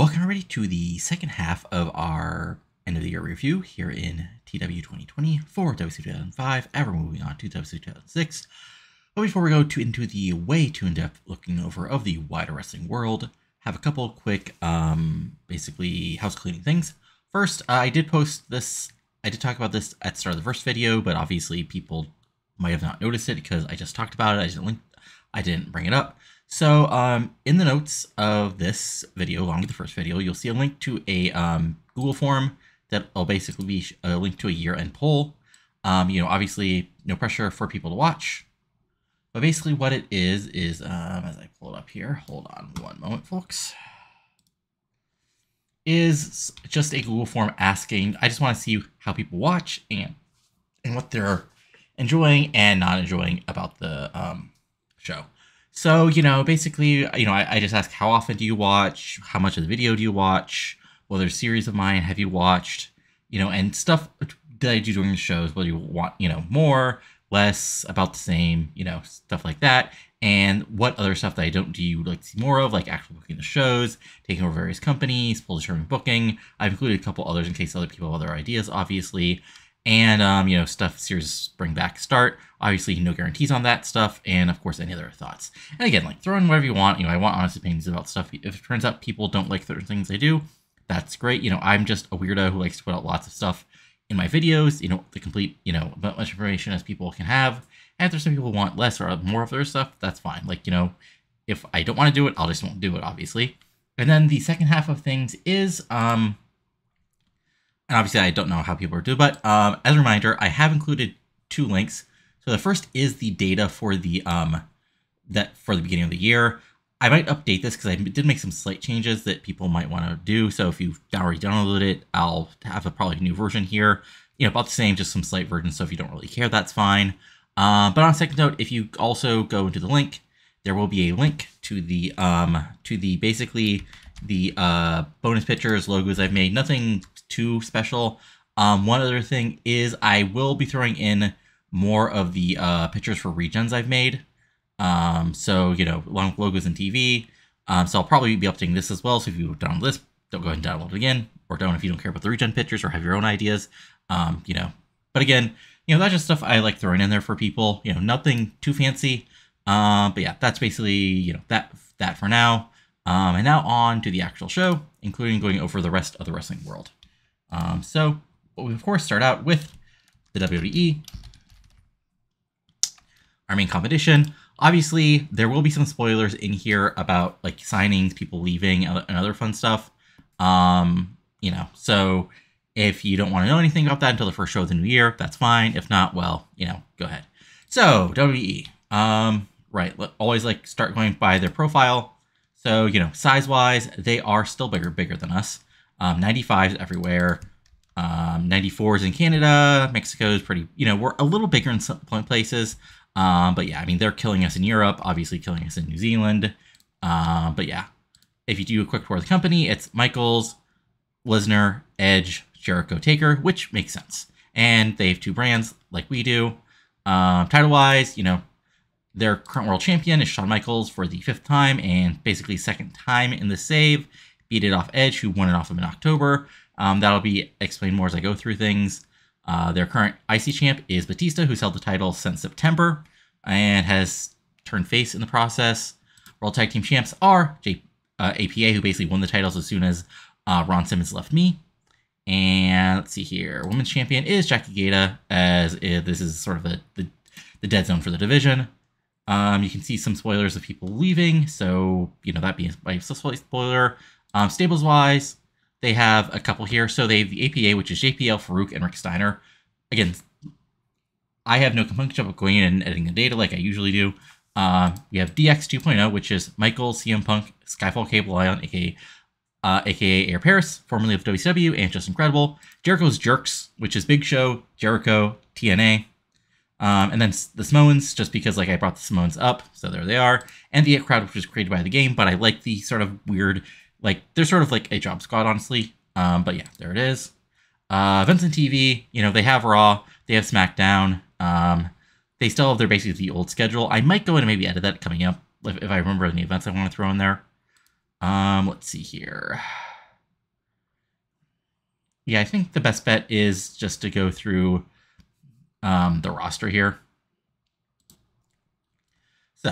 Welcome everybody to the second half of our end of the year review here in TEW 2020 for WCW 2005, and we're moving on to WCW 2006. But before we go into the way too in-depth looking over of the wider wrestling world, have a couple quick, basically house cleaning things. First, I did post this, I did talk about this at the start of the first video, but obviously people might have not noticed it because I just talked about it, I didn't bring it up. So in the notes of this video, along with the first video, you'll see a link to a Google form that will basically be a link to a year-end poll. Obviously no pressure for people to watch, but basically what it is as I pull it up here, hold on one moment, folks, is just a Google form asking, I just want to see how people watch and what they're enjoying and not enjoying about the show. So, basically, I just ask, how often do you watch? How much of the video do you watch? What other series of mine have you watched? And stuff that I do during the shows, whether you want, more, less, about the same, stuff like that. And what other stuff that I don't do you like to see more of, like actual booking the shows, taking over various companies, full determined booking. I've included a couple others in case other people have other ideas, obviously. And, stuff series spring back start. Obviously, no guarantees on that stuff. And, of course, any other thoughts. And again, like, throw in whatever you want. I want honest opinions about stuff. If it turns out people don't like certain things I do, that's great. I'm just a weirdo who likes to put out lots of stuff in my videos, the complete, about much information as people can have. And if there's some people who want less or more of their stuff, that's fine. Like, if I don't want to do it, I'll just won't do it, obviously. And then the second half of things is, and obviously, I don't know how people are doing, but as a reminder, I have included two links. So the first is the data for the beginning of the year. I might update this because I did make some slight changes that people might want to do. So if you've already downloaded it, I'll have a probably new version here. About the same, just some slight versions. So if you don't really care, that's fine. But on a second note, if you also go into the link, there will be a link to the basically the bonus pictures, logos I've made. Nothing too special. One other thing is I will be throwing in more of the pictures for Regens I've made. So, along with logos and TV. So I'll probably be updating this as well. So if you download this, don't go ahead and download it again. Or don't if you don't care about the Regen pictures or have your own ideas. But again, that's just stuff I like throwing in there for people. Nothing too fancy. But yeah, that's basically, that for now. And now on to the actual show, including going over the rest of the wrestling world. So we of course start out with the WWE, our main competition. Obviously, there will be some spoilers in here about like signings, people leaving, and other fun stuff. So if you don't want to know anything about that until the first show of the new year, that's fine. If not, well, go ahead. So WWE, right, always like start going by their profile. So, size-wise, they are still bigger than us. 95s everywhere. 94s in Canada. Mexico's pretty, we're a little bigger in some places. But yeah, they're killing us in Europe, obviously killing us in New Zealand. But yeah, if you do a quick tour of the company, it's Michaels, Lesnar, Edge, Jericho, Taker, which makes sense. And they have two brands like we do. Title-wise, their current world champion is Shawn Michaels for the 5th time and basically 2nd time in the save. Beat it off Edge, who won it off him in October. That'll be explained more as I go through things. Their current IC champ is Batista, who's held the title since September and has turned face in the process. World Tag Team champs are APA, who basically won the titles as soon as Ron Simmons left me. And let's see here. Women's champion is Jackie Gata, as this is sort of the dead zone for the division. You can see some spoilers of people leaving, so, that being my spoiler. Stables-wise, they have a couple here. So they have the APA, which is JPL, Farouk, and Rick Steiner. Again, I have no compunction about going in and editing the data like I usually do. We have DX 2.0, which is Michael, CM Punk, Skyfall Cable Ion, aka Air Paris, formerly of WCW, and Just Incredible. Jericho's Jerks, which is Big Show, Jericho, TNA. And then the Samoans, just because I brought the Samoans up, so there they are. And the It Crowd, which was created by the game, but I like the sort of weird, they're sort of like a job squad, honestly. But yeah, there it is. Events and TV, they have Raw, they have SmackDown. They still have basically the old schedule. I might go in and maybe edit that coming up if I remember any events I want to throw in there. Let's see here. Yeah, I think the best bet is just to go through the roster here. So,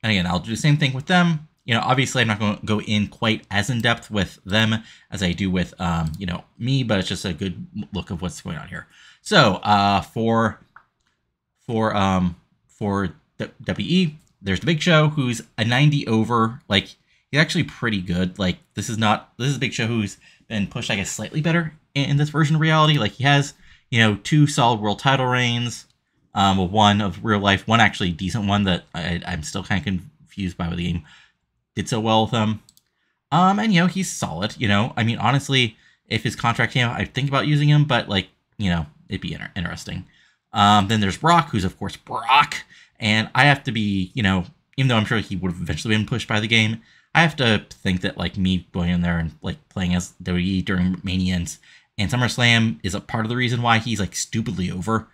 and again, I'll do the same thing with them. You know, obviously, I'm not going to go in quite as in depth with them as I do with, you know, me, but it's just a good look of what's going on here. So, for the WE, there's the Big Show, who's a 90 over. Like, he's actually pretty good. Like, this is a Big Show who's been pushed, I guess, slightly better in this version of reality. Like, he has, you know, 2 solid world title reigns. One of real life, one actually decent one that I'm still kind of confused by what the game did so well with him. And you know, he's solid. You know, I mean, honestly, if his contract came out, I'd think about using him, but like, you know, it'd be interesting. Then there's Brock, who's of course Brock, and I have to be, you know, even though I'm sure he would have eventually been pushed by the game, I have to think that like me going in there and like playing as WWE during Mania and SummerSlam is a part of the reason why he's like stupidly over.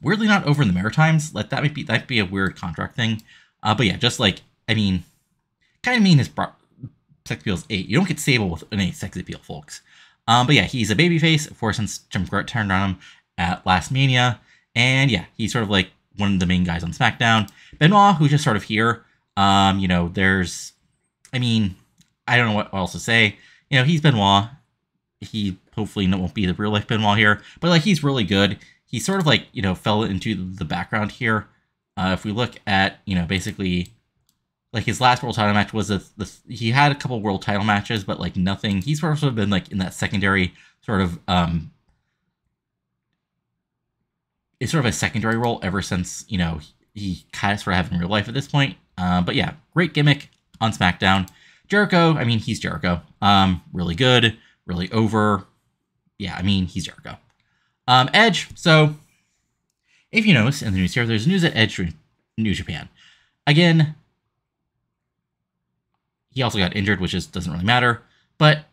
Weirdly not over in the Maritimes. Like that'd be a weird contract thing. But yeah, just like, I mean, kind of mean his sex appeal is 8. You don't get stable with any sex appeal, folks. But yeah, he's a babyface, of course, since Jim Cornette turned on him at last Mania. And yeah, he's sort of like one of the main guys on SmackDown. Benoit, who's just sort of here. You know, there's, I mean, I don't know what else to say. You know, he's Benoit. He hopefully won't be the real life Benoit here, but like he's really good. He sort of like, you know, fell into the background here. If we look at, you know, basically like his last world title match was he had a couple world title matches, but like nothing. He's sort of been like in that secondary sort of it's sort of a secondary role ever since, you know, he kind of sort of have in real life at this point. But yeah, great gimmick on SmackDown. Jericho, I mean, he's Jericho. Really good, really over. Yeah, I mean, he's Jericho. Edge, so if you notice in the news here, there's news at Edge New Japan. Again, he also got injured, which just doesn't really matter. But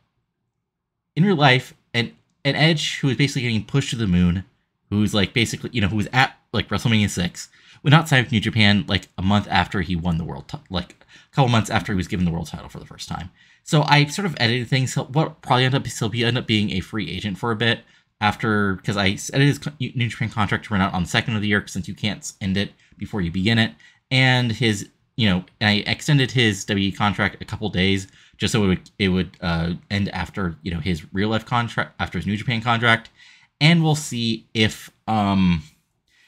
in real life, an Edge who is basically getting pushed to the moon, who's like basically, you know, who was at like WrestleMania 6, would not sign with New Japan like a month after he won the world, like a couple months after he was given the world title for the first time. So I sort of edited things. What probably end up being a free agent for a bit after, because I edited his New Japan contract to run out on the second of the year, since you can't end it before you begin it, and his, you know, and I extended his WWE contract a couple days just so it would end after, you know, his real life contract, after his New Japan contract, and we'll see if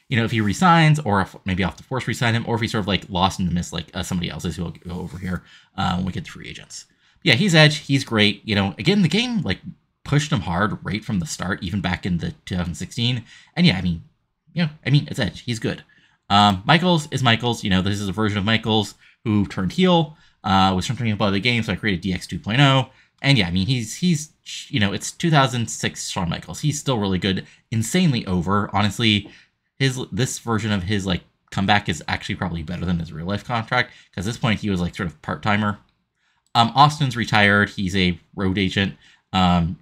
you know, if he resigns, or if maybe I'll have to force resign him, or if he's sort of like lost in the mist like somebody else is who will go over here when we get to free agents. But yeah, he's Edge. He's great. You know, again, the game like pushed him hard right from the start, even back in the 2016. And yeah, I mean, you know, it's Edge. He's good. Michaels is Michaels. You know, this is a version of Michaels who turned heel, was turning above the game, so I created DX 2.0. And yeah, I mean, he's you know, it's 2006 Shawn Michaels. He's still really good, insanely over. Honestly, this version of his like comeback is actually probably better than his real life contract, because at this point he was like sort of part-timer. Austin's retired. He's a road agent.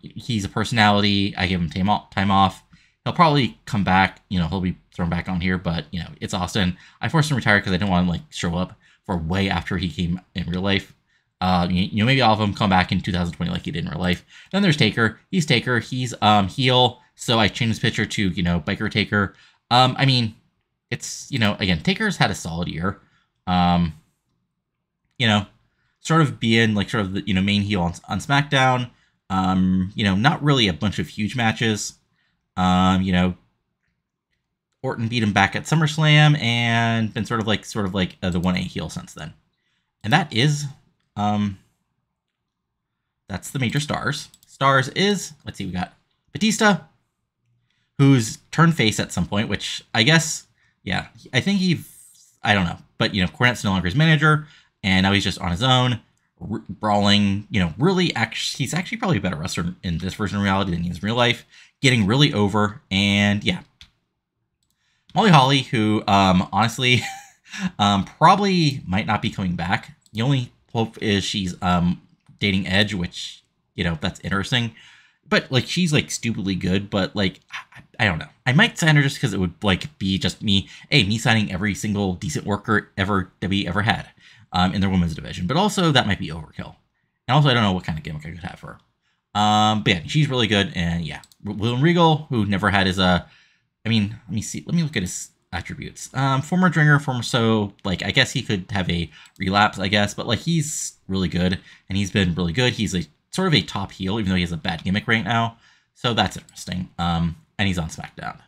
He's a personality. I give him time off. He'll probably come back. You know, he'll be thrown back on here, but you know, it's Austin. I forced him to retire because I didn't want him like show up for way after he came in real life. You know, maybe all of them come back in 2020 like he did in real life. Then there's Taker. He's Taker. He's heel. So I changed his picture to, you know, Biker Taker. I mean, it's, you know, again, Taker's had a solid year. You know, sort of being like sort of the, you know, main heel on SmackDown. You know, not really a bunch of huge matches. You know, Orton beat him back at SummerSlam and been sort of like the 1A heel since then. And that is, that's the major stars. Stars is, let's see, we got Batista, who's turned face at some point, which I guess, yeah, I think I don't know. But, you know, Cornette's no longer his manager, and now he's just on his own, brawling, you know, really, he's actually probably a better wrestler in this version of reality than he is in real life, getting really over, and yeah. Molly Holly, who, honestly, probably might not be coming back. The only hope is she's, dating Edge, which, you know, that's interesting. But, like, she's, like, stupidly good, but, like, I don't know. I might sign her just because it would, like, be just me signing every single decent worker WWE ever had in their women's division. But also, that might be overkill. And also, I don't know what kind of gimmick I could have for her. But yeah, she's really good. And yeah, William Regal, who never had his, I mean, let me see. Let me look at his attributes. Former dringer, like, I guess he could have a relapse, I guess. But like, he's really good. And he's been really good. He's a sort of a top heel, even though he has a bad gimmick right now. So that's interesting. And he's on SmackDown.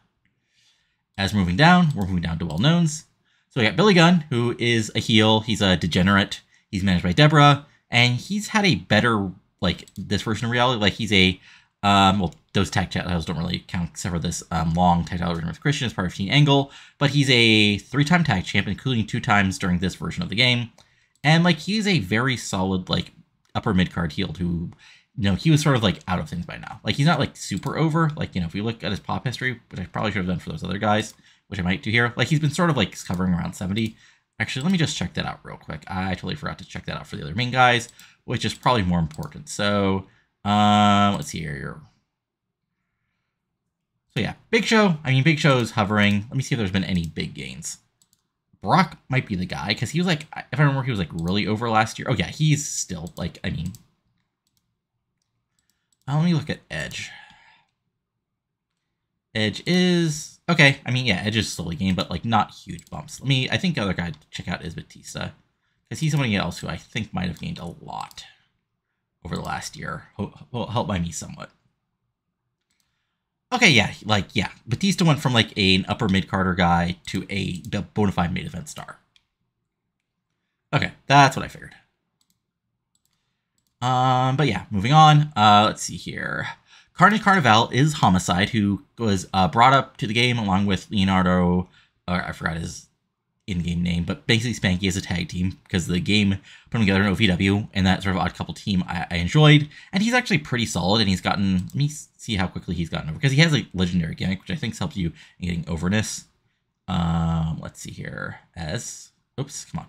As we're moving down to well-knowns. So we got Billy Gunn, who is a heel. He's a degenerate. He's managed by Deborah, and he's had a better, like, this version of reality. Like, he's a, well, those tag titles don't really count except for this long tag title with Christian as part of Team Angle, but he's a 3-time tag champ, including 2 times during this version of the game. And, like, he's a very solid, like, upper mid-card heel who, you know, he was sort of, like, out of things by now. Like, he's not, like, super over. Like, you know, if we look at his pop history, which I probably should have done for those other guys, which I might do here, like, he's been sort of, like, hovering around 70. Actually, let me just check that out real quick. I totally forgot to check that out for the other main guys, which is probably more important. So, let's see here. So, yeah, Big Show. I mean, Big Show's hovering. Let me see if there's been any big gains. Brock might be the guy, because he was, like, if I remember, he was, like, really over last year. Oh, yeah, he's still, like, I mean... let me look at Edge. Edge is... Okay, I mean, yeah, Edge is slowly gained, but, like, not huge bumps. I think the other guy to check out is Batista, because he's somebody else who I think might have gained a lot over the last year. Will help by me somewhat. Okay, yeah, like, yeah, Batista went from, like, an upper mid-carder guy to a bona fide main event star. Okay, that's what I figured. But yeah, moving on. Let's see here. Carnage Carnival is Homicide, who was brought up to the game along with Leonardo, or I forgot his in-game name, but basically Spanky as a tag team, because the game put them together in OVW, and that sort of odd couple team I enjoyed, and he's actually pretty solid, and he's gotten, let me see how quickly he's gotten over, because he has a legendary gimmick, which I think helps you in getting overness. Let's see here, oops, come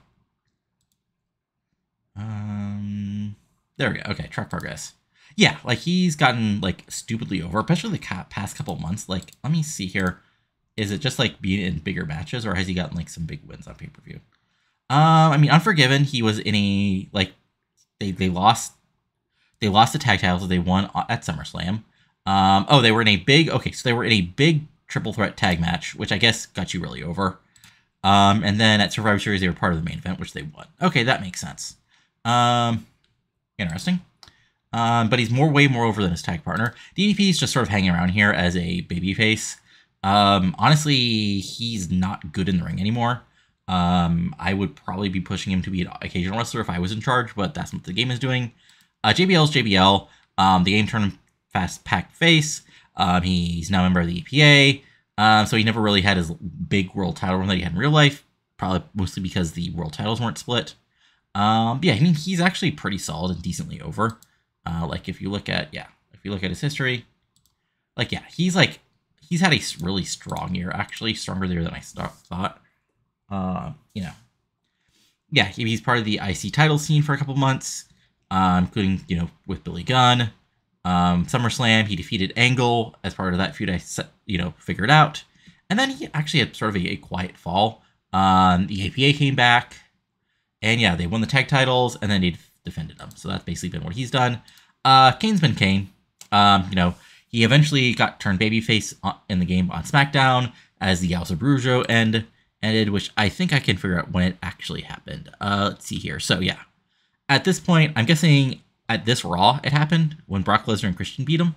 on. There we go, okay, track progress. Yeah, like, he's gotten, like, stupidly over, especially the past couple months. Like, let me see here. Is it just, like, being in bigger matches, or has he gotten, like, some big wins on pay-per-view? I mean, Unforgiven, he was in a, like, they lost the tag titles they won at SummerSlam. Oh, they were in a big, okay, so they were in a big triple threat tag match, which I guess got you really over. And then at Survivor Series, they were part of the main event, which they won. Okay, that makes sense. Interesting. But he's way more over than his tag partner. DDP is just sort of hanging around here as a babyface. Honestly, he's not good in the ring anymore. I would probably be pushing him to be an occasional wrestler if I was in charge, but that's what the game is doing. JBL's JBL. The game turned him fast-packed face. He's now a member of the EPA. So he never really had his big world title run that he had in real life. Probably mostly because the world titles weren't split. Yeah, I mean, he's actually pretty solid and decently over. Like, if you look at his history, like, yeah, he's had a really strong year, actually, stronger year than I thought. You know, yeah, he's part of the IC title scene for a couple months, including, you know, with Billy Gunn. SummerSlam, he defeated Angle as part of that feud I figured out. And then he actually had sort of a quiet fall. The APA came back, and yeah, they won the tag titles, and then they defended them. So that's basically been what he's done. Kane's been Kane. You know, he eventually got turned babyface in the game on SmackDown as the House of Brujo ended, which I think I can figure out when it actually happened. Let's see here. So yeah, at this point, I'm guessing at this Raw it happened when Brock Lesnar and Christian beat him.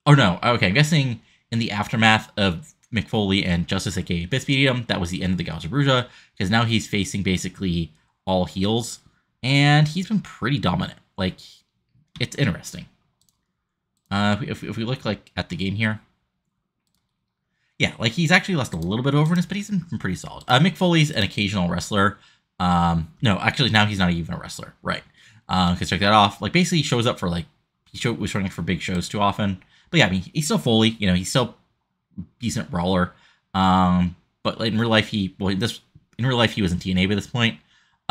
Oh no, okay, I'm guessing in the aftermath of Mick Foley and Justice aka Biss beating him, that was the end of the House of Brujo, because now he's facing basically all heels, and he's been pretty dominant. Like, it's interesting. If we look, like, at the game here, yeah, like, he's actually lost a little bit of overness, but he's been pretty solid. Mick Foley's an occasional wrestler. No, actually, now he's not even a wrestler, right? Because check that off. Like, basically, he shows up for, like, was showing up for big shows too often. But yeah, I mean, he's still Foley. You know, he's still decent brawler. But like, in real life, he was in TNA by this point.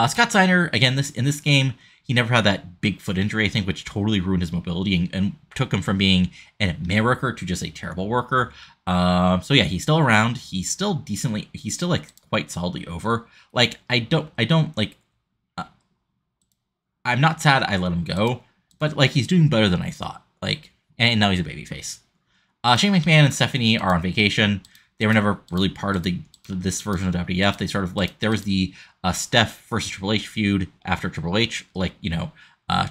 Scott Steiner, again, in this game, he never had that big foot injury, I think, which totally ruined his mobility and took him from being an man worker to just a terrible worker. So yeah, he's still around. He's still like quite solidly over. Like, I'm not sad I let him go, but like he's doing better than I thought. Like, and now he's a babyface. Shane McMahon and Stephanie are on vacation. They were never really part of this version of WWF. They sort of like, there was the Steph versus Triple H feud after Triple H, like,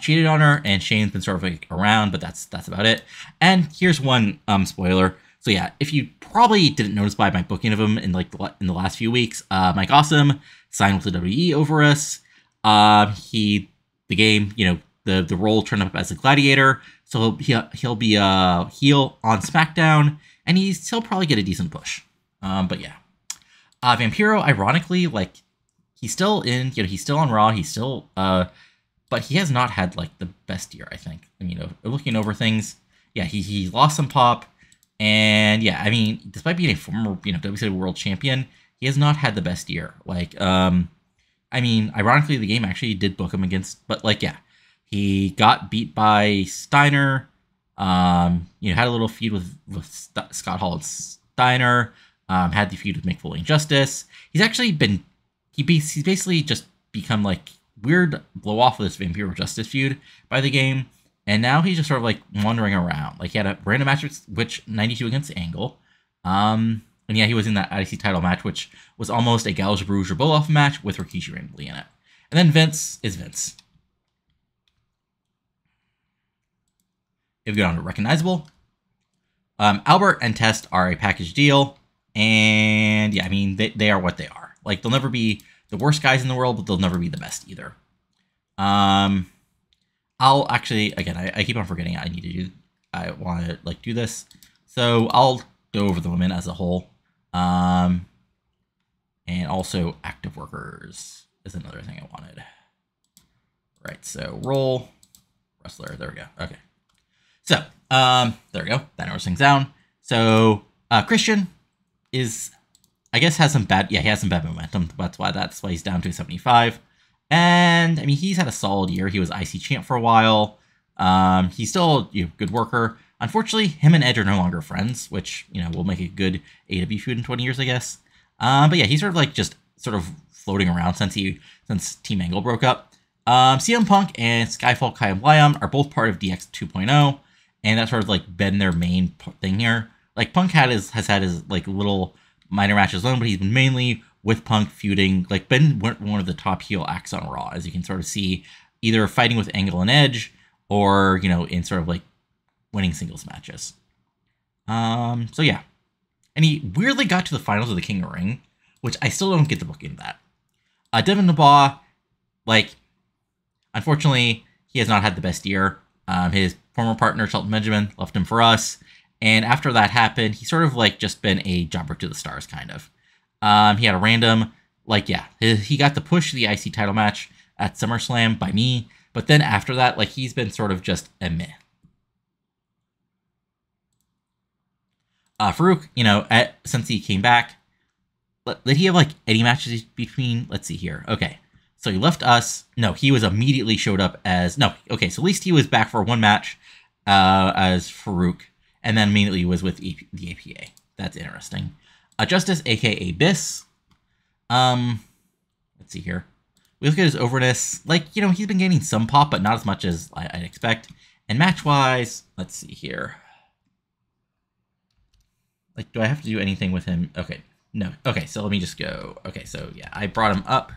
cheated on her, and Shane's been sort of like around, but that's about it. And here's one spoiler. So yeah, if you probably didn't notice by my booking of him in like in the last few weeks, Mike Awesome signed with the WWE over us. The role turned up as a gladiator, so he'll be a heel on SmackDown, and he'll probably get a decent push. But yeah, Vampiro, ironically, like he's still he's still on Raw, he's still but he has not had like the best year, I think. I mean, looking over things, yeah, he lost some pop, and yeah, I mean, despite being a former WCW World Champion, he has not had the best year. Like, I mean, ironically, the game actually did book him against, but like, yeah. He got beat by Steiner. Had a little feud with Scott Hall and Steiner. Had the feud with Mick Foley and Justice. He's actually been he's basically just become like weird blow off of this Vampiro Justice feud by the game, and now he's just sort of like wandering around. Like he had a random match which 92 against Angle. And yeah, he was in that IC title match, which was almost a Gouge Bruiser blow off match with Rikishi randomly in it. And then Vince is Vince. If we go down to recognizable, Albert and Test are a package deal, and yeah, I mean they are what they are. Like they'll never be the worst guys in the world, but they'll never be the best either. I'll actually I keep on forgetting I want to like do this, so I'll go over the women as a whole, and also active workers is another thing I wanted. Right, so role wrestler. There we go. Okay. So, there we go. That narrows things down. So, Christian is, I guess, he has some bad momentum. That's why he's down to 75. And, I mean, he's had a solid year. He was IC champ for a while. He's still a good worker. Unfortunately, him and Edge are no longer friends, which, will make a good AEW feud in 20 years, I guess. But yeah, he's sort of floating around since Team Angle broke up. CM Punk and Skyfall Kai and Liam are both part of DX 2.0. And that's sort of like been their main thing here. Like Punk has had his like little minor matches alone, but he's been mainly with Punk feuding, like been one of the top heel acts on Raw, as you can sort of see, either fighting with Angle and Edge, or in sort of like winning singles matches. So yeah, and he weirdly got to the finals of the King of the Ring, which I still don't get the booking of that. Devin Dubois, like, unfortunately, he has not had the best year. His former partner, Shelton Benjamin, left him for us. And after that happened, he's sort of like just been a jobber to the stars, kind of. He had a random, like, yeah, he got the push to the IC title match at SummerSlam by me. But then after that, like, he's been sort of just a meh. Farouk, since he came back, did he have like any matches between? Let's see here. Okay. So he left us. No, he was immediately showed up as... No, okay, so at least he was back for one match as Farouk, and then immediately was with the APA. That's interesting. Justice, a.k.a. Biss. Let's see here. We look at his overness. Like, he's been gaining some pop, but not as much as I'd expect. And match-wise, let's see here. Like, do I have to do anything with him? Okay, no. Okay, so let me just go. Okay, so yeah, I brought him up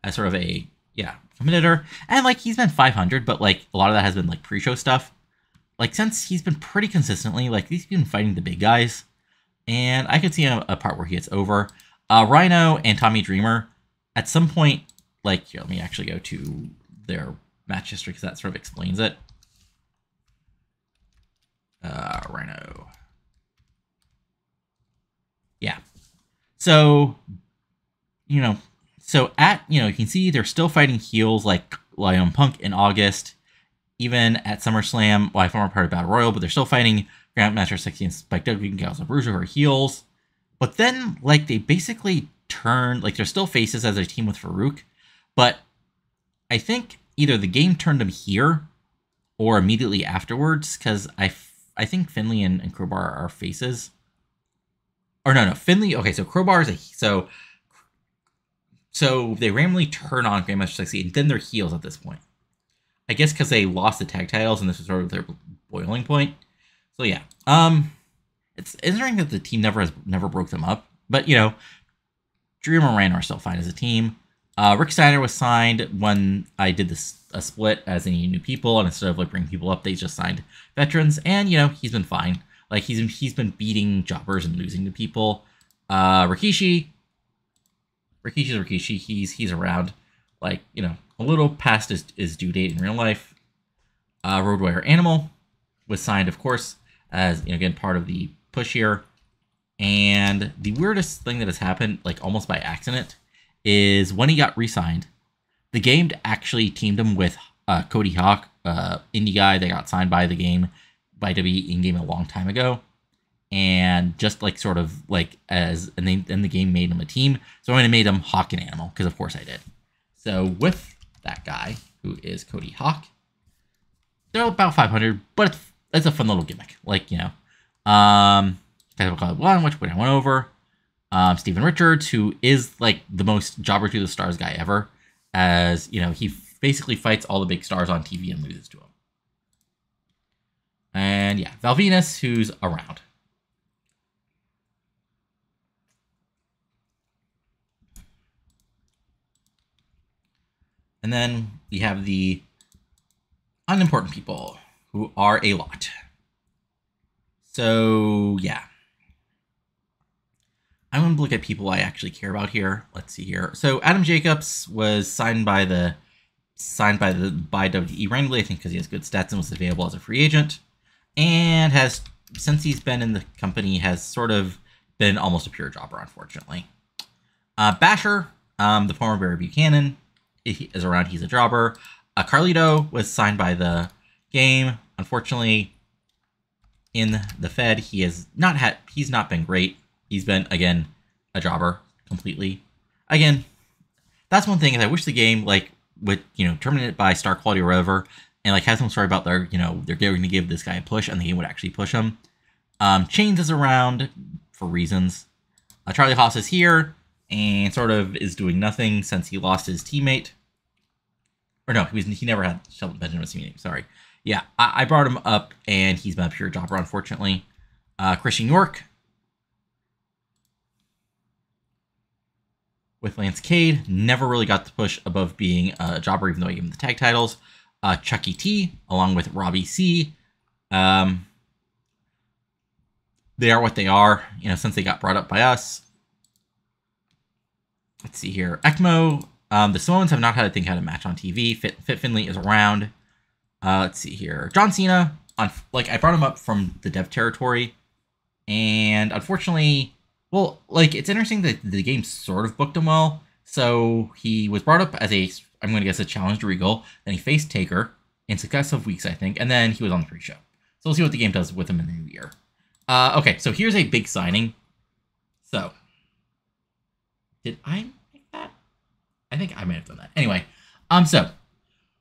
as sort of a competitor, and like he's been 500, but like a lot of that has been like pre-show stuff. Like since he's been pretty consistently, like he's been fighting the big guys, and I could see a part where he gets over. Rhino and Tommy Dreamer at some point, like here, let me actually go to their match history because that sort of explains it. Rhino, yeah. So So you can see they're still fighting heels like Lion Punk in August, even at SummerSlam. Well, I former part of Battle Royal, but they're still fighting Grandmaster Sexy and Spike Dudley and Gals and Bruiser, who are heels. But then, like, they basically turned, like, they're still faces as a team with Farouk, but I think either the game turned them here or immediately afterwards, because I think Finley and Crowbar are faces. Or no, Finley. Okay, so Crowbar is so they randomly turn on Grandmaster Sexy, and then they're heels at this point. I guess because they lost the tag titles and this was sort of their boiling point. So yeah, it's interesting that the team never broke them up. But you know, Dream and Rand are still fine as a team. Rick Steiner was signed when I did a split as any new people, and instead of like bringing people up, they just signed veterans, and you know he's been fine. Like he's been beating jobbers and losing to people. Rikishi's Rikishi. He's around, like you know, a little past his due date in real life. Road Warrior Animal was signed, of course, as you know, again part of the push here. And the weirdest thing that has happened, like almost by accident, is when he got re-signed, the game actually teamed him with Cody Hawk, indie guy that got signed by the game, by WWE in-game a long time ago. And just like sort of like and the game made him a team. So I made him Hawk and Animal, because of course I did. So with that guy, who is Cody Hawk, they're about 500, but it's a fun little gimmick. Like, you know, which I went over. Steven Richards, who is like the most Jobber to the Stars guy ever, as you know, he basically fights all the big stars on TV and loses to them. And yeah, Val Venus, who's around. And then we have the unimportant people, who are a lot. So yeah, I'm going to look at people I actually care about here. Let's see here. So Adam Jacobs was signed by WWE randomly, I think because he has good stats and was available as a free agent, and has, since he's been in the company, has sort of been almost a pure jobber, unfortunately. Basher, the former Barry Buchanan, is around. He's a jobber. Carlito was signed by the game. Unfortunately, in the Fed, he's not been great. He's been, again, a jobber completely. Again, that's one thing is I wish the game, like, would, you know, terminate by star quality or whatever, and, like, have some story about they're going to give this guy a push, and the game would actually push him. Chains is around for reasons. Charlie Haas is here, and sort of is doing nothing since he lost his teammate. Or no, he never had Shelton Benjamin as a teammate, sorry. Yeah, I brought him up, and he's been a pure jobber, unfortunately. Christian York with Lance Cade, never really got the push above being a jobber, even though I gave him the tag titles. Chucky T, along with Robbie C. They are what they are, you know, since they got brought up by us. Let's see here. ECMO, the Samoans have not had a match on TV. Fit Finley is around. Let's see here. John Cena, I brought him up from the dev territory, and unfortunately, well, like, it's interesting that the game sort of booked him well. So he was brought up as I'm going to guess, a challenge to Regal. Then he faced Taker in successive weeks, I think, and then he was on the pre-show. So we'll see what the game does with him in the new year. Okay, so here's a big signing. So, did I make that? I think I might have done that. Anyway, so,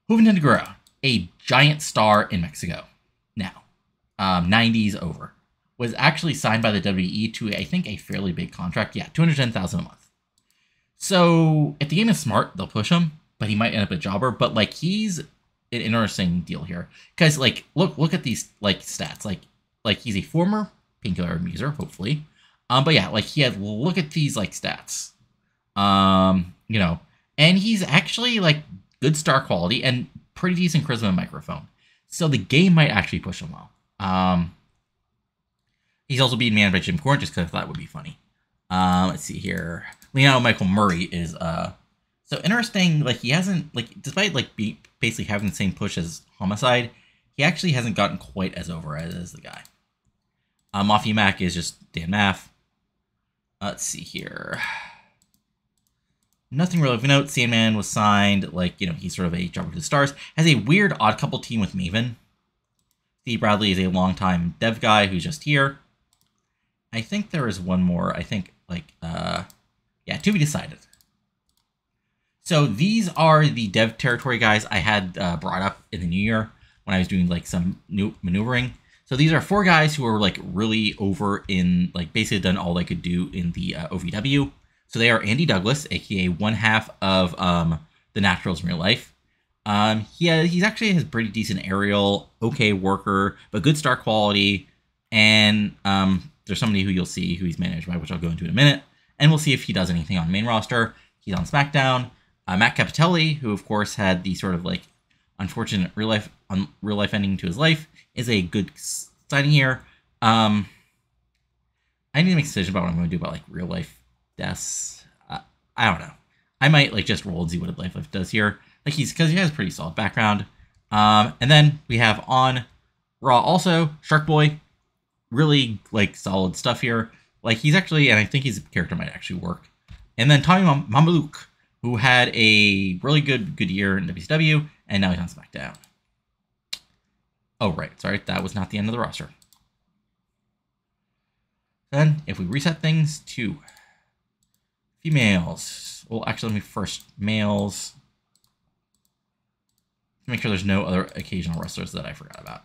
Juventud Guerrero, a giant star in Mexico now, 90s over, was actually signed by the WWE to, I think, a fairly big contract. Yeah, $210,000 a month. So, if the game is smart, they'll push him, but he might end up a jobber. But, like, he's an interesting deal here. Because, like, look at these, like, stats. Like he's a former Painkiller abuser, hopefully. But yeah, like, look at these, like, stats. You know, and he's actually, like, good star quality and pretty decent charisma and microphone. So the game might actually push him well. He's also being manned by Jim Cornette, just because I thought it would be funny. Let's see here. Leonardo Michael Murray is, so interesting. Like, he hasn't, like, despite, like, basically having the same push as Homicide, he actually hasn't gotten quite as over as the guy. Mafia Mac is just Dan Maff. Let's see here. Nothing really of note. Sandman was signed. Like, you know, he's sort of a jumper to the stars. Has a weird odd couple team with Maven. Steve Bradley is a longtime dev guy who's just here. I think there is one more. I think, like, yeah, to be decided. So these are the dev territory guys I had brought up in the new year when I was doing, like, some new maneuvering. So these are 4 guys who are, like, really over in, like, basically done all they could do in the OVW. So they are Andy Douglas, aka one half of the Naturals in real life. He's actually has pretty decent aerial, okay worker, but good star quality. And there's somebody who you'll see who he's managed by, which I'll go into in a minute. And we'll see if he does anything on main roster. He's on SmackDown. Matt Capitelli, who of course had the sort of like unfortunate real life ending to his life, is a good signing here. I need to make a decision about what I'm going to do about like real life deaths. I don't know. I might like just roll and see what a life does here. Like because he has a pretty solid background. And then we have on Raw also Shark Boy, really like solid stuff here. Like he's actually, and I think his character might actually work. And then Tommy Mamaluke, who had a really good year in WCW, and now he's on SmackDown. Oh, right. Sorry, that was not the end of the roster. Then, if we reset things to females. Well, actually, let me first males. Make sure there's no other occasional wrestlers that I forgot about.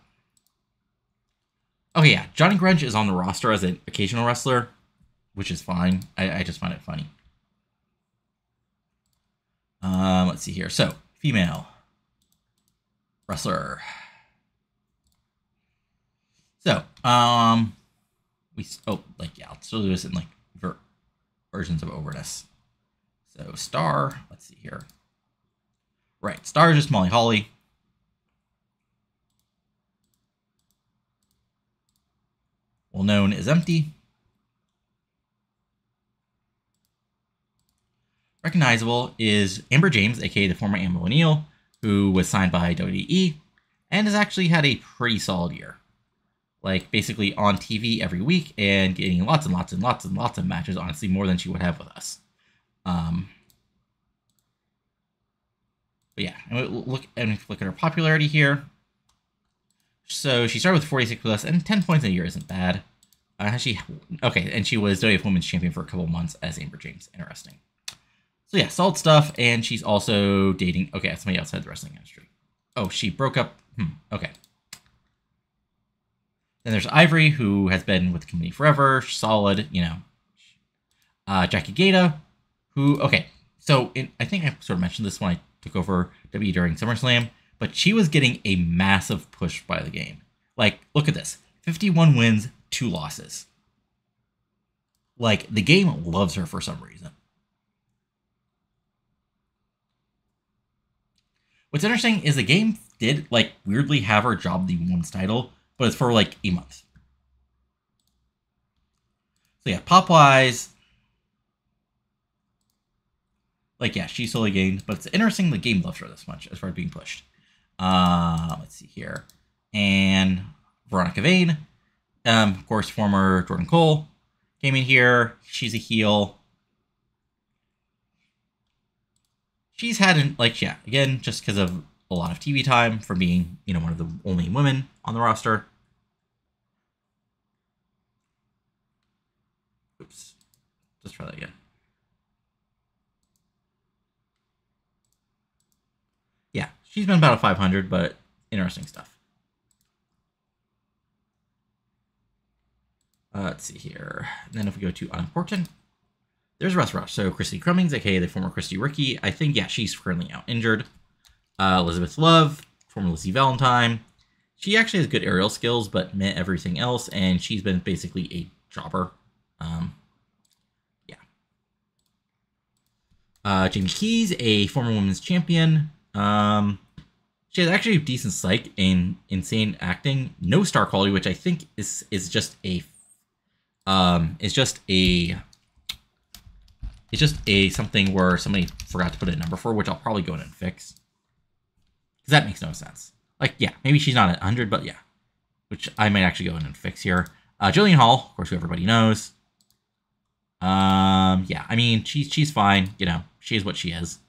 Okay, yeah. Johnny Grunge is on the roster as an occasional wrestler, which is fine. I just find it funny. Let's see here. So, female wrestler. So, I'll still do this in like versions of overness. So, star, let's see here. Right, star is just Molly Holly. Well known is empty. Recognizable is Amber James, aka the former Amber O'Neil, who was signed by WWE and has actually had a pretty solid year. Like basically on TV every week and getting lots and lots and lots and lots of matches, honestly, more than she would have with us. But yeah, and look at her popularity here. So she started with 46 with us, and 10 points a year isn't bad. And she was WWF Women's Champion for a couple months as Amber James. Interesting. So yeah, solid stuff, and she's also dating, somebody outside the wrestling industry. Oh, she broke up, okay. Then there's Ivory, who has been with the company forever, solid, Jackie Gata, who, I think I sort of mentioned this when I took over W during SummerSlam, but she was getting a massive push by the game. Like, look at this, 51 wins, 2 losses. Like, the game loves her for some reason. What's interesting is the game did, like, weirdly have her job the women's title, but it's for, like, a month. So, yeah, pop-wise, like, yeah, she slowly gained, but it's interesting the game loves her this much as far as being pushed. Let's see here. And Veronica Vane, of course, former Jordan Cole, came in here. She's a heel. She's had, again, just because of a lot of TV time from being, one of the only women on the roster. Oops. Let's try that again. Yeah, she's been about a 500, but interesting stuff. Let's see here. And then if we go to unimportant, there's Russ Rush. So Christy Crummings, aka the former Christy Ricky. I think, yeah, she's currently out injured. Elizabeth Love, former Lizzie Valentine. She actually has good aerial skills, but met everything else, and she's been basically a jobber. Jamie Keys, a former women's champion. She has actually a decent psych and insane acting. No star quality, which I think is just something where somebody forgot to put a number for, which I'll probably go in and fix. Because that makes no sense. Like, yeah, maybe she's not at 100, but yeah. Which I might actually go in and fix here. Jillian Hall, of course, who everybody knows. Yeah, I mean, she's fine. She is what she is.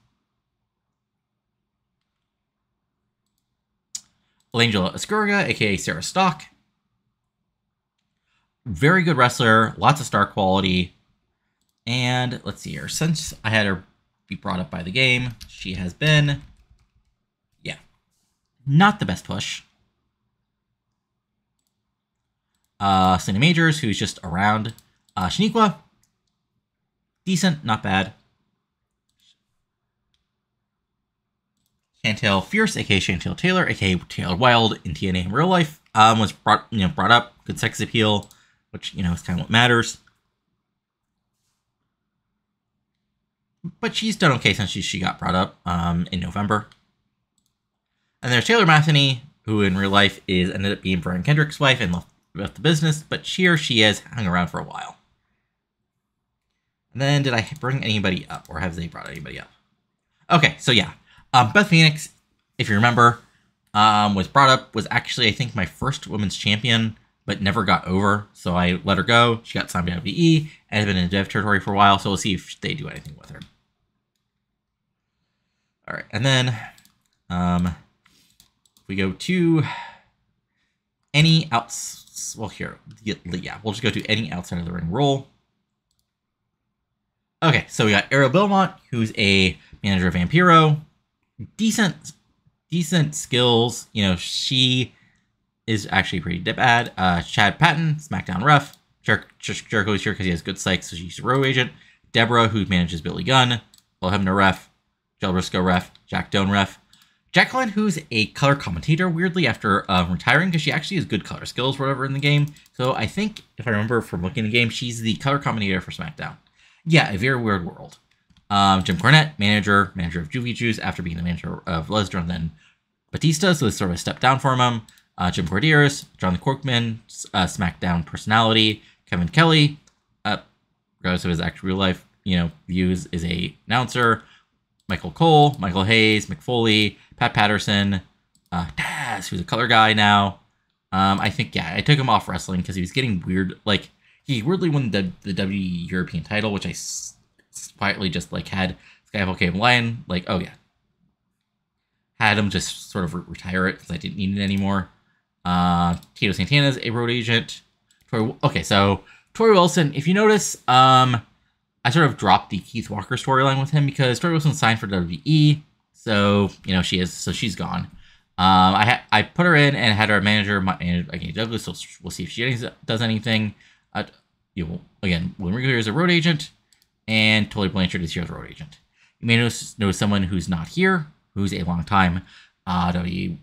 Angela Escurga, aka Sarah Stock. Very good wrestler, lots of star quality. And let's see here. Since I had her be brought up by the game, she has been, not the best push. Selena Majors, who's just around. Shaniqua, decent, not bad. Chantel Fierce, aka Chantel Taylor, aka Taylor Wilde in TNA in real life, was brought up. Good sex appeal, which is kind of what matters. But she's done okay since she got brought up in November. And there's Taylor Matheny, who in real life ended up being Brian Kendrick's wife and left the business, but she has hung around for a while. And then did I bring anybody up, or have they brought anybody up? Okay, so yeah. Beth Phoenix, if you remember, was brought up, was actually, I think, my first women's champion, but never got over, so I let her go. She got signed by WWE, and has been in dev territory for a while, so we'll see if they do anything with her. Alright, and then, we go to any well, here, yeah, we'll just go to any outside of the ring role. Okay, so we got Ariel Belmont, who's a manager of Vampiro. Decent skills. She is actually pretty bad. Chad Patton, SmackDown ref. Jericho's here because he has good psych, so she's a row agent. Deborah, who manages Billy Gunn. Will Hebner ref. Joel Briscoe ref. Jack Doan ref. Jacqueline, who's a color commentator, weirdly, after retiring, because she actually has good color skills, whatever, in the game. So I think, if I remember from looking at the game, she's the color commentator for SmackDown. Yeah, a very weird world. Jim Cornette, manager of Juvie Juice, after being the manager of Lesnar and then Batista, so it's sort of a step down for him. Jim Corderas, John Corkman, SmackDown personality. Kevin Kelly, regardless of his actual real life, views, is a announcer. Michael Cole, Michael Hayes, Mick Foley, Pat Patterson, Daz, who's a color guy now. I think, yeah, I took him off wrestling because he was getting weird. Like, he weirdly won the WWE European title, which I quietly just, had Skyfall Cave Lion, oh yeah. Had him just sort of retire it because I didn't need it anymore. Tito Santana's a road agent. Okay, so Tori Wilson, if you notice, I sort of dropped the Keith Walker storyline with him because Tori Wilson signed for WWE, so she's gone. I put her in and had her manager, again, Douglas, so we'll see if she does anything. Again, William Regal is a road agent, and Tully Blanchard is here as a road agent. You may know someone who's not here, who's a long time WWE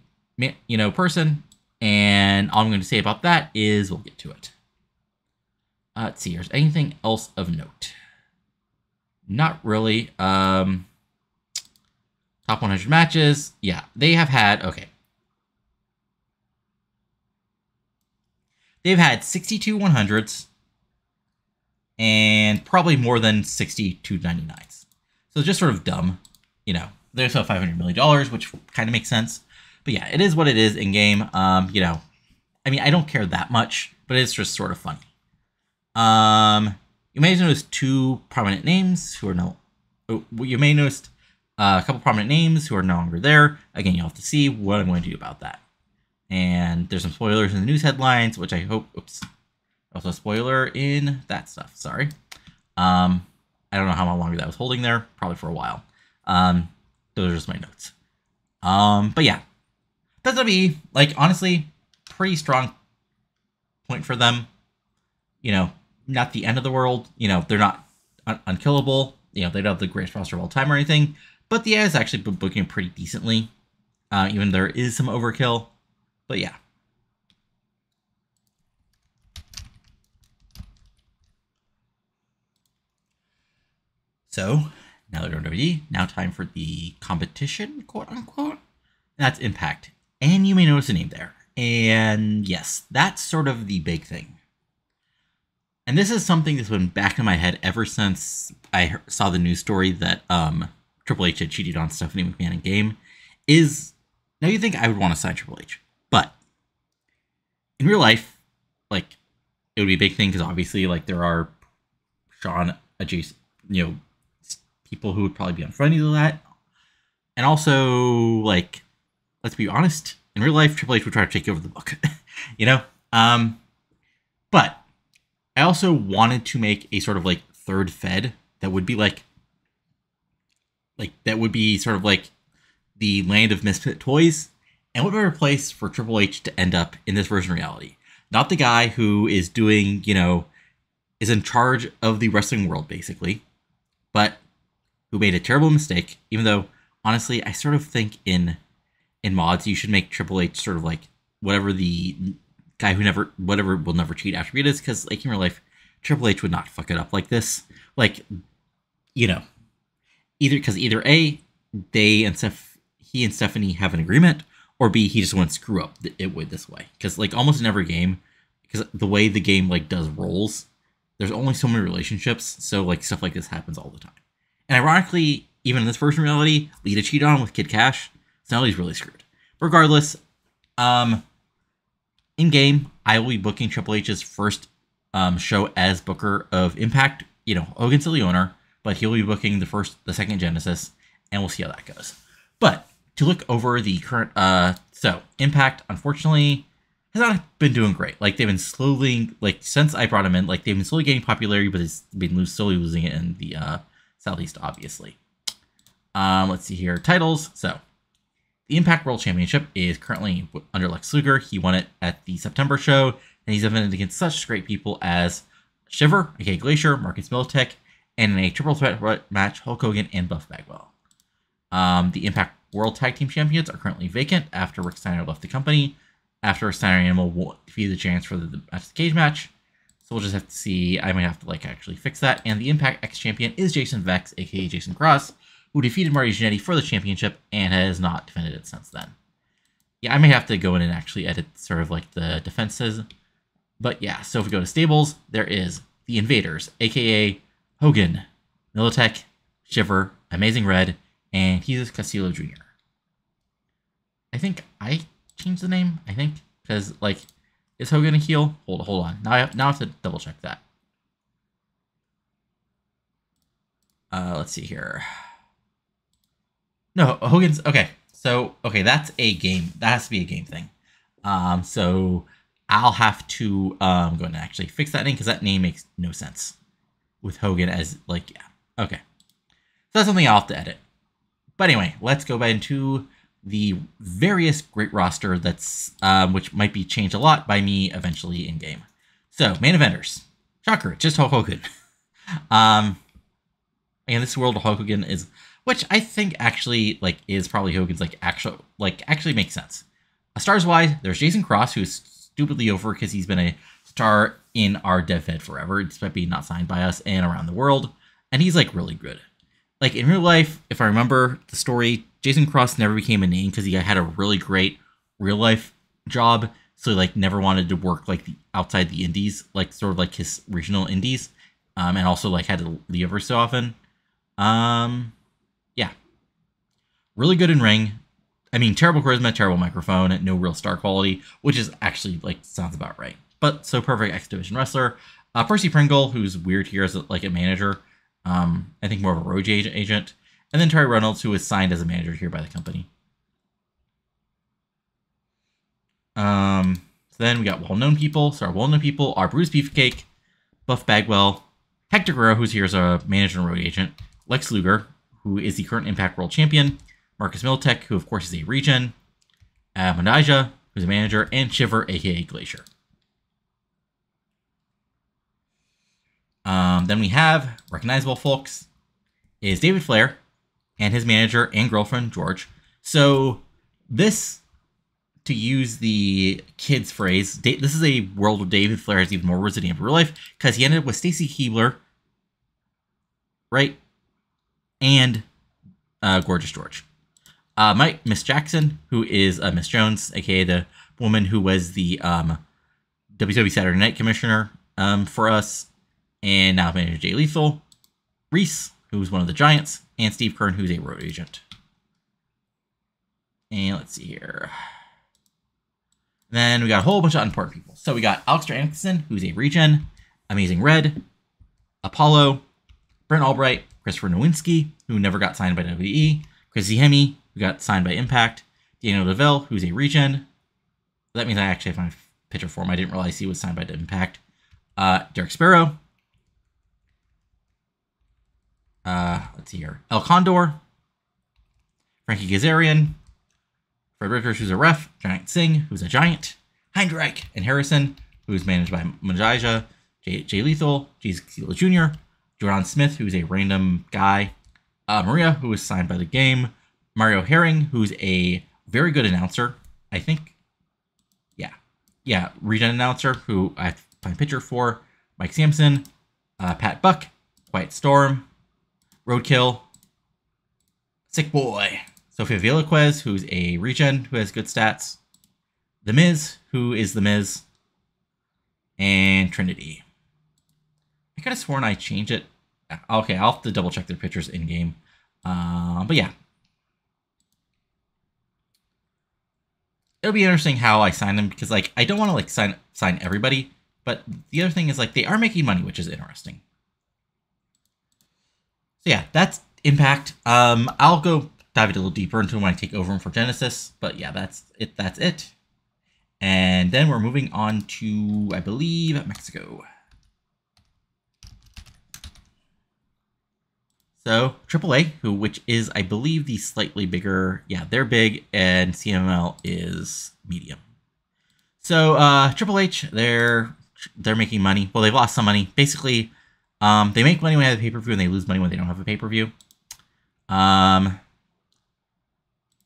person, and all I'm going to say about that is we'll get to it. Let's see, there's anything else of note? Not really. Top 100 matches. Yeah, they have had, okay. They've had 62 100s and probably more than 60 299s. So just sort of dumb. There's no $500 million, which kind of makes sense. But yeah, it is what it is in game. I mean, I don't care that much, but it's just sort of funny. You may have noticed two prominent names who are no. You may notice a couple prominent names who are no longer there. Again, you'll have to see what I'm going to do about that. And there's some spoilers in the news headlines, which I hope. Oops. Also, a spoiler in that stuff. Sorry. I don't know how long that was holding there. Probably for a while. Those are just my notes. But yeah, that's gonna be honestly pretty strong point for them. Not the end of the world. They're not unkillable. They don't have the greatest roster of all time or anything. But the AI has actually been booking pretty decently. Even there is some overkill. But yeah. So, now that we're on WWE, now time for the competition, quote unquote. That's Impact. And you may notice a name there. And yes, that's sort of the big thing. And this is something that's been back in my head ever since I saw the news story that Triple H had cheated on Stephanie McMahon in game. Now you think I would want to sign Triple H. But in real life, it would be a big thing because obviously, there are Sean adjacent, people who would probably be unfriendly to that. And also, let's be honest, in real life, Triple H would try to take over the book, But I also wanted to make a sort of third Fed that would be that would be sort of the land of misfit toys. And what better place for Triple H to end up in this version of reality? Not the guy who is doing, is in charge of the wrestling world, basically, but who made a terrible mistake, even though, honestly, I sort of think in in mods, you should make Triple H sort of like whatever the guy who whatever will never cheat attribute is, because like in real life, Triple H would not fuck it up like this. Like, you know, either A, he and Stephanie have an agreement, or B, he just wouldn't screw up it with this way. Because like almost in every game, because the way the game like does roles, there's only so many relationships, so like stuff like this happens all the time. And ironically, even in this version of reality, Lita cheated on with Kid Cash, so now he's really screwed. Regardless, in game, I will be booking Triple H's first show as booker of Impact. You know, Hogan's still the owner, but he'll be booking the second Genesis, and we'll see how that goes. But to look over the current, so Impact, unfortunately, has not been doing great. Like they've been slowly, like since I brought him in, like they've been slowly gaining popularity, but it's been slowly losing it in the Southeast, obviously. Let's see here, titles. So the Impact World Championship is currently under Lex Luger. He won it at the September show, and he's defended against such great people as Shiver, aka Glacier, Marcus Militek, and in a triple threat match, Hulk Hogan and Buff Bagwell. The Impact World Tag Team Champions are currently vacant after Rick Steiner left the company. After Steiner and Animal will defeat the chance for the cage match. So we'll just have to see. I might have to like actually fix that. And the Impact X Champion is Jason Vex, aka Jason Cross, who defeated Marty Jannetty for the championship and has not defended it since then. Yeah, I may have to go in and actually edit sort of like the defenses. But yeah, so if we go to stables, there is the Invaders, aka Hogan, Militek, Shiver, Amazing Red, and Jesus Castillo Jr. I think I changed the name, I think, because like, is Hogan a heel? Hold on. Now I have to double check that. Let's see here. No, Hogan's okay. So okay, that's a game. That has to be a game thing. So I'll have to go and actually fix that name because that name makes no sense with Hogan as like yeah. Okay, so that's something I'll have to edit. But anyway, let's go back into the various great roster that's which might be changed a lot by me eventually in game. So main eventers, shocker, just Hulk Hogan. And this World of Hulk Hogan is, which I think actually like is probably Hogan's like actually makes sense. Stars wise, there's Jason Cross, who's stupidly over because he's been a star in our Dev Fed forever, despite being not signed by us and around the world, and he's like really good. Like in real life, if I remember the story, Jason Cross never became a name because he had a really great real life job. So he like never wanted to work like outside the indies, like sort of like his regional indies. And also like had to leave every so often. Yeah. Really good in ring. I mean, terrible charisma, terrible microphone, no real star quality, which is actually like sounds about right. But so perfect X Division wrestler. Percy Pringle, who's weird here as like a manager. I think more of a road agent. And then Terry Reynolds, who was signed as a manager here by the company. So then we got well-known people. So our well-known people are Bruce Beefcake, Buff Bagwell, Hector Guerrero, who's here as a manager and road agent, Lex Luger, who is the current Impact World Champion, Marcus Militek, who of course is a regen, Mandaja, who's a manager, and Shiver, aka Glacier. Then we have recognizable folks is David Flair and his manager and girlfriend George. So this, to use the kids phrase, this is a world where David Flair has even more words than he had in real life because he ended up with Stacy Keibler, right, and Gorgeous George. Miss Jackson, who is Miss Jones, aka the woman who was the WCW Saturday Night Commissioner for us. And now manager Jay Lethal, Reese, who's one of the Giants, and Steve Kern, who's a road agent. And let's see here. Then we got a whole bunch of important people. So we got Alistair Anderson, who's a regen, Amazing Red, Apollo, Brent Albright, Christopher Nowinski, who never got signed by WWE, Chrissy Hemme, who got signed by Impact, Daniel Lavelle, who's a regen. That means I actually have my picture for him. I didn't realize he was signed by Impact. Derek Sparrow. Let's see here. El Condor, Frankie Kazarian, Fred Rickers, who's a ref, Giant Singh, who's a giant, Heinrich and Harrison, who's managed by Manjaja, Jay Lethal, Jesus Castillo Jr., Jordan Smith, who's a random guy, Maria, who was signed by the game, Mario Herring, who's a very good announcer, I think. Yeah, Regen announcer, who I find picture for. Mike Sampson, Pat Buck, Quiet Storm, Roadkill, Sick Boy, Sofia Velasquez, who's a regen who has good stats, The Miz, who is The Miz, and Trinity. I could have sworn I changed it. Okay, I'll have to double check their pictures in game. But yeah. It'll be interesting how I sign them, because like I don't want to like sign everybody, but the other thing is like they are making money, which is interesting. So yeah, that's Impact. I'll go dive it a little deeper into when I take over for Genesis, but yeah, that's it. And then we're moving on to, I believe, Mexico. So AAA, which is, I believe, the slightly bigger, yeah, they're big, and CMLL is medium. So Triple H, they're making money. Well, they've lost some money. Basically, they make money when they have a pay-per-view, and they lose money when they don't have a pay-per-view.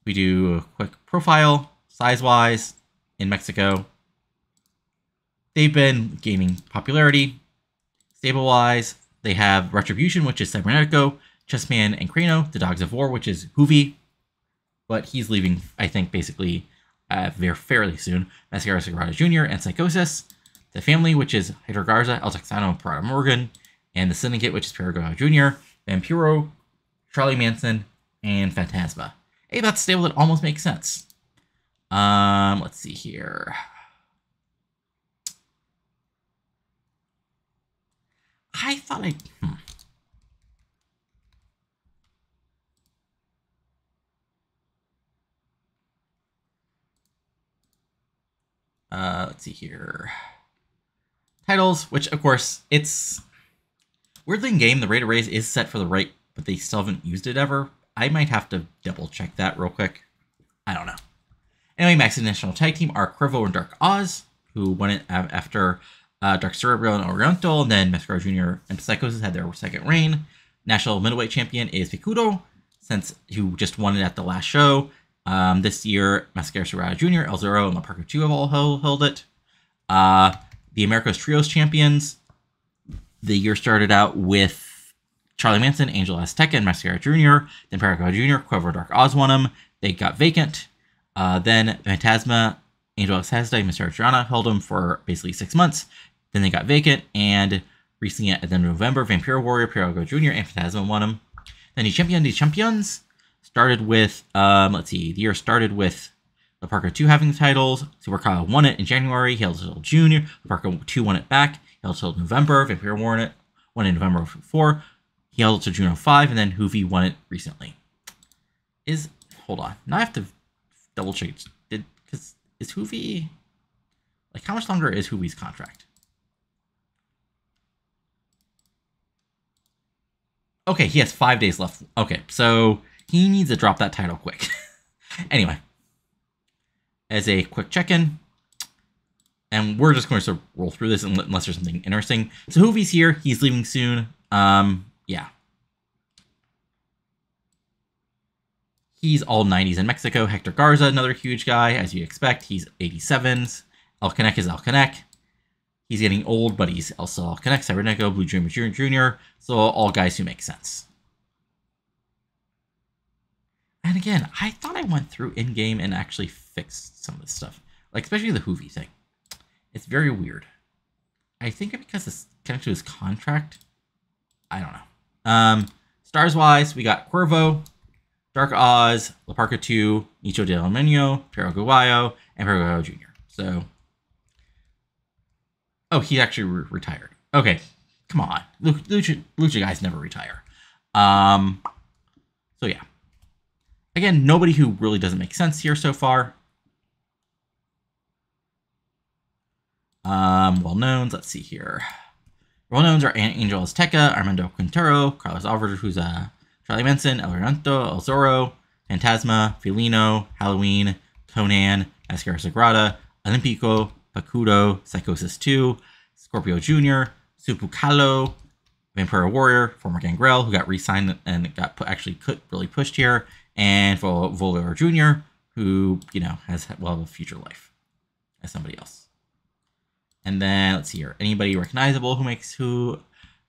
We do a quick profile, size-wise, in Mexico. They've been gaining popularity. Stable-wise, they have Retribution, which is Cybernetico, Chessman and Crano, the Dogs of War, which is Hoovy, but he's leaving, I think, basically very fairly soon. Mascara Sagrada Jr. and Psychosis. The Family, which is Hector Garza, El Texano, and Parada Morgan. And the Syndicate, which is Perego Jr., Vampiro, Charlie Manson, and Phantasma. Hey, that's stable. That almost makes sense. Let's see here. I thought let's see here. Titles, which of course it's weirdly in game. The rate of raise is set for the right, but they still haven't used it ever. I might have to double check that real quick. I don't know. Anyway, Max National Tag Team are Cuervo and Dark Oz, who won it after Dark Cerebral and Oriental, and then Mascara Jr. and Psychosis had their second reign. National Middleweight Champion is Picudo, who just won it at the last show. This year, Mascara Sagrada Jr., El Zoro, and La Parker 2 have all held it. The America's Trios Champions, the year started out with Charlie Manson, Angel Azteca, and Mascara Jr. Then Paragon Jr., Cuervo Dark Oz won them. They got vacant. Then Phantasma, Angel Azteca, and Mascara Jr. held them for basically 6 months. Then they got vacant, and recently at the end of November, Vampiro Warrior, Paragon Jr., and Phantasma won them. Then the Champion des Champions started with, let's see, the year started with La Parker 2 having the titles. Super Kyle won it in January. He held it until June. La Parker 2 won it back. He held it until November. Vampiro won it in November of 4. He held it to June of 5, and then Hoovy won it recently. Hold on. Now I have to double check. Because is Hoovy, like, how much longer is Hoovy's contract? Okay, he has 5 days left. Okay, so he needs to drop that title quick. Anyway, as a quick check-in, and we're just going to sort of roll through this unless there's something interesting. So Hoovy's here. He's leaving soon. Yeah. He's all 90s in Mexico. Hector Garza, another huge guy, as you expect. He's 87s. El Canek is El Canek. He's getting old, but he's also El Canek, Cybernetico, Blue Dreamer Jr. So all guys who make sense. And again, I thought I went through in-game and actually fixed some of this stuff. Like, especially the Hoovy thing. It's very weird. I think because it's connected to his contract. I don't know. Stars-wise, we got Cuervo, Dark Oz, La Parka 2, Nicho de Almenio, Pero Guayo, and Pero Jr. So, oh, he actually retired. Okay, come on. Lucha guys never retire. So yeah. Again, nobody who really doesn't make sense here so far. Well-knowns, let's see here. Well-knowns are Angel Azteca, Armando Quintero, Carlos Alvarez, who's Charlie Manson, El Oriento, El Zorro, Phantasma, Felino, Halloween, Conan, Mascara Sagrada, Olympico, Pacudo, Psychosis 2, Scorpio Jr., Supucalo, Vampiro Warrior, former Gangrel, who got re-signed and got really pushed here, and Volor Jr., who, you know, has a future life as somebody else. And then let's see here. Anybody recognizable who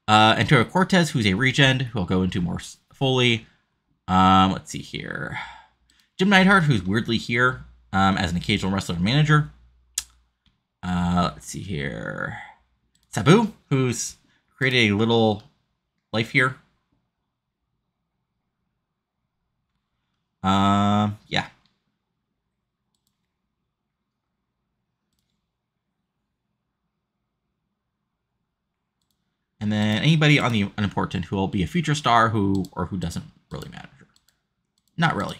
Antonio Cortez, who's a regen, who I'll go into more fully. Let's see here. Jim Neidhart, who's weirdly here as an occasional wrestler and manager. Let's see here. Sabu, who's created a little life here. Yeah. And then anybody on the unimportant who will be a future star who doesn't really matter. Not really.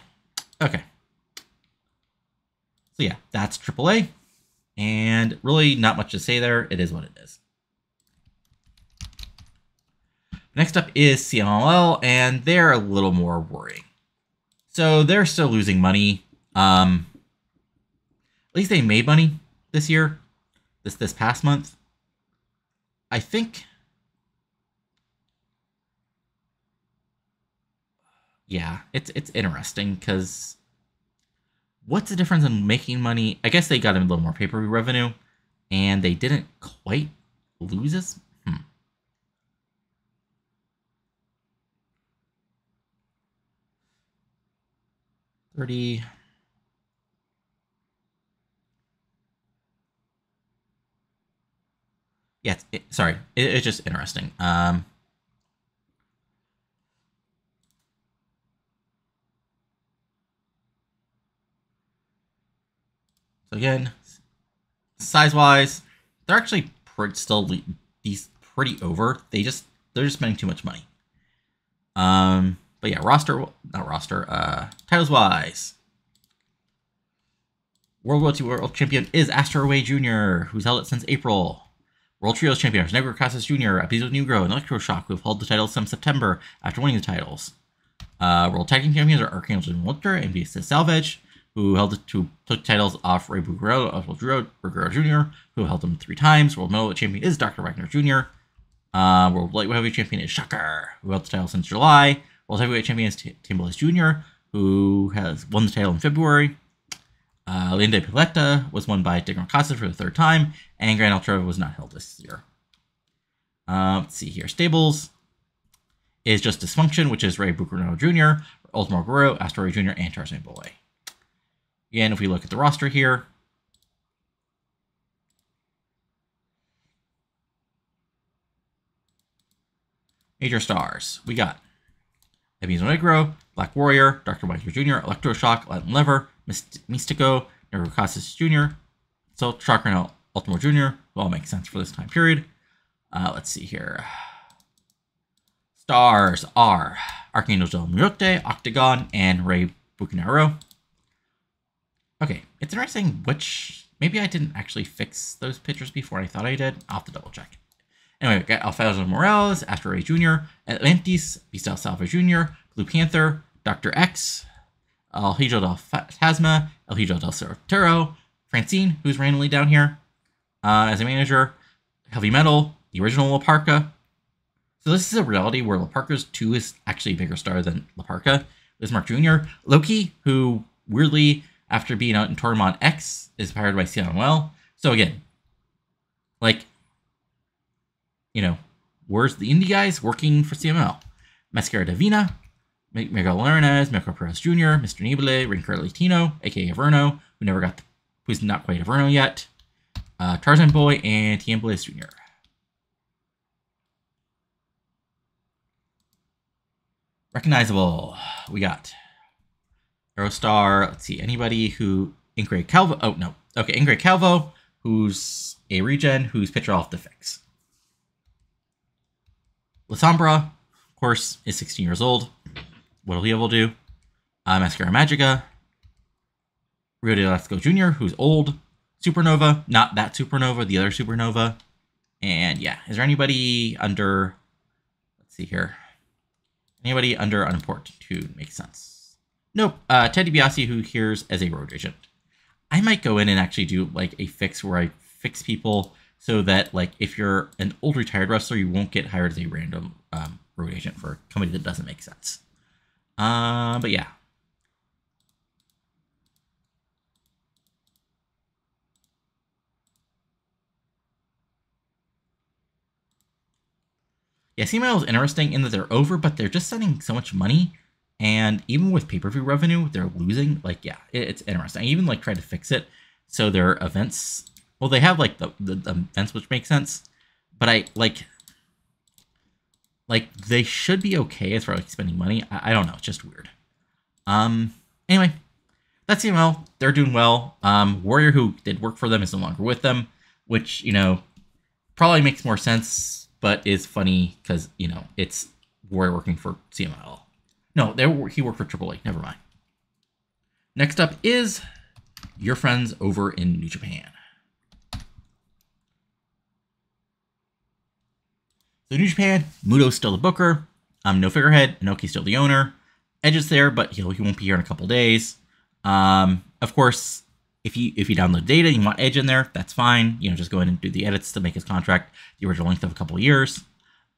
Okay. So yeah, that's AAA. And really not much to say there. It is what it is. Next up is CMLL, and they're a little more worrying. So they're still losing money. At least they made money this year, this past month. I think. Yeah, it's interesting because what's the difference in making money? I guess they got a little more pay-per-view revenue, and they didn't quite lose as. 30. Yeah, sorry. It's just interesting. So again, size-wise, they're actually still pretty over. They're just spending too much money. But yeah, titles-wise. World War II World Champion is Astro Way Jr., who's held it since April. World Trios Champion is Negro Casas Jr., Episodio Negro, and Electroshock, who have held the titles since September after winning the titles. World Tag Team Champions are Archangel and Walter and Beast Salvage, who took titles off Ray Buguero of Buguero Jr., who held them 3 times. World Middleweight Champion is Dr. Wagner Jr. World Lightweight Heavyweight Champion is Shocker, who held the title since July. World Heavyweight Champion is Tim Bliss Jr., who has won the title in February. Linda Pileta was won by Digger Casas for the 3rd time, and Grand Ultra was not held this year. Let's see here. Stables is just Dysfunction, which is Ray Buguero Jr., Ultimo Guerrero, Astro Ray Jr., and Tarzan Boy. Again, if we look at the roster here, major stars. We got Episodio Negro, Black Warrior, Dr. Wagner Jr., Electroshock, Latin Lever, Mystico, Negro Casas Jr., so Chakra and Ultimo Jr., will all make sense for this time period. Let's see here. Stars are Archangel del Muerte, Octagon, and Ray Bucanero. Okay, it's interesting which. Maybe I didn't actually fix those pictures before I thought I did. I'll have to double check. Anyway, we got Alfonso Morales, Astro Ray Jr., Atlantis, Beastal Salva Jr., Blue Panther, Dr. X, El Hijo del Fantasma, El Hijo del Certero, Francine, who's randomly down here as a manager, Heavy Metal, the original La Parca. So this is a reality where La Parca's 2 is actually a bigger star than La Parca. Bismarck Jr., Loki, who weirdly, after being out in Tormund X, is powered by CMLL. So again, like, you know, where's the indie guys working for CMLL? Mascara Divina, Miguel Lernes, Mirko Perez Jr., Mr. Nibale, Rinker Latino, aka Averno, who's not quite Averno yet, Tarzan Boy, and Tian Blaze Jr. Recognizable. We got Aerostar. Let's see, anybody who Ingrid Calvo. Oh no, okay, Ingrid Calvo, who's a regen, who's picture off the fix. La Sombra, of course, is 16 years old. What'll he able to do? Mascara Magica. Rio de Lasco Jr., who's old. Supernova, not that Supernova, the other Supernova. And yeah, is there anybody under, let's see here. Anybody under unimportant who makes sense? Nope. Ted DiBiase, who here's as a road agent. I might go in and actually do like a fix where I fix people so that like if you're an old retired wrestler, you won't get hired as a random road agent for a company that doesn't make sense. But yeah. Yeah, CMLL is interesting in that they're over, but they're just sending so much money. And even with pay-per-view revenue, they're losing. Like, yeah, it's interesting. I even, like, tried to fix it. So their events, well, they have, like, the events, which makes sense. But I, like, they should be okay as far as, like, spending money. I don't know. It's just weird. Anyway, that's CMLL. They're doing well. Warrior, who did work for them, is no longer with them, which, you know, probably makes more sense, but is funny because, you know, it's Warrior working for CMLL. No, he worked for AAA. Never mind. Next up is your friends over in New Japan. So New Japan, Muto's still the booker. No figurehead. Inoki's still the owner. Edge is there, but he won't be here in a couple days. Of course, if you download data and you want Edge in there, that's fine. You know, just go in and do the edits to make his contract the original length of a couple of years.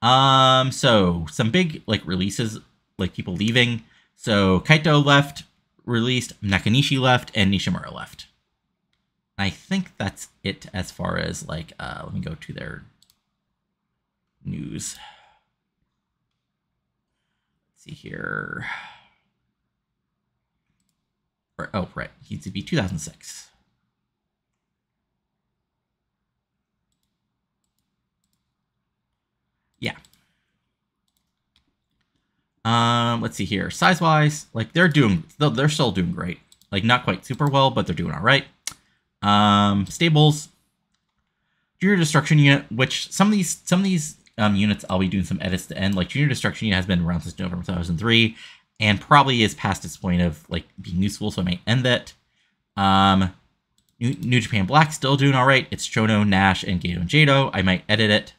So some big like releases, like people leaving. So Kaito left, released, Nakanishi left, and Nishimura left. I think that's it as far as like, let me go to their news. Let's see here. Oh, right. He needs to be 2006. Yeah. Let's see here. Size-wise, like they're still doing great. Like not quite super well, but they're doing all right. Stables, Junior Destruction Unit, which some of these units I'll be doing some edits to end. Like Junior Destruction Unit has been around since November 2003, and probably is past its point of like being useful, so I might end that. New Japan Black still doing all right. It's Chono, Nash, and Gato and Jado. I might edit it.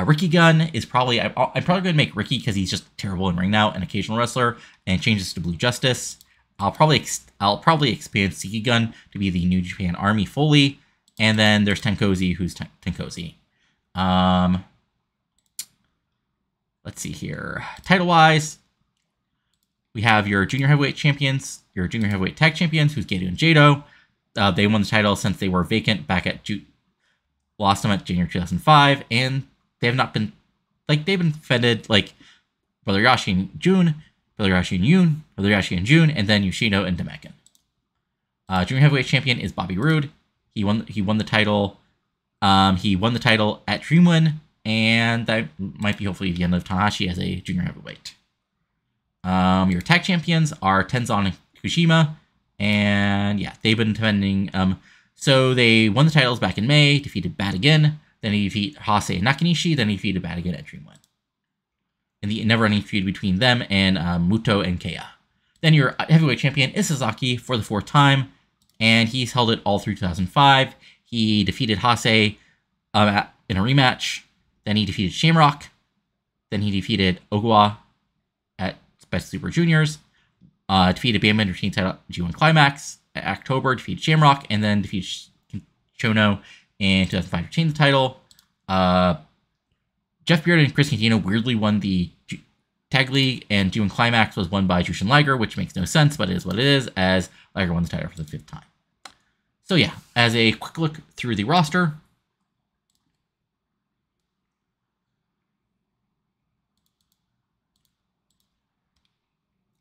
Ricky Gunn is probably, I'm probably going to make Ricky because he's just terrible in ring now, an occasional wrestler, and changes to Blue Justice. I'll probably expand Siki Gun to be the New Japan Army fully, and then there's Tenkozy, who's Tenkozy. Let's see here. Title-wise, we have your Junior Heavyweight Champions, your Junior Heavyweight Tag Champions, who's Gato and Jado. They won the title since they were vacant back at lost them at January 2005, and they have not been, like, they've been defended, like, Brother Yashi in June, Brother Yashi in Yoon, Brother Yashi in June, and then Yoshino and Demekin. Junior Heavyweight Champion is Bobby Roode. He won the title. He won the title at Dreamwin, and that might be hopefully the end of Tanahashi as a Junior Heavyweight. Your tag champions are Tenzan and Kushima, and yeah, they've been defending. So they won the titles back in May, defeated Bad again, then he defeated Hase and Nakanishi, then he defeated Bad again at Dreamwin. In the never-ending feud between them and Muto and Keiya. Then your heavyweight champion is Sasaki for the 4th time, and he's held it all through 2005. He defeated Hase in a rematch, then he defeated Shamrock, then he defeated Ogawa at Best Super Juniors, defeated Bam Team title G1 Climax at October, defeated Shamrock, and then defeated Chono in 2005 to retain the title. Jeff Beard and Chris Candido weirdly won the Tag League, and G1 Climax was won by Jushin Liger, which makes no sense, but it is what it is, as Liger won the title for the 5th time. So yeah, as a quick look through the roster,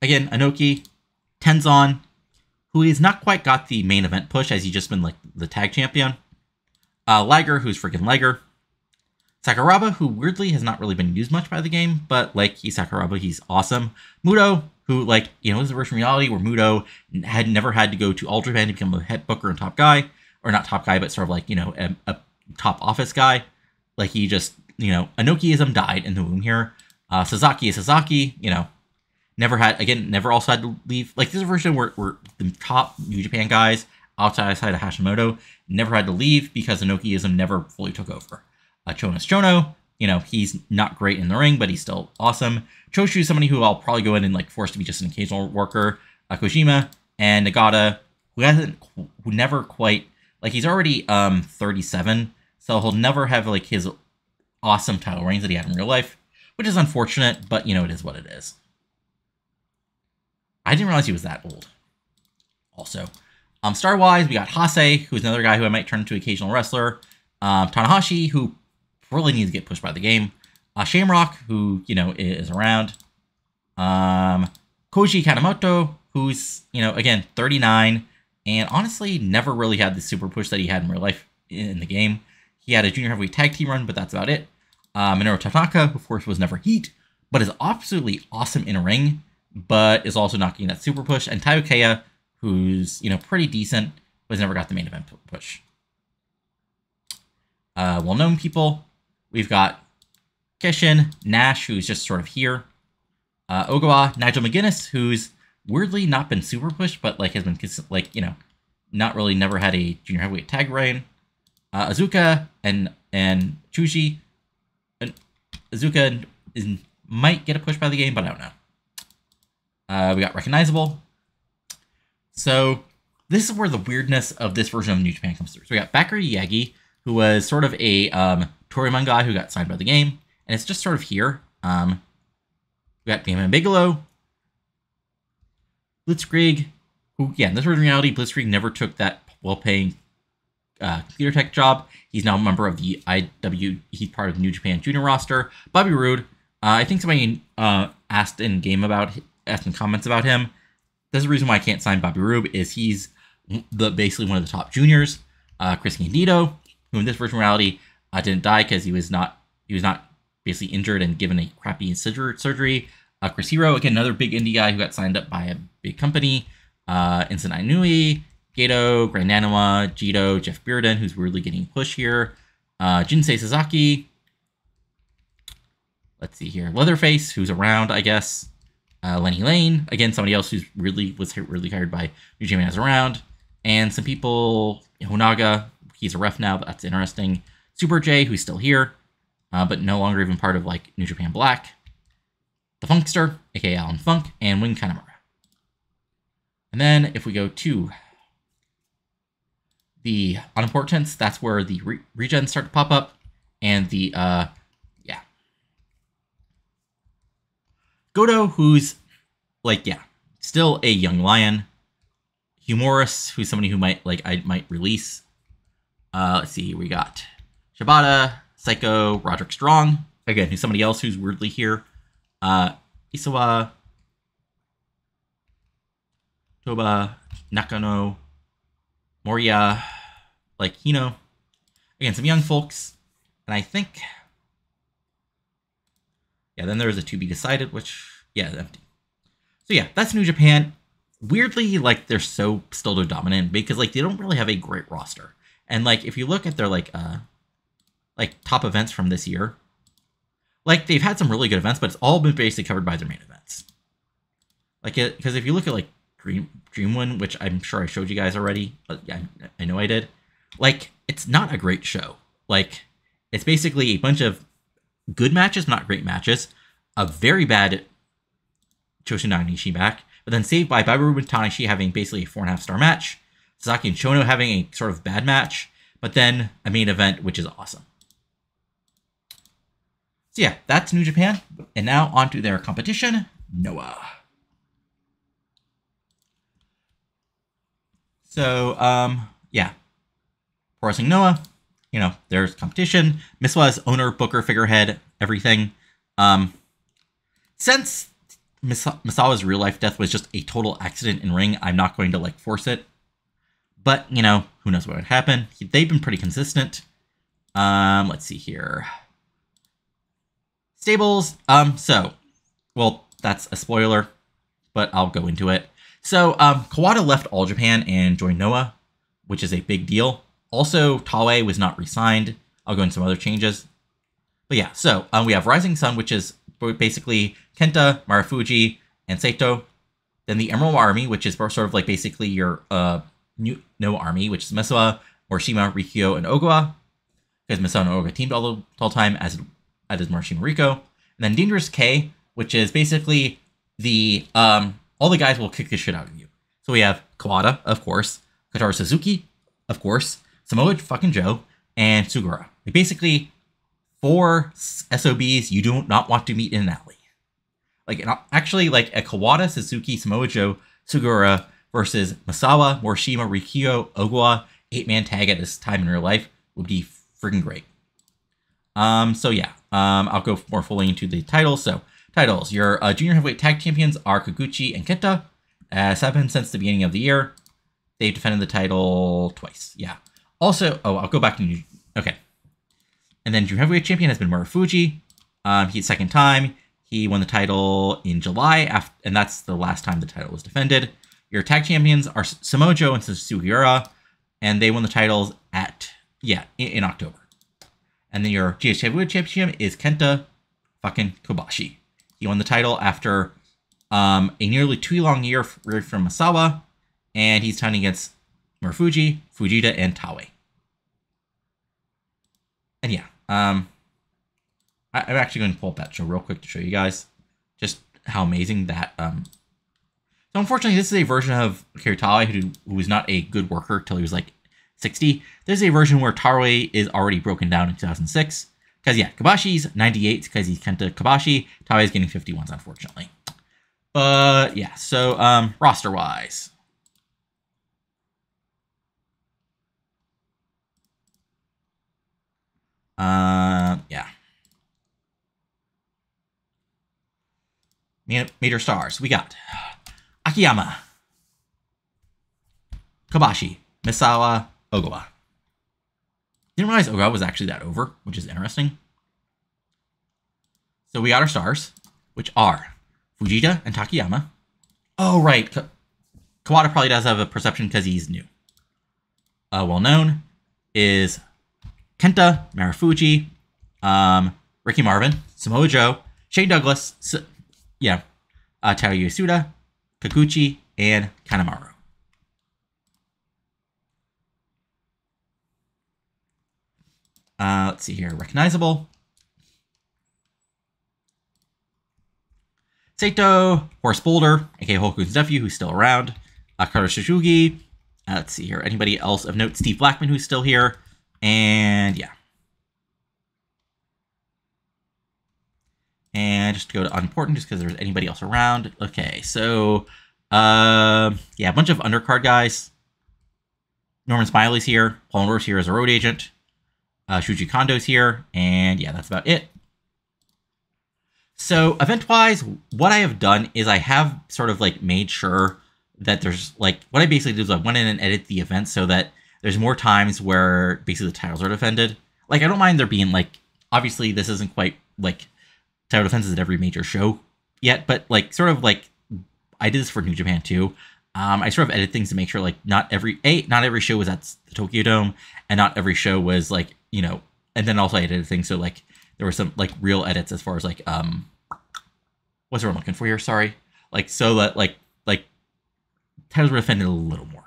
again, Inoki, Tenzan, who has not quite got the main event push, as he's just been like the tag champion. Liger, who's freaking Liger. Sakuraba, who weirdly has not really been used much by the game, but like he's Sakuraba, he's awesome. Muto, who like, you know, is a version of reality where Muto had never had to go to All Japan to become a head booker and top guy, or not top guy, but sort of like, you know, a top office guy. Like he just, you know, Inokiism died in the womb here. Sasaki is Sasaki, you know, never also had to leave. Like this is a version where the top New Japan guys outside of Hashimoto never had to leave because Inokiism never fully took over. Chono's Chono, you know, he's not great in the ring, but he's still awesome. Choshu is somebody who I'll probably go in and like force to be just an occasional worker. Kojima and Nagata, who never quite, like he's already 37, so he'll never have like his awesome title reigns that he had in real life, which is unfortunate, but you know, it is what it is. I didn't realize he was that old. Also, star-wise, we got Hase, who's another guy who I might turn into an occasional wrestler. Tanahashi, who really needs to get pushed by the game. Shamrock, who, you know, is around. Koji Kanemoto, who's, you know, again, 39, and honestly never really had the super push that he had in real life in the game. He had a junior heavyweight tag team run, but that's about it. Minoru Tanaka, who of course was never heat, but is absolutely awesome in a ring, but is also not getting that super push. And Taiokeya, who's, you know, pretty decent, but has never got the main event push. Well-known people, we've got Kishin, Nash, who's just sort of here. Ogawa, Nigel McGuinness, who's weirdly not been super pushed, but like has been like, you know, not really never had a junior heavyweight tag reign. Azuka and Chuji. Azuka might get a push by the game, but I don't know. We got Recognizable. So this is where the weirdness of this version of New Japan comes through. So we got Bakary Yagi, who was sort of a Toryumon guy who got signed by the game, and it's just sort of here. We got Damon Bigelow, Blitzkrieg, who, yeah, in this version of reality, Blitzkrieg never took that well-paying computer tech job. He's now a member of the IW. He's part of the New Japan Junior roster. Bobby Roode. I think somebody asked in comments about him. There's a reason why I can't sign Bobby Roode is he's basically one of the top juniors. Chris Candido, who in this version of reality didn't die because he was not basically injured and given a crappy surgery. Chris Hero, again, another big indie guy who got signed up by a big company. Instant Inui, Gato, Grand Nanawa, Jito, Jeff Bearden, who's weirdly getting pushed here. Jinsei Sasaki. Let's see here. Leatherface, who's around, I guess. Lenny Lane, again, somebody else who's really hired by New Japan is around. And some people, Honaga, he's a ref now, but that's interesting. Super J, who's still here, but no longer even part of like New Japan Black. The Funkster, aka Alan Funk, and Wing Kanemaru. And then if we go to the unimportance, that's where the regens start to pop up, and the Goto, who's like, yeah, still a young lion. Humoris, who's somebody who I might release. Let's see, we got Shibata, Psycho, Roderick Strong, again, who's somebody else who's weirdly here. Isawa, Toba, Nakano, Moria, like Hino. Again, some young folks. And I think, yeah, then there's a to be decided, which, yeah, empty. So yeah, that's New Japan. Weirdly, like, they're so still dominant because, like, they don't really have a great roster. And, like, if you look at their, like top events from this year, like, they've had some really good events, but it's all been basically covered by their main events. Like, because if you look at, like, Dreamwind, which I'm sure I showed you guys already, but yeah, I know I did. Like, it's not a great show. Like, it's basically a bunch of good matches, not great matches, a very bad Choshin Naganishi back, but then saved by Baibaru and Tanahashi having basically a 4.5-star match, Sasaki and Shono having a sort of bad match, but then a main event, which is awesome. So yeah, that's New Japan, and now on to their competition, Noah. So, yeah, Pro Wrestling Noah, you know, there's competition. Misawa's owner, booker, figurehead, everything. Since Misawa's real-life death was just a total accident in ring, I'm not going to, like, force it. But, you know, who knows what would happen. They've been pretty consistent. Let's see here. Stables, well, that's a spoiler, but I'll go into it. So, Kawada left All Japan and joined Noah, which is a big deal. Also, Taue was not re-signed. I'll go into some other changes. But yeah, so we have Rising Sun, which is basically Kenta, Marufuji, and Saito. Then the Emerald Army, which is sort of like basically your Noah Army, which is Misawa, Morishima, Rikyo, and Ogawa. Because Misawa and Ogawa teamed all the time, as is Morishima Riko. And then Dangerous K, which is basically the all the guys will kick the shit out of you. So we have Kawada, of course, Kotaro Suzuki, of course, Samoa fucking Joe, and Sugura. Like basically 4 SOBs you do not want to meet in an alley. Like, actually, like a Kawada, Suzuki, Samoa Joe, Sugura versus Misawa, Morishima, Rikyo, Ogawa 8-man tag at this time in real life would be freaking great. So yeah, I'll go more fully into the titles. So titles, your junior heavyweight tag champions are Kikuchi and Kenta, as have been since the beginning of the year. They've defended the title twice. Yeah. Also, I'll go back to okay. And then junior heavyweight champion has been Marufuji. He's second time. He won the title in July, and that's the last time the title was defended. Your tag champions are Samoa Joe and Sugiura, and they won the titles in October. And then your GH heavyweight champion is Kenta fucking Kobashi. He won the title after a nearly 2-long year from Misawa, and he's turning against Marufuji, Fujita, and Taue. And yeah, I'm actually going to pull up that show real quick to show you guys just how amazing that. So unfortunately, this is a version of Kiritawa who was not a good worker till he was like 60. There's a version where Taue is already broken down in 2006. Because yeah, Kabashi's 98 because he's Kenta Kobashi. Taue is getting 51s, unfortunately. But yeah, so roster-wise. Yeah. Major stars. We got Akiyama, Kobashi, Misawa, Ogawa. Didn't realize Ogawa was actually that over, which is interesting. So we got our stars, which are Fujita and Takayama. Oh, right. Kawada probably does have a perception because he's new. Well known is Kenta, Marufuji, Ricky Marvin, Samoa Joe, Shane Douglas, Tayo Yasuda, Kikuchi, and Kanemaru. Let's see here. Recognizable. Saito, Horace Boulder, aka Hoku's nephew, who's still around. Karo Shizugi. Let's see here. Anybody else of note? Steve Blackman, who's still here. And yeah. And just to go to unimportant, just because there's anybody else around. Okay, so yeah, a bunch of undercard guys. Norman Smiley's here. Paul Norris here as a road agent. Shuji Kondo's here, and yeah, that's about it. So event-wise, what I have done is I have sort of like made sure that there's like, what I basically do is I went in and edit the event so that there's more times where basically the titles are defended. Like, I don't mind there being like, obviously this isn't quite like title defenses at every major show yet, but like sort of like I did this for New Japan too. I sort of edit things to make sure like not every show was at the Tokyo Dome, and not every show was like, you know, and then also I edited things so like there were some like real edits as far as like what's the word I'm looking for here? Sorry. Like so that like titles were defended a little more.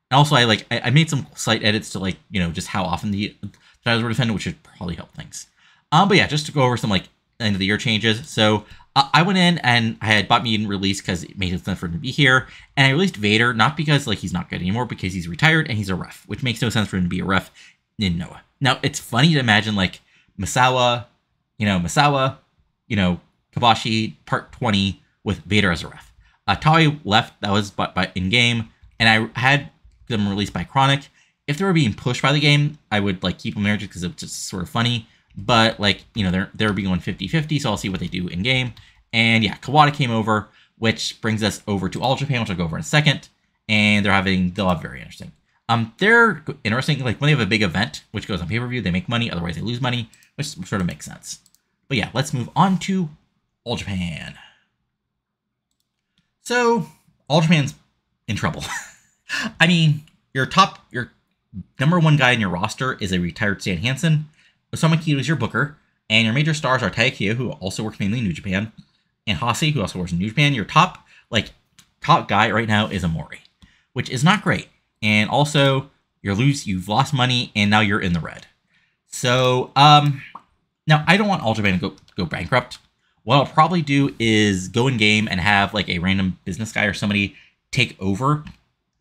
And also I made some slight edits to like, you know, just how often the titles were defended, which should probably help things. But yeah, just to go over some like end of the year changes. So I went in and I had bought me in release because it made sense for him to be here. And I released Vader, not because like he's not good anymore, because he's retired and he's a ref, which makes no sense for him to be a ref in Noah. Now it's funny to imagine like Misawa, Kobashi part 20 with Vader as a ref. Taue left, that was by in game, and I had them released by Chronic. If they were being pushed by the game, I would like keep them there just because it's just sort of funny. But like, you know, they're being going 50-50, so I'll see what they do in game. And yeah, Kawada came over, which brings us over to All Japan, which I'll go over in a second. And they'll have very interesting. They're interesting, like when they have a big event, which goes on pay-per-view, they make money, otherwise they lose money, which sort of makes sense. But yeah, let's move on to All Japan. So, All Japan's in trouble. I mean, your number one guy in your roster is a retired Stan Hansen. Osamu Kido is your booker, and your major stars are Taikiya, who also works mainly in New Japan, and Hase, who also works in New Japan. Your top guy right now is Amori, which is not great. And also, you've lost money, and now you're in the red. So, now I don't want All Japan to go bankrupt. What I'll probably do is go in game and have like a random business guy or somebody take over,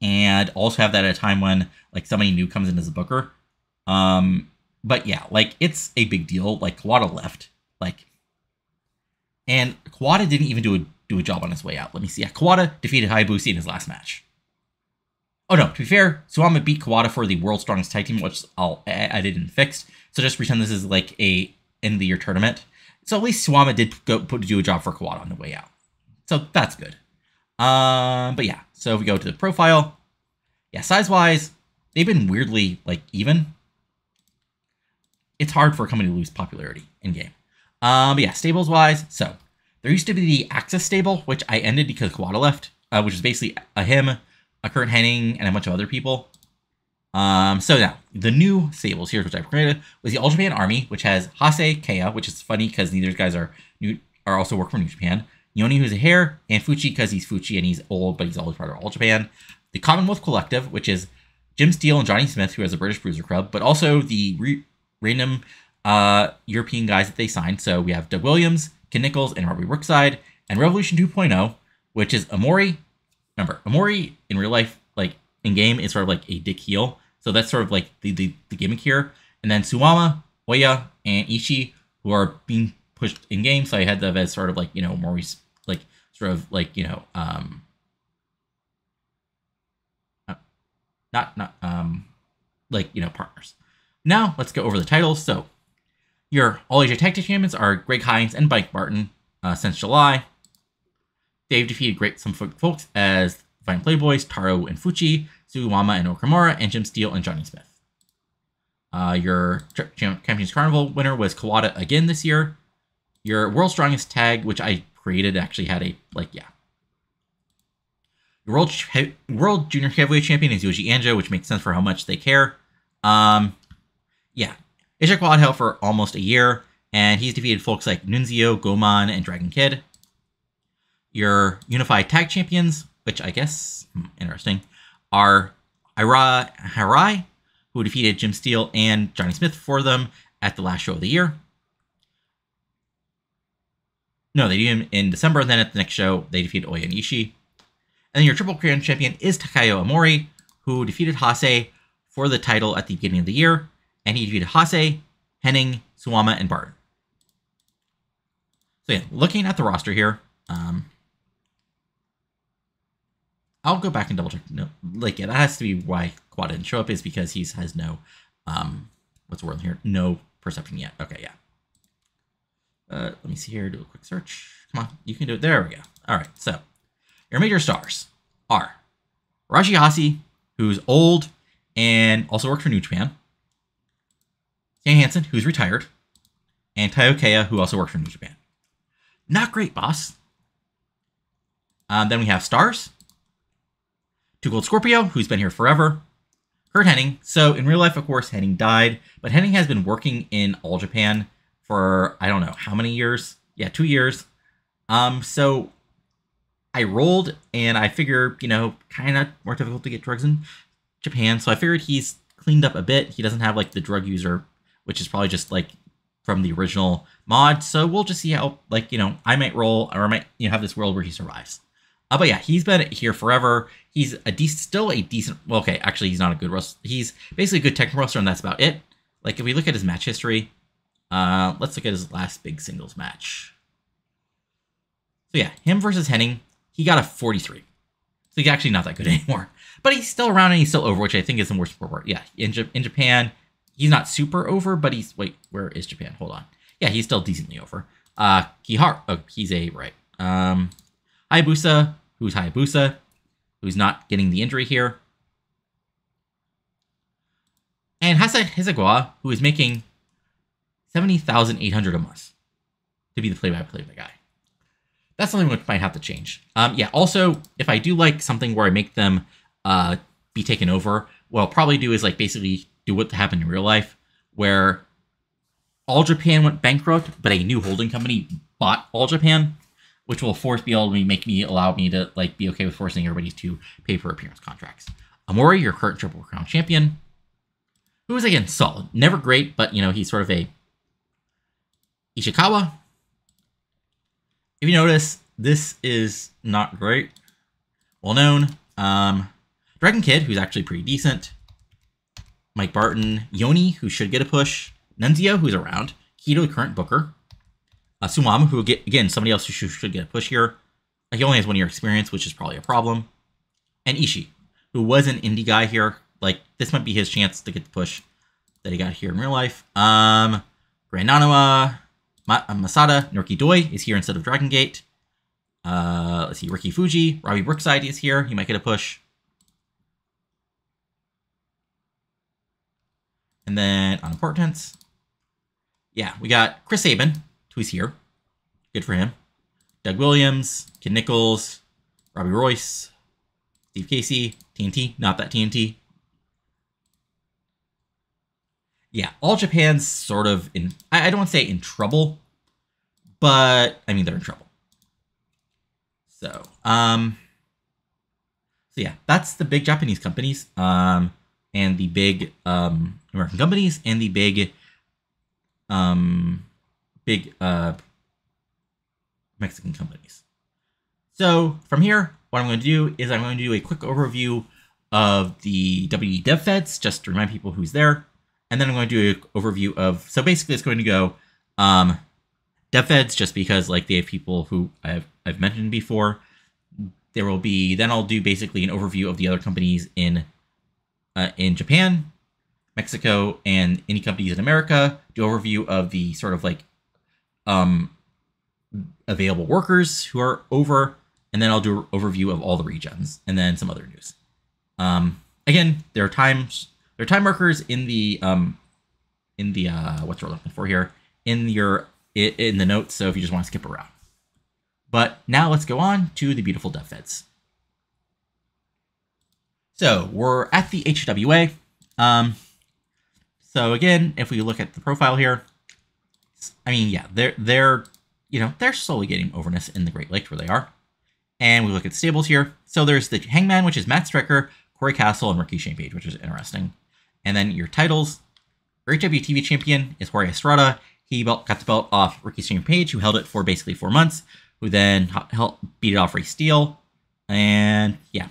and also have that at a time when like somebody new comes in as a booker. But yeah, like it's a big deal. Like Kawada left, and Kawada didn't even do a job on his way out. Let me see. Yeah, Kawada defeated Hayabusa in his last match. Oh no, to be fair, Suwama beat Kawada for the World's Strongest Tag Team, which I'll add in fixed. So just pretend this is like a end of the year tournament. So at least Suwama did do a job for Kawada on the way out. So that's good. But yeah, so if we go to the profile, yeah, size-wise, they've been weirdly, like, even. It's hard for a company to lose popularity in-game. But yeah, stables-wise, so there used to be the Axis stable, which I ended because Kawada left, which is basically him, a Kurt Hennig, and a bunch of other people. So now, the new stables here, which I created, was the All Japan Army, which has Hase, Keiya, which is funny because neither of these guys are also work for New Japan. Yoni, who's a hair, and Fuchi, because he's Fuchi and he's old, but he's always part of All Japan. The Commonwealth Collective, which is Jim Steele and Johnny Smith, who has a British Bruiser Club, but also the random European guys that they signed. So we have Doug Williams, Ken Nichols, and Robbie Brookside, and Revolution 2.0, which is Amori. Remember, Amori in real life, like in game, is sort of like a dick heel. So that's sort of like the gimmick here. And then Suwama, Oya, and Ishii, who are being pushed in game. So I had them as sort of like, you know, Mori's like sort of like, you know, like, you know, partners. Now let's go over the titles. So your All Asia Tag Team Champions are Greg Hines and Mike Barton since July. They've defeated some folks as Fine Playboys, Taro and Fuchi, Suwama and Okamura, and Jim Steele and Johnny Smith. Your Champions Carnival winner was Kawada again this year. Your World's Strongest Tag, which I created, actually had a, like, yeah. Your World Junior Heavyweight Champion is Yoji Anjo, which makes sense for how much they care. Yeah. Ishii Kawada held for almost a year, and he's defeated folks like Nunzio, Goman, and Dragon Kid. Your Unified Tag Champions, which I guess, interesting, are Harai, who defeated Jim Steele and Johnny Smith for them at the last show of the year. No, they did him in December, and then at the next show, they defeated Oya and Ishii. And then your Triple Crown Champion is Takayo Amori, who defeated Hase for the title at the beginning of the year, and he defeated Hase, Hennig, Suwama, and Barton. So yeah, looking at the roster here, I'll go back and double check. No, like, yeah, that has to be why Kawada didn't show up, is because he has no, what's the word here? No perception yet. Okay, yeah. Let me see here, do a quick search. Come on, you can do it. There we go. All right, so your major stars are Raji Hase, who's old and also worked for New Japan. Stan Hansen, who's retired. And Taiyo Keiya, who also worked for New Japan. Not great, boss. Then we have stars. Two Gold Scorpio, who's been here forever. Kurt Hennig. So in real life, of course, Hennig died. But Hennig has been working in All Japan for, I don't know, how many years? Yeah, 2 years. So I rolled, and I figured, you know, kind of more difficult to get drugs in Japan. So I figured he's cleaned up a bit. He doesn't have, like, the drug user, which is probably just, like, from the original mod. So we'll just see how, like, you know, I might roll, or I might, you know, have this world where he survives. But yeah, he's been here forever. He's still a decent, well, okay, actually, he's not a good wrestler. He's basically a good technical wrestler, and that's about it. Like, if we look at his match history, let's look at his last big singles match. So yeah, him versus Hennig, he got a 43. So he's actually not that good anymore. But he's still around, and he's still over, which I think is the worst part. Yeah, in Japan, he's not super over, but he's, wait, where is Japan? Hold on. Yeah, he's still decently over. Kiharu, oh, he's a, right. Hayabusa, who's Hayabusa, who's not getting the injury here. And Hasa Hisagoa, who is making $70,800 a month to be the play-by-play guy. That's something which might have to change. Yeah, also, if I do like something where I make them be taken over, what I'll probably do is, like, basically do what happened in real life, where All Japan went bankrupt, but a new holding company bought All Japan, which will allow me to, like, be okay with forcing everybody to pay for appearance contracts. Amori, your current Triple Crown champion, who is, again, solid. Never great, but, you know, he's sort of a Ishikawa. If you notice, this is not great. Well known. Dragon Kid, who's actually pretty decent. Mike Barton. Yoni, who should get a push. Nunzio, who's around. Kido, the current booker. Suwama, who, again, somebody else who should get a push here. He only has 1 year experience, which is probably a problem. And Ishii, who was an indie guy here. Like, this might be his chance to get the push that he got here in real life. Grand Nanawa Masada Norki Doi is here instead of Dragon Gate. Let's see, Ricky Fuji, Robbie Brookside is here. He might get a push. And then on importance, yeah, we got Chris Sabin, who's here. Good for him. Doug Williams, Kid Nichols, Robbie Royce, Steve Casey, TNT, not that TNT. Yeah, All Japan's sort of in, I don't want to say in trouble, but I mean, they're in trouble. So, yeah, that's the big Japanese companies, and the big, American companies, and the big Mexican companies. So from here, what I'm going to do is I'm going to do a quick overview of the WWE Dev Feds, just to remind people who's there. And then I'm going to do an overview of, so basically it's going to go Dev Feds, just because like they have people who I've mentioned before. There will be, then I'll do basically an overview of the other companies in Japan, Mexico, and any companies in America. Do overview of the sort of like available workers who are over, and then I'll do an overview of all the regions, and then some other news. Again, there are time markers in the what's we're looking for here in the notes. So if you just want to skip around, but now let's go on to the beautiful Dev Feds. So we're at the HWA. So again, if we look at the profile here, I mean, yeah, they're slowly getting overness in the Great Lakes where they are. And we look at the stables here. So there's the Hangman, which is Matt Striker, Corey Castle, and Ricky Shane Page, which is interesting. And then your titles, your HWTV champion is Jorge Estrada. He got the belt off Ricky Shane Page, who held it for basically 4 months, who then beat it off Ray Steele. And yeah,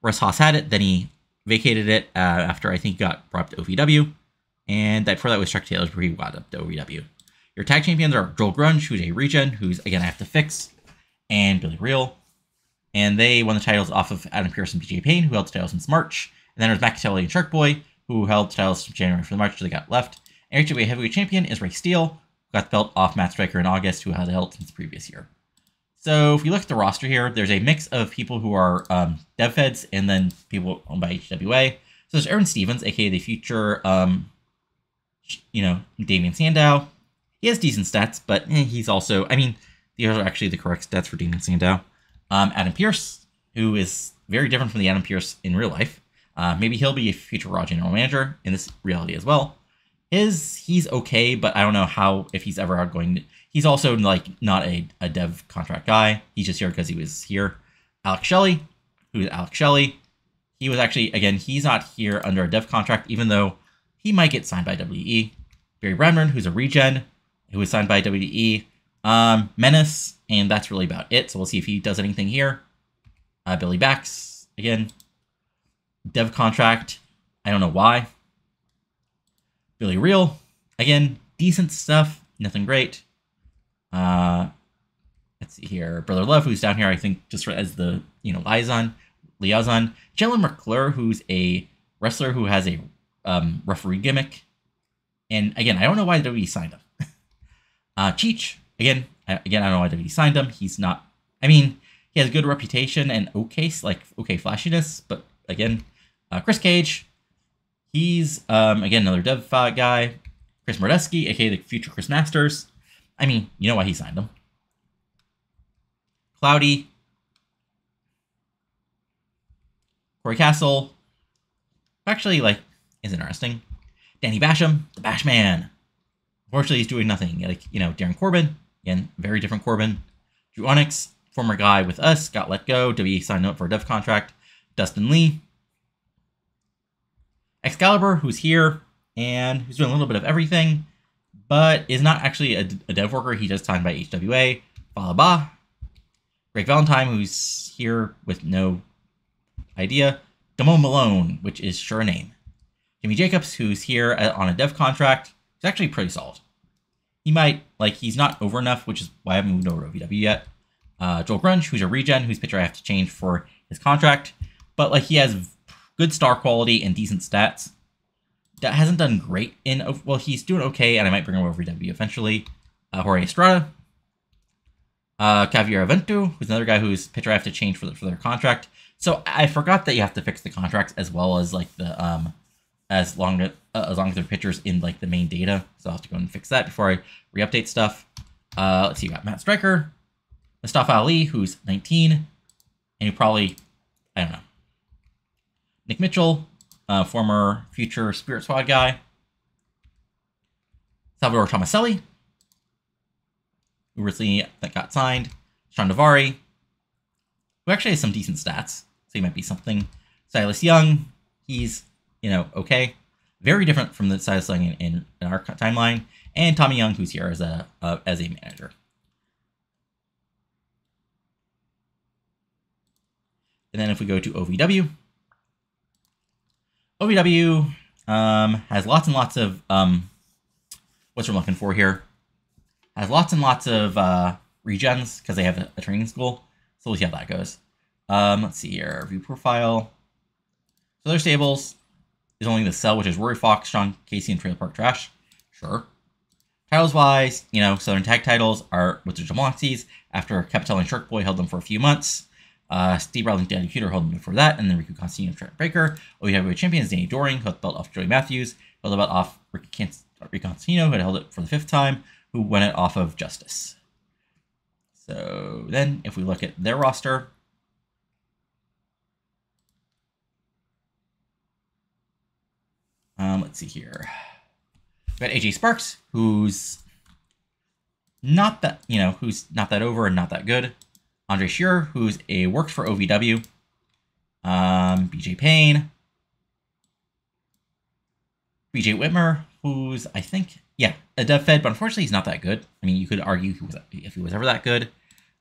Russ Haas had it. Then he vacated it after I think he got brought up to OVW. And before that was Chuck Taylor, where he got up to OVW. Your tag champions are Joel Grunge, who's a regen, who's, again, I have to fix, and Billy Real. And they won the titles off of Adam Pearce and BJ Payne, who held the titles since March. And then there's Matt Catelli and Shark Boy, who held the titles from January for the March, so they got left. And HWA Heavyweight Champion is Ray Steele, who got the belt off Matt Striker in August, who had the belt since the previous year. So if you look at the roster here, there's a mix of people who are Dev Feds and then people owned by HWA. So there's Aaron Stevens, aka the future, Damian Sandow. He has decent stats, but he's also, I mean, these are actually the correct stats for Damian Sandow. Adam Pearce, who is very different from the Adam Pearce in real life. Maybe he'll be a future Raw general manager in this reality as well. He's okay, but I don't know if he's ever going to, he's also like not a dev contract guy. He's just here because he was here. Alex Shelley, who's Alex Shelley. He was actually, again, he's not here under a dev contract, even though he might get signed by WWE. Barry Bradburn, who's a regen, who was signed by WWE. Menace, and that's really about it. So we'll see if he does anything here. Billy Bax, again, dev contract. I don't know why. Billy Real, again, decent stuff, nothing great. Let's see here. Brother Love, who's down here, I think, just as the, liaison. Jalen McClure, who's a wrestler who has a referee gimmick. And again, I don't know why WWE signed him. Cheech, again, I don't know why WWE signed him. He's not, I mean, he has a good reputation and okay flashiness, but again, Chris Cage, he's, again, another dev guy. Chris Mordesky, aka the future Chris Masters. I mean, you know why he signed him. Cloudy, Corey Castle, actually, is interesting. Danny Basham, the Bashman. Unfortunately, he's doing nothing. Darren Corbin, again, very different Corbin. Drew Onyx, former guy with us, got let go. WWE signed up for a dev contract. Dustin Lee. Excalibur, who's here, and who's doing a little bit of everything, but is not actually a dev worker. He does signed by HWA. Falaba. Greg Valentine, who's here with no idea. Damone Malone, which is sure a name. Jimmy Jacobs, who's here on a dev contract. He's actually pretty solid. He might, he's not over enough, which is why I haven't moved over to OVW yet. Joel Grunge, who's a regen, whose pitcher I have to change for his contract. But, he has good star quality and decent stats. That hasn't done great in, well, he's doing okay, and I might bring him over to W eventually. Jorge Estrada. Javier Avento, who's another guy whose pitcher I have to change for their contract. So I forgot that you have to fix the contracts as well as like the as long as their pitchers in like the main data. So I'll have to go and fix that before I re-update stuff. Let's see, you got Matt Stryker, Mustafa Ali, who's 19, and you probably, I don't know, Nick Mitchell, former future Spirit Squad guy, Salvador Tomaselli, who recently that got signed, Sean Davari, who actually has some decent stats, so he might be something. Silas Young, he's, okay. Very different from the Silas Young in our timeline. And Tommy Young, who's here as a manager. And then if we go to OVW, OVW has lots and lots of, what's we're looking for here? Has lots and lots of regens, because they have a training school. So we'll see how that goes. Let's see here, view profile. So their stables is only the Cell, which is Rory Fox, Sean Casey, and Trailer Park Trash. Sure. Titles-wise, Southern Tag titles are with the Jamoxies, after Capitello and Shark Boy held them for a few months. Steve Bradley and Danny Cuter held them before that, and then Riku Constantino and Trent Breaker. OVW champions Danny Doring held the belt off Joey Matthews, held the belt off Riku Constantino, who had held it for the 5th time, who won it off of Justice. So then, if we look at their roster, let's see here. We got AJ Sparks, who's not that, who's not that over and not that good. Andre Shearer, who's worked for OVW. BJ Payne. BJ Whitmer, who's, I think, a Dev Fed, but unfortunately he's not that good. I mean, you could argue if he was ever that good.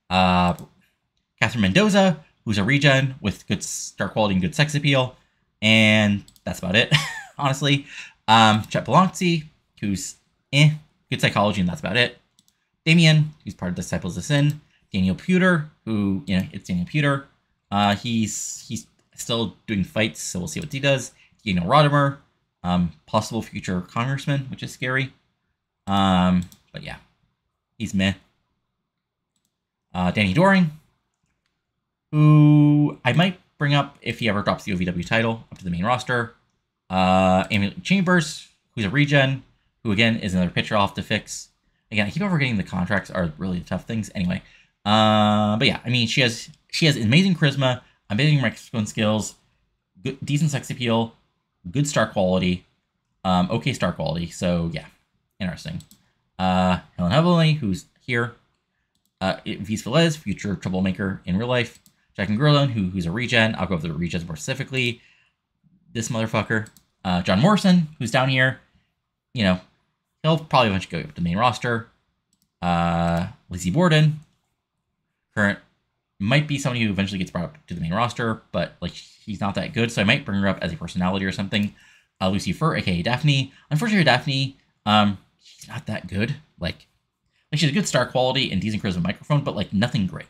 Catherine Mendoza, who's a regen with good star quality and good sex appeal. And that's about it, honestly. Chet Belancy, who's good psychology, and that's about it. Damien, who's part of Disciples of Sin. Daniel Pewter, who, it's Daniel Pewter. He's still doing fights, so we'll see what he does. Daniel Rodimer, possible future congressman, which is scary. But yeah, he's meh. Danny Doring, who I might bring up if he ever drops the OVW title up to the main roster. Amy Chambers, who's a regen, who again is another pitcher I'll have to fix. Again, I keep forgetting the contracts are really tough things. Anyway, but yeah, I mean, she has amazing charisma, amazing microphone skills, good, decent sex appeal, good star quality, okay star quality. So yeah, interesting. Helen Heavily, who's here. Viz Velez, future troublemaker in real life. Jack and Gurlin, who's a regen. I'll go over the regens more specifically. This motherfucker. John Morrison, who's down here. He'll probably eventually go up to the main roster. Lizzie Borden, current, might be somebody who eventually gets brought up to the main roster, but like he's not that good, so I might bring her up as a personality or something. Lucy Fur, aka Daphne. Unfortunately, Daphne, she's not that good. Like she's a good star quality and decent charisma microphone, but like nothing great.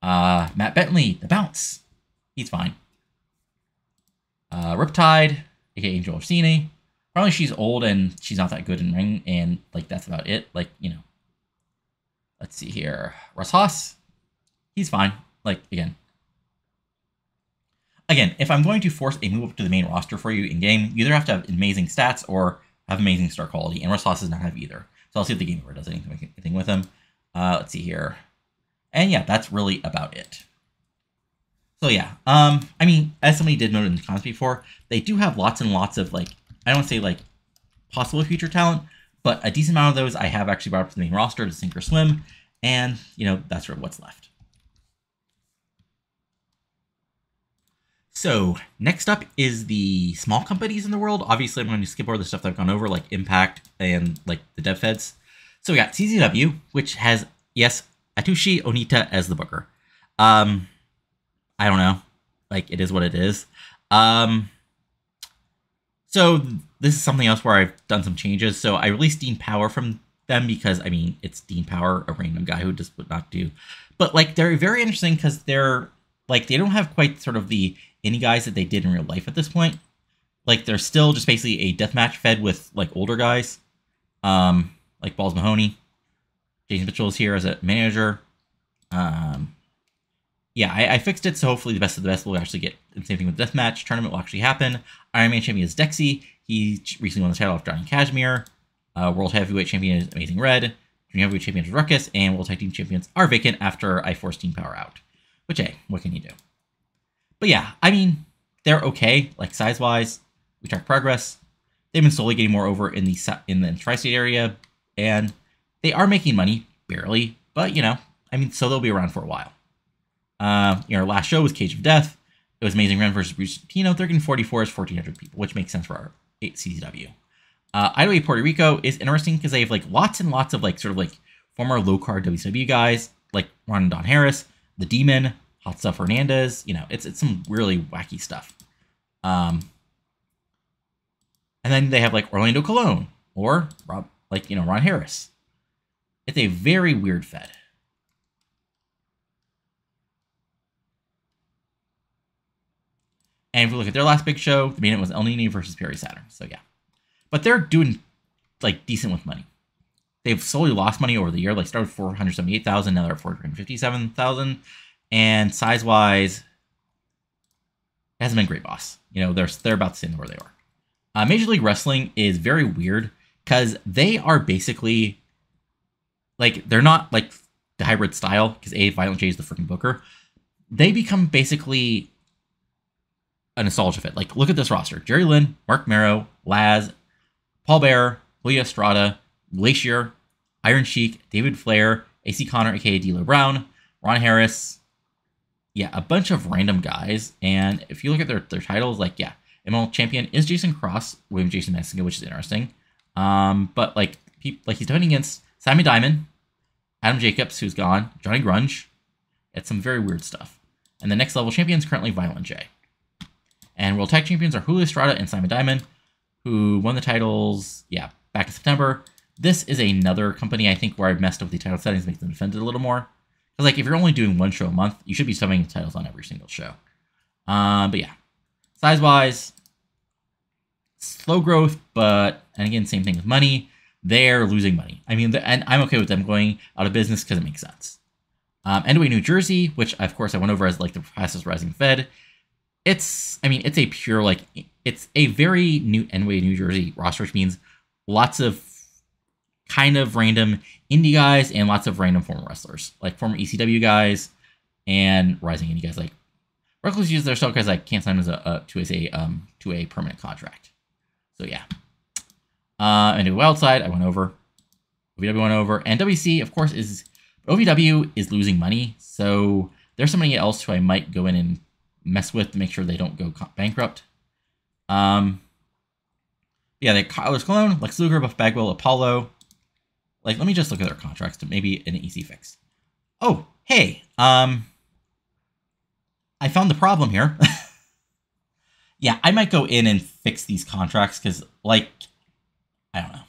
Matt Bentley, the Bounce, he's fine. Riptide, aka Angel Orsini. Probably she's old and she's not that good in ring, and like that's about it. Like, let's see here. Russ Haas, he's fine. Like again, if I'm going to force a move up to the main roster for you in game, you either have to have amazing stats or have amazing star quality, and Russ Haas does not have either. So I'll see if the game over does anything with him. Let's see here, and yeah, that's really about it. So yeah, I mean, as somebody did note in the comments before, they do have lots and lots of like, I don't want to say like possible future talent, but a decent amount of those I have actually brought up to the main roster to sink or swim, and that's sort of what's left. So next up is the small companies in the world. Obviously, I'm going to skip over the stuff that I've gone over, like Impact and like the Dev Feds. So we got CZW, which has, yes, Atushi Onita as the booker. I don't know. Like, it is what it is. So this is something else where I've done some changes. So I released Dean Power from them because, I mean, it's Dean Power, a random guy who just would not do. But, like, they're very interesting because they're, like, they don't have quite sort of the indie guys that they did in real life at this point. Like, they're still just basically a deathmatch fed with, like, older guys. Like Balls Mahoney. Jason Mitchell is here as a manager. Yeah, I fixed it, so hopefully the best of the best will actually get the same thing with the deathmatch. Tournament will actually happen. Iron Man champion is Dexy. He recently won the title off Johnny Kashmir. World Heavyweight champion is Amazing Red. Junior Heavyweight champion is Ruckus. And World Tag Team champions are vacant after I forced Team Power out. Which, hey, what can you do? But yeah, I mean, they're okay, like size-wise. We track progress. They've been slowly getting more over in the tri-state area. And they are making money, barely. But, you know, I mean, so they'll be around for a while. Our last show was Cage of Death. It was Amazing Ren versus Bruce Tino. They're getting 44 is 1,400 people, which makes sense for our CCW. IWA Puerto Rico is interesting because they have like lots and lots of like sort of like former low card WCW guys like Ron and Don Harris, the Demon, Hot Stuff Hernandez. You know, it's some really wacky stuff. And then they have like Orlando Colon or Ron Harris. It's a very weird fed. And if we look at their last big show, the main event was El Nino versus Perry Saturn. So yeah. But they're doing like decent with money. They've slowly lost money over the year. Like started with 478,000, now they're at 457,000. And size-wise, it hasn't been great, boss. You know, they're about the same where they are. Major League Wrestling is very weird because they are basically like they're not like the hybrid style because Violent J is the freaking booker. They become basically a nostalgia fit. Like, look at this roster. Jerry Lynn, Mark Marrow, Laz, Paul Bearer, Julia Estrada, Glacier, Iron Sheik, David Flair, AC Connor, aka D'Lo Brown, Ron Harris. Yeah, a bunch of random guys. And if you look at their titles, like, yeah, ML champion is Jason Cross, William Jason Mexico, which is interesting. But like he's defending against Simon Diamond, Adam Jacobs, who's gone, Johnny Grunge. It's some very weird stuff. And the next level champion is currently Violent J. And World Tag Champions are Julio Estrada and Simon Diamond, who won the titles, yeah, back in September. This is another company, I think, where I've messed up with the title settings, make them defended a little more. Because, like, if you're only doing one show a month, you should be subbing the titles on every single show. But yeah, size-wise, slow growth, but, and again, same thing with money. They're losing money. I mean, and I'm okay with them going out of business because it makes sense. NWA New Jersey, which, of course, I went over as, like, the fastest rising fed. It's a pure, like, it's a very new NWA New Jersey roster, which means lots of kind of random indie guys and lots of random former wrestlers, like former ECW guys and rising indie guys. Like, Reckless use their stuff because I can't sign them to a permanent contract. So yeah. And to the wild side, I went over. OVW went over, and WC, of course, OVW is losing money, so there's somebody else who I might go in and mess with to make sure they don't go bankrupt. Yeah, they Kyler's Cologne, Lex Luger, Buff Bagwell, Apollo. Like, let me just look at their contracts to maybe an easy fix. Oh, hey, I found the problem here. Yeah, I might go in and fix these contracts because, like, I don't know.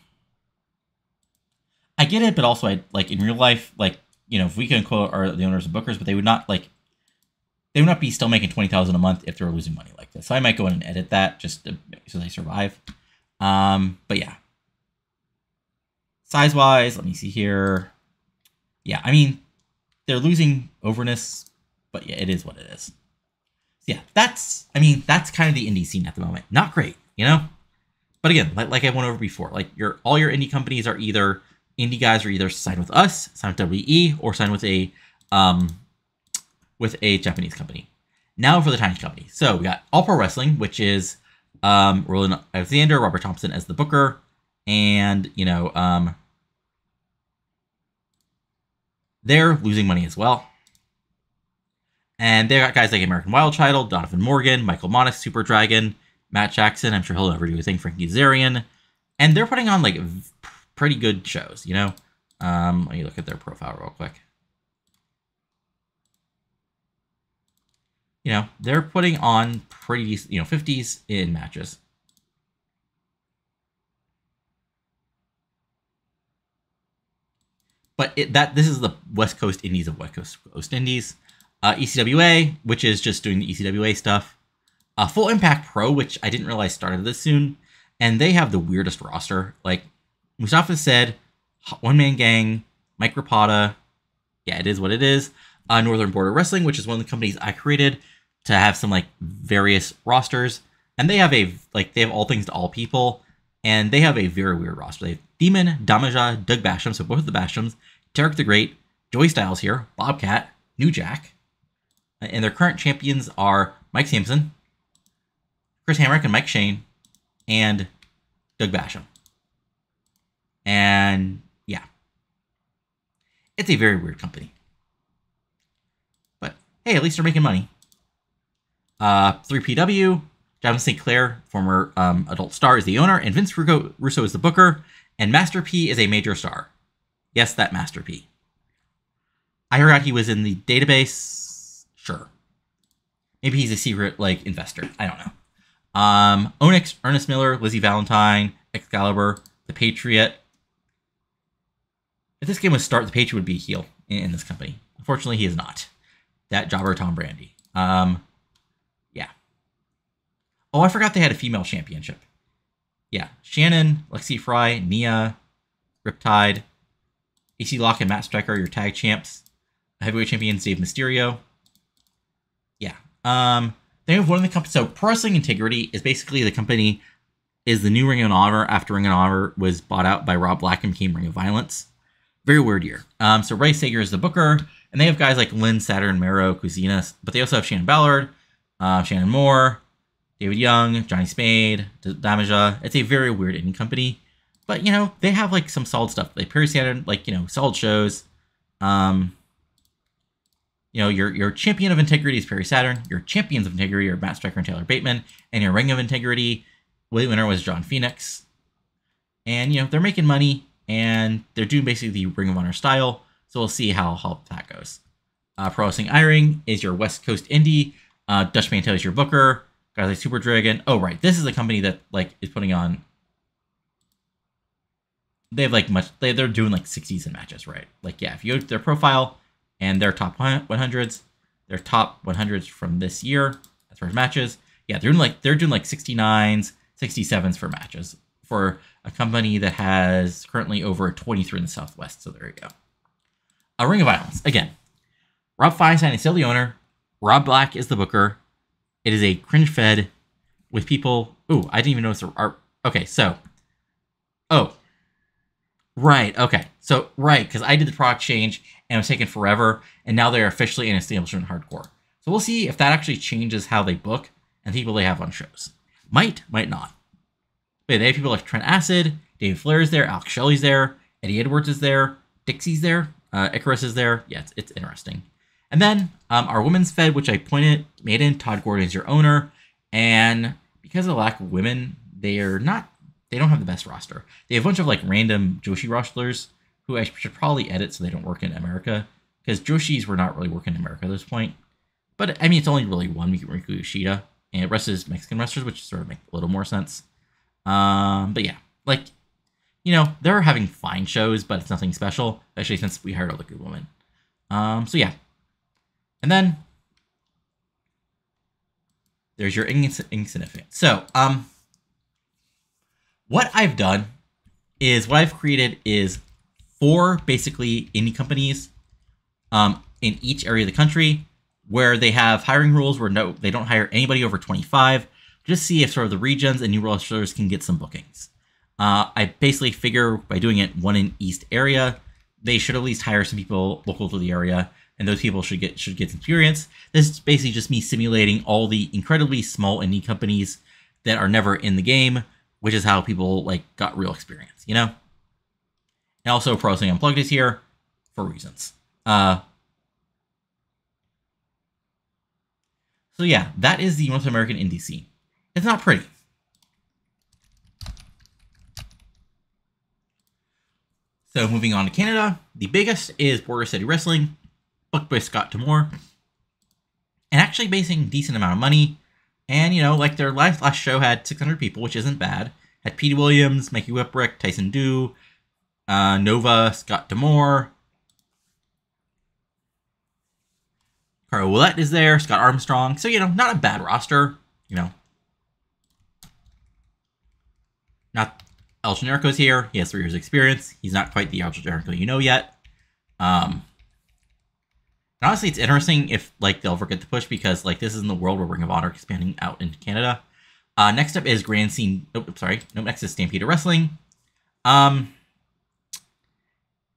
I get it, but also, in real life, like, you know, if we can quote the owners of bookers, but they would not be still making $20,000 a month if they were losing money like this. So I might go in and edit that just so they survive. But yeah. Size-wise, let me see here. Yeah, I mean, they're losing overness, but yeah, it is what it is. So yeah, that's kind of the indie scene at the moment. Not great, you know? But again, like I went over before, like all your indie companies are either indie guys are either signed with us, signed with WE, or signed with a Japanese company. Now for the Chinese company. So we got All Pro Wrestling, which is Roland Alexander, Robert Thompson as the booker, and you know they're losing money as well. And they got guys like American Wild Child, Donovan Morgan, Michael Monis, Super Dragon, Matt Jackson. I'm sure he'll never do a thing. Frankie Zarian, and they're putting on like pretty good shows. You know, let me look at their profile real quick. You know, they're putting on pretty decent, you know, 50s in matches. But this is the West Coast Indies of West Coast Indies. ECWA, which is just doing the ECWA stuff. Full Impact Pro, which I didn't realize started this soon, and they have the weirdest roster. Like Mustafa said, One Man Gang, Mike Rapata, yeah, it is what it is. Northern Border Wrestling, which is one of the companies I created to have some like various rosters, and they have all things to all people, and they have a very weird roster. They have Demon, Damaja, Doug Basham, so both of the Bashams, Derek the Great, Joey Styles here, Bobcat, New Jack, and their current champions are Mike Sampson, Chris Hamrick, and Mike Shane, and Doug Basham. And yeah, it's a very weird company. But hey, at least they're making money. 3PW, Jonathan St. Clair, former adult star, is the owner, and Vince Russo is the booker, and Master P is a major star. Yes, that Master P. I forgot he was in the database. Sure. Maybe he's a secret, like, investor. I don't know. Onyx, Ernest Miller, Lizzie Valentine, Excalibur, The Patriot. If this game was start, The Patriot would be a heel in this company. Unfortunately, he is not. That jobber Tom Brandy. Yeah. Oh, I forgot they had a female championship. Yeah. Shannon, Lexi Fry, Nia, Riptide, AC Locke, and Matt Striker are your tag champs. Heavyweight champions, Dave Mysterio. Yeah. They have one of the companies. So Pro Wrestling Integrity is basically the company is the new Ring of Honor after Ring of Honor was bought out by Rob Black and became Ring of Violence. Very weird year. So Ray Sager is the booker, and they have guys like Lynn, Saturn, Mero, Cusinas, but they also have Shannon Ballard, Shannon Moore, David Young, Johnny Spade, Damaja. It's a very weird indie company, but you know they have like some solid stuff. Like Perry Saturn, like solid shows. Your champion of integrity is Perry Saturn. Your champions of integrity are Matt Striker and Taylor Bateman, and your ring of integrity winner was John Phoenix. And they're making money, and they're doing basically the Ring of Honor style. So we'll see how that goes. Pro Wrestling iRing is your West Coast indie. Dutch Mantel is your booker. Guys like Super Dragon. Oh right, this is a company that is putting on. They have they're doing 60s in matches, right? If you go to their profile and their top 100s, their top 100s from this year as far as matches, yeah, they're doing 69s, 67s for matches for a company that has currently over 23 in the Southwest. So there you go. A Ring of Violence again. Rob Feinstein is still the owner. Rob Black is the booker. It is a cringe fed with people. Ooh, I didn't even notice the art. Okay, so. Oh. Right, okay. So, right, because I did the product change and it was taking forever, and now they're officially an establishment hardcore. So we'll see if that actually changes how they book and the people they have on shows. Might not. But they have people like Trent Acid, David Flair is there, Alex Shelley's there, Eddie Edwards is there, Dixie's there, Icarus is there. Yeah, it's interesting. And then our women's fed, which I made in, Todd Gordon is your owner. And because of the lack of women, they don't have the best roster. They have a bunch of random Joshi wrestlers who I should probably edit so they don't work in America. Because Joshis were not really working in America at this point. But I mean, it's only really one, Riku Yoshida. And the rest is Mexican wrestlers, which sort of make a little more sense. But yeah, they're having fine shows, but it's nothing special, especially since we hired all the good women. So yeah. And then there's your insignificant. So, what I've done is what I've created is 4 basically indie companies in each area of the country where they have hiring rules where they don't hire anybody over 25. Just see if sort of the regions and new wrestlers can get some bookings. I basically figure by doing it one in East area, they should at least hire some people local to the area, and those people should get some experience. This is basically just me simulating all the incredibly small indie companies that are never in the game, which is how people got real experience, And also Pro Wrestling Unplugged is here for reasons. So yeah, that is the North American indie scene. It's not pretty. So moving on to Canada, the biggest is Border City Wrestling, booked by Scott Demore, and actually basing a decent amount of money. And, their last show had 600 people, which isn't bad. Had Petey Williams, Mikey Whipwreck, Tyson Dew, Nova, Scott Demore. Carl Willett is there, Scott Armstrong. So, not a bad roster. you know, not El Generico's here. He has 3 years experience. He's not quite the El Generico you know yet. And honestly, it's interesting if like they'll ever get the push, because like this is in the world where Ring of Honor expanding out into Canada. Next up is Grand Scene. Next is Stampede Wrestling.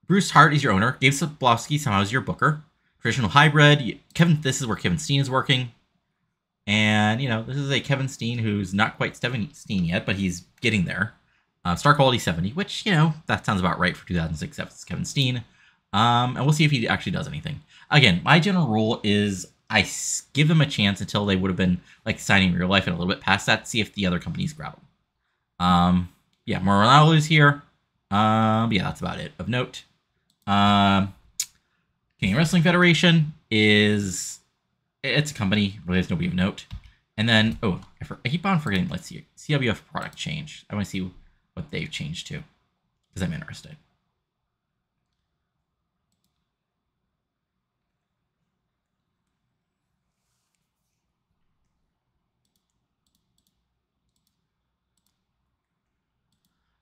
Bruce Hart is your owner. Gabe Sobolowski somehow is your booker. Traditional hybrid. This is where Kevin Steen is working. And, you know, this is a Kevin Steen who's not quite Steen yet, but he's getting there. Star quality 70, which, you know, that sounds about right for 2006 Kevin Steen. And we'll see if he actually does anything. Again, my general rule is I give them a chance until they would have been like signing in real life and a little bit past that, see if the other companies grab them. Yeah, Morale is here. Yeah, that's about it of note. Canadian Wrestling Federation it's a company, really has nobody of note. And then, I keep on forgetting, let's see, CWF product change. I want to see what they've changed to, because I'm interested.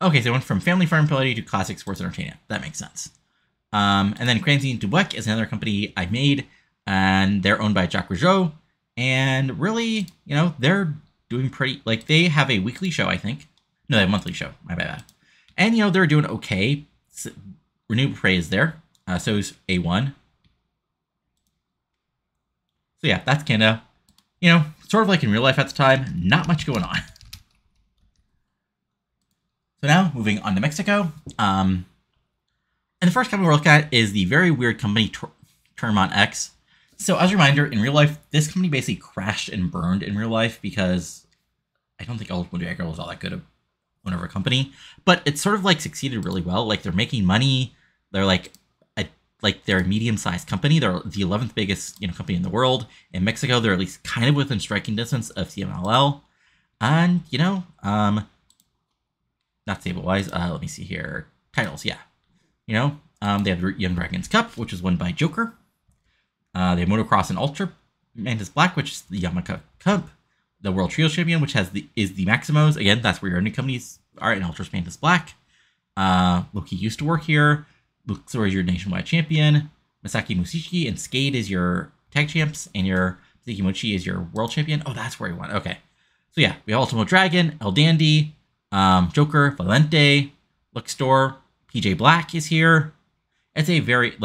Okay, so it went from family friendly to classic sports entertainment. That makes sense. And then Cranston Dubuque is another company I made, and they're owned by Jacques Rougeau. And really, you know, they're doing pretty, like, they have a weekly show, I think. No, they have a monthly show. My bad. And, you know, they're doing okay. Renew Prey is there. So is A1. So yeah, that's Canada. You know, sort of like in real life at the time, not much going on. So now, moving on to Mexico. And the first company we're looking at is the very weird company Tournament X. So as a reminder, in real life, this company basically crashed and burned in real life because I don't think Ultimate Dragon was all that good of owner of a company. But it's sort of like succeeded really well. Like they're making money. They're they're a medium-sized company. They're the 11th biggest company in the world. In Mexico, they're at least kind of within striking distance of CMLL. And not stable-wise. Let me see here. Titles, yeah. They have the Young Dragons Cup, which was won by Joker. They have Motocross and Ultra Mantis Black, which is the Yamaha Cup. The World Trio Champion, which is the Maximos. Again, that's where your new companies are in Ultra Mantis Black. Loki used to work here. Luxor is your nationwide champion. Masaki Musiki and Skate is your tag champs. And your Zikimochi is your world champion. Oh, that's where he won. Okay. So yeah, we have Ultimo Dragon, El Dandy, Joker, Valente, Luxor, PJ Black is here. It's a very,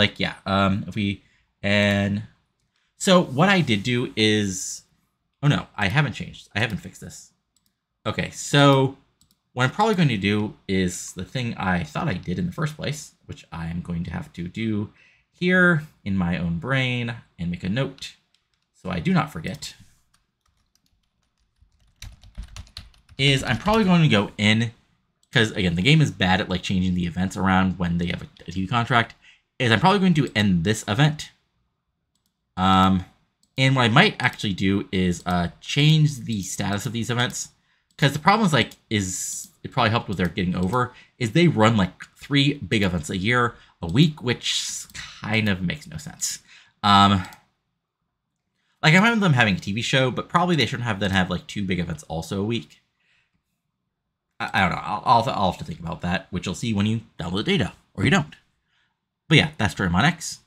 so what I did do is, oh no, I haven't changed. I haven't fixed this. Okay, so what I'm probably going to do is the thing I thought I did in the first place, which I'm going to have to do here in my own brain and make a note so I do not forget, is I'm probably going to go in, because again, the game is bad at changing the events around when they have a TV contract, is I'm probably going to end this event. And what I might actually do is change the status of these events, because the problem is it probably helped with their getting over, is they run 3 big events a week, which kind of makes no sense. I remember them having a TV show, but probably they shouldn't have 2 big events also a week. I don't know. I'll have to think about that, which you'll see when you download the data, or you don't. But yeah, that's Tournament X.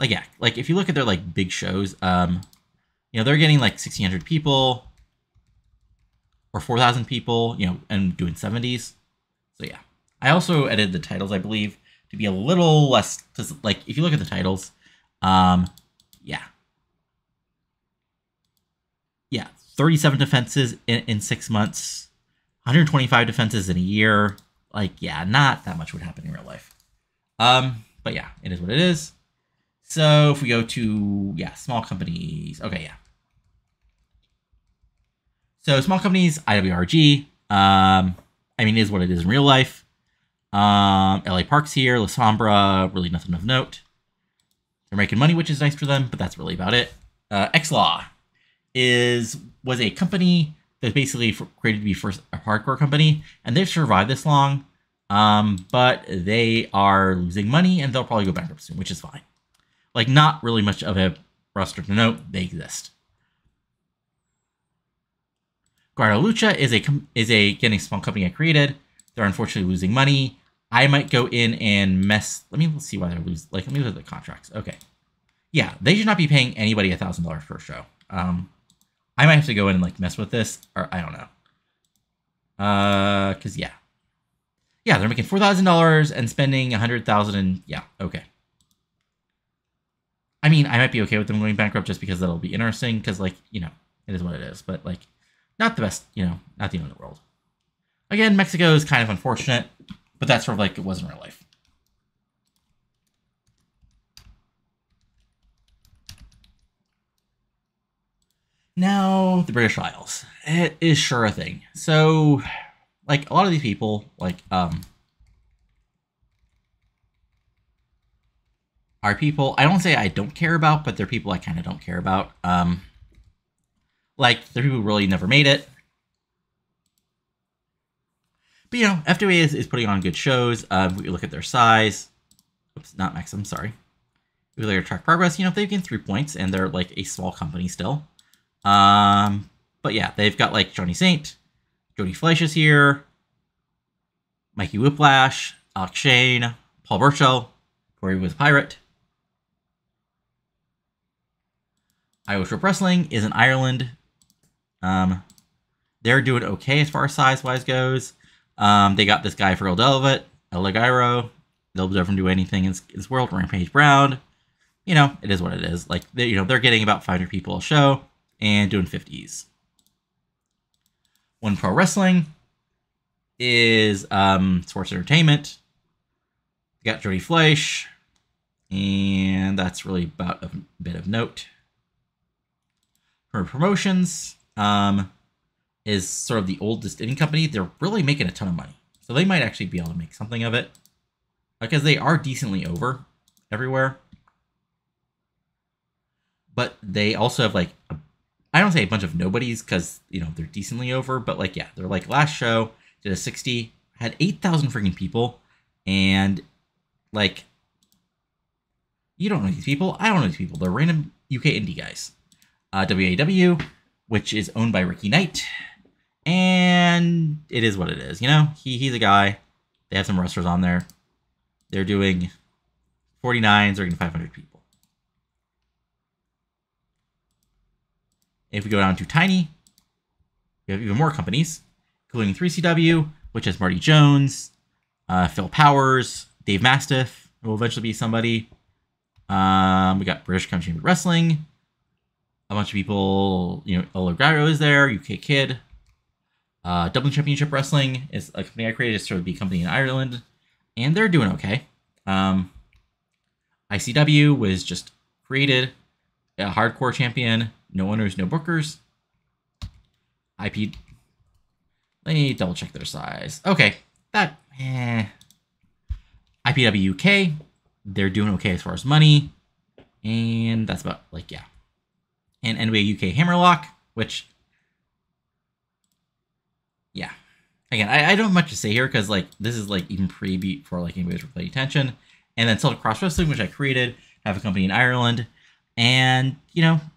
If you look at their big shows, they're getting 1,600 people or 4,000 people, and doing 70s. So yeah, I also edited the titles, I believe, to be a little less, because if you look at the titles, yeah, 37 defenses in 6 months, 125 defenses in a year. Yeah, not that much would happen in real life. But yeah, it is what it is. So if we go to, small companies. Okay, yeah. So small companies, IWRG. It is what it is in real life. LA Park's here. La Sombra, really nothing of note. They're making money, which is nice for them, but that's really about it. X-Law was a company that was basically created to be first a hardcore company, and they've survived this long. But they are losing money, and they'll probably go bankrupt soon, which is fine. Not really much of a roster to note. They exist. Guardo Lucha is a getting small company I created. They're unfortunately losing money. I might go in and mess. Let's see why they're losing. Let me look at the contracts. Okay. Yeah, they should not be paying anybody $1,000 for a show. I might have to go in and mess with this, or I don't know. Cause yeah, they're making $4,000 and spending $100,000. And yeah, okay. I mean, I might be okay with them going bankrupt just because that'll be interesting. Cause it is what it is. But not the best. Not the end of the world. Again, Mexico is kind of unfortunate, but that's sort of like it was in real life. Now, the British Isles. It is sure a thing. So, a lot of these people, are people I don't say I don't care about, but they're people I kind of don't care about. They're people who really never made it. But, FWA is putting on good shows. We look at their size. Oops, not Maxim, sorry. We look at track progress. They've gained 3 points, and they're, a small company still. But yeah, they've got Johnny Saint, Jody Fleisch is here, Mikey Whiplash, Alex Shane, Paul Burchell, Corey was Pirate. Irish Rope Wrestling is in Ireland. They're doing okay as far as size-wise goes. They got this guy for El Delvet, El Ligiro. They'll never do anything in this world. Rampage Brown. It is what it is. They're getting about 500 people a show and doing 50s. One Pro Wrestling is Sports Entertainment. We got Jody Fleisch, and that's really about a bit of note. Her Promotions is sort of the oldest indie company. They're really making a ton of money, so they might actually be able to make something of it because they are decently over everywhere. But they also have I don't say a bunch of nobodies because, they're decently over, but yeah, they're last show did a 60, had 8,000 freaking people, and you don't know these people, I don't know these people, they're random UK indie guys. WAW, which is owned by Ricky Knight, and it is what it is, he's a guy, they have some wrestlers on there, they're doing 49s, they're getting 500 people. If we go down to Tiny, we have even more companies, including 3CW, which has Marty Jones, Phil Powers, Dave Mastiff, who will eventually be somebody. We got British Country Wrestling, a bunch of people, Olo Gyro is there, UK Kid. Dublin Championship Wrestling is a company I created, it's sort of be a company in Ireland, and they're doing okay. ICW was just created, a hardcore champion. No owners, no bookers. Let me double check their size. Okay, IPW UK, they're doing okay as far as money. And that's about, yeah. And NWA UK Hammerlock, which, yeah. Again, I don't have much to say here because, this is, even pre-beat for, anybody's to pay attention. And then Celtic Cross Wrestling, which I created, have a company in Ireland. And,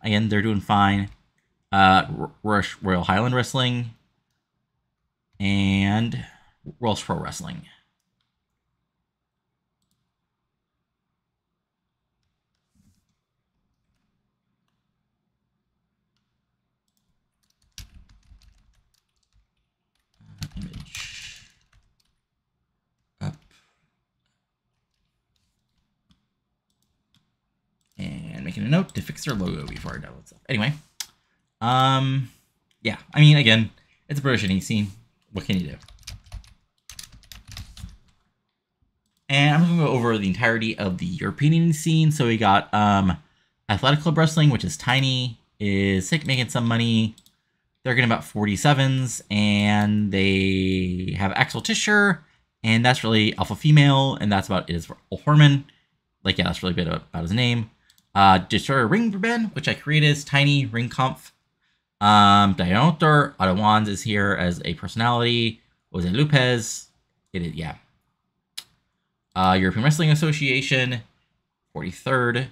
again, they're doing fine. Royal Highland Wrestling and Welsh Pro Wrestling. Image up. And making a note to fix their logo before I download stuff. Anyway, yeah, again, it's a British indie scene. What can you do? And I'm going to go over the entirety of the European indie scene. So we got Athletic Club Wrestling, which is tiny, is making some money. They're getting about 47s, and they have Axel Tischer, and that's really alpha female, and that's about it is for Ulf Herman. Yeah, that's really a bit about his name. Destroyer Ringverben, which I created, is tiny, Ring Kampf. Dianotor Adawans is here as a personality. Jose Lopez. It is, yeah. European Wrestling Association, 43rd.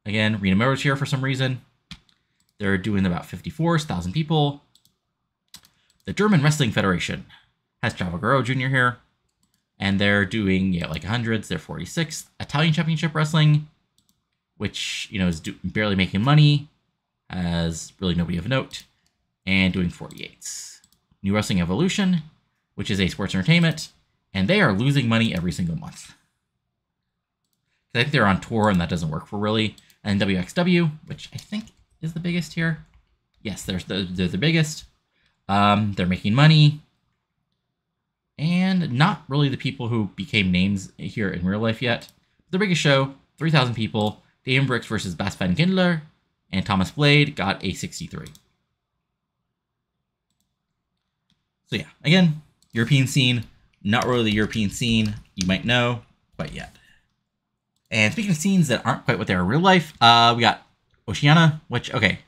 Again, Rena Miller's here for some reason. They're doing about 54,000 people. the German Wrestling Federation has Chavo Guerrero Jr. here, and they're doing like hundreds. They're 46th. Italian Championship Wrestling, which is barely making money, has really nobody of note, and doing 48s. New Wrestling Evolution, which is a sports entertainment, and they are losing money every single month. I think they're on tour, and that doesn't work for really. And WXW, which I think is the biggest here. Yes, they're the biggest. They're making money. And not really the people who became names here in real life yet. The biggest show, 3,000 people. Damon Brooks versus Bas Van Kindler. And Thomas Blade got a 63. So yeah, again, European scene. Not really the European scene you might know quite yet. And speaking of scenes that aren't quite what they are in real life, we got Oceania, which, okay,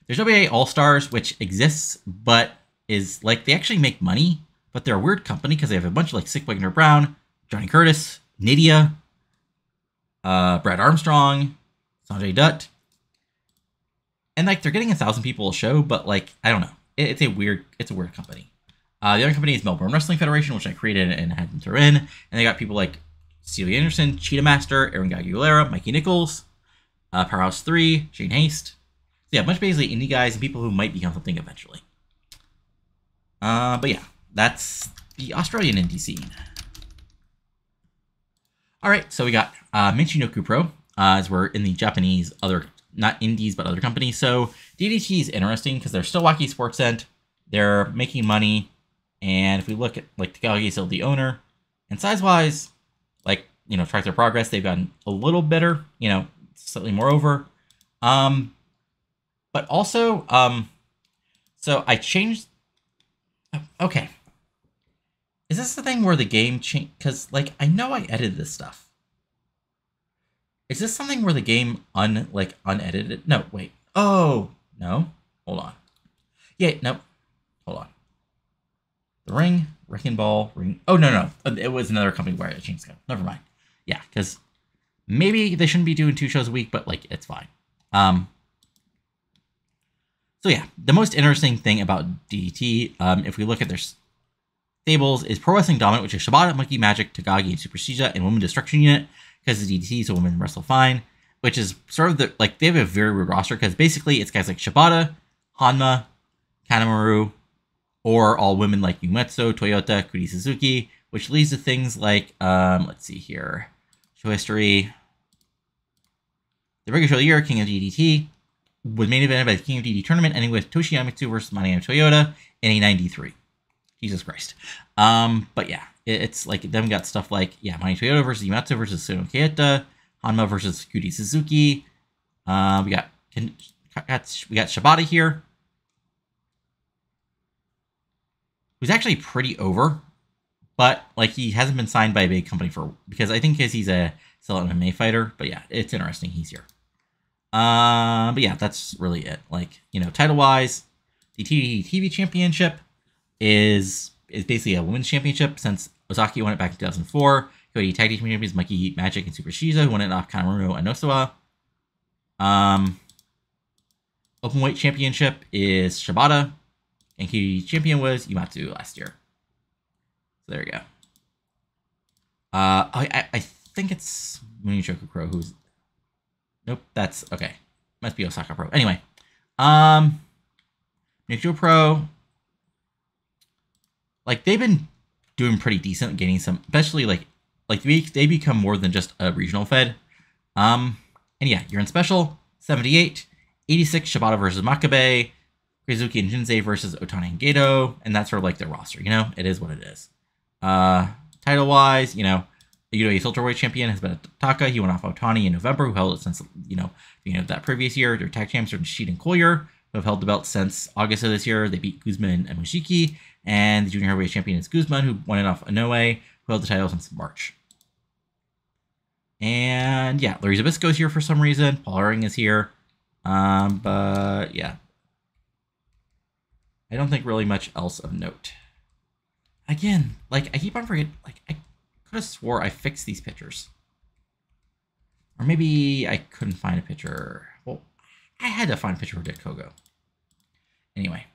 there's WA All-Stars, which exists, but is, like, they actually make money, but they're a weird company because they have a bunch of, like, Sick Wagner Brown, Johnny Curtis, Nydia, Brad Armstrong, Sanjay Dutt, and, like, they're getting 1,000 people a show, but, like, I don't know. It's a weird company. The other company is Melbourne Wrestling Federation, which I created and had them throw in, and they got people like Celia Anderson, Cheetah Master, Aaron Aguilera, Mikey Nichols, Powerhouse 3, Shane Haste. So yeah, a bunch of basically indie guys and people who might become something eventually. But yeah, that's the Australian indie scene. Alright, so we got Michinoku Pro, as we're in the Japanese other, not indies, but other companies. So DDT is interesting because they're still Wacky Sports Ent. They're making money. And if we look at, like, Takagi is still the owner. And size-wise, like, track their progress, they've gotten a little better, slightly more over. But also, so I changed, okay. Is this the thing where the game changed? Because, like, I know I edited this stuff. Is this something where the game unedited? No, wait. Oh, no. Hold on. Yeah, no. Hold on. The Ring, Wrecking Ball, Ring. Oh, no. It was another company where I changed scope. Never mind. Yeah, because maybe they shouldn't be doing 2 shows a week, but, like, it's fine. So, yeah, the most interesting thing about DDT, if we look at their stables, is Pro Wrestling Dominant, which is Shibata, Monkey Magic, Tagagi, and Super Shija, and Women Destruction Unit, because it's DDT, so women wrestle fine, which is sort of the, like, they have a very weird roster, because basically it's guys like Shibata, Hanma, Kanemaru, or all women like Umetsu, Toyota, Kuri Suzuki, which leads to things like, let's see here, show history. The regular show of the year, King of DDT, was main evented by the King of DDT tournament, ending with Toshi Yamitsu versus Manayama Toyota in a 93. Jesus Christ. But yeah, it's like, then we got stuff like, yeah, Manayama Toyota versus Yamitsu versus Suno Keita, Hanma versus Kuri Suzuki. We got Shibata here, who's actually pretty over, but, like, he hasn't been signed by a big company because I think he's a still an MMA fighter, but yeah, it's interesting he's here. But yeah, that's really it. Like, title-wise, the TV Championship is basically a women's championship since Ozaki won it back in 2004. Cody Tag Team Champions, Mikey Magic and Super Shiza, who won it off Kanemaru and Nosawa. Openweight Championship is Shibata, and Key champion was Umatsu last year. So there you go. I think it's Munichoku Pro who's... Nope, that's... Okay. Must be Osaka Pro. Anyway. Munichoku Pro... Like, they've been doing pretty decent, getting some... Especially, like they become more than just a regional fed. And yeah, you're in special. 78. 86, Shibata versus Makabe. Krizuki and Jinsei versus Otani and Gato, and that's sort of like their roster, It is what it is. Title-wise, the UW's Ultraweight champion has been Taka. He went off Otani in November, who held it since, that previous year. Their tag champs are Sheet and Collier, who have held the belt since August of this year. They beat Guzman and Mushiki, and the junior heavyweight champion is Guzman, who won it off Inoue, who held the title since March. And yeah, Larry Zbyszko's here for some reason. Paul Ering is here. But yeah. I don't think really much else of note. Again, like, I keep on forgetting, like, I could have swore I fixed these pictures. Or maybe I couldn't find a picture. Well, I had to find a picture of Dick Kogo. Anyway.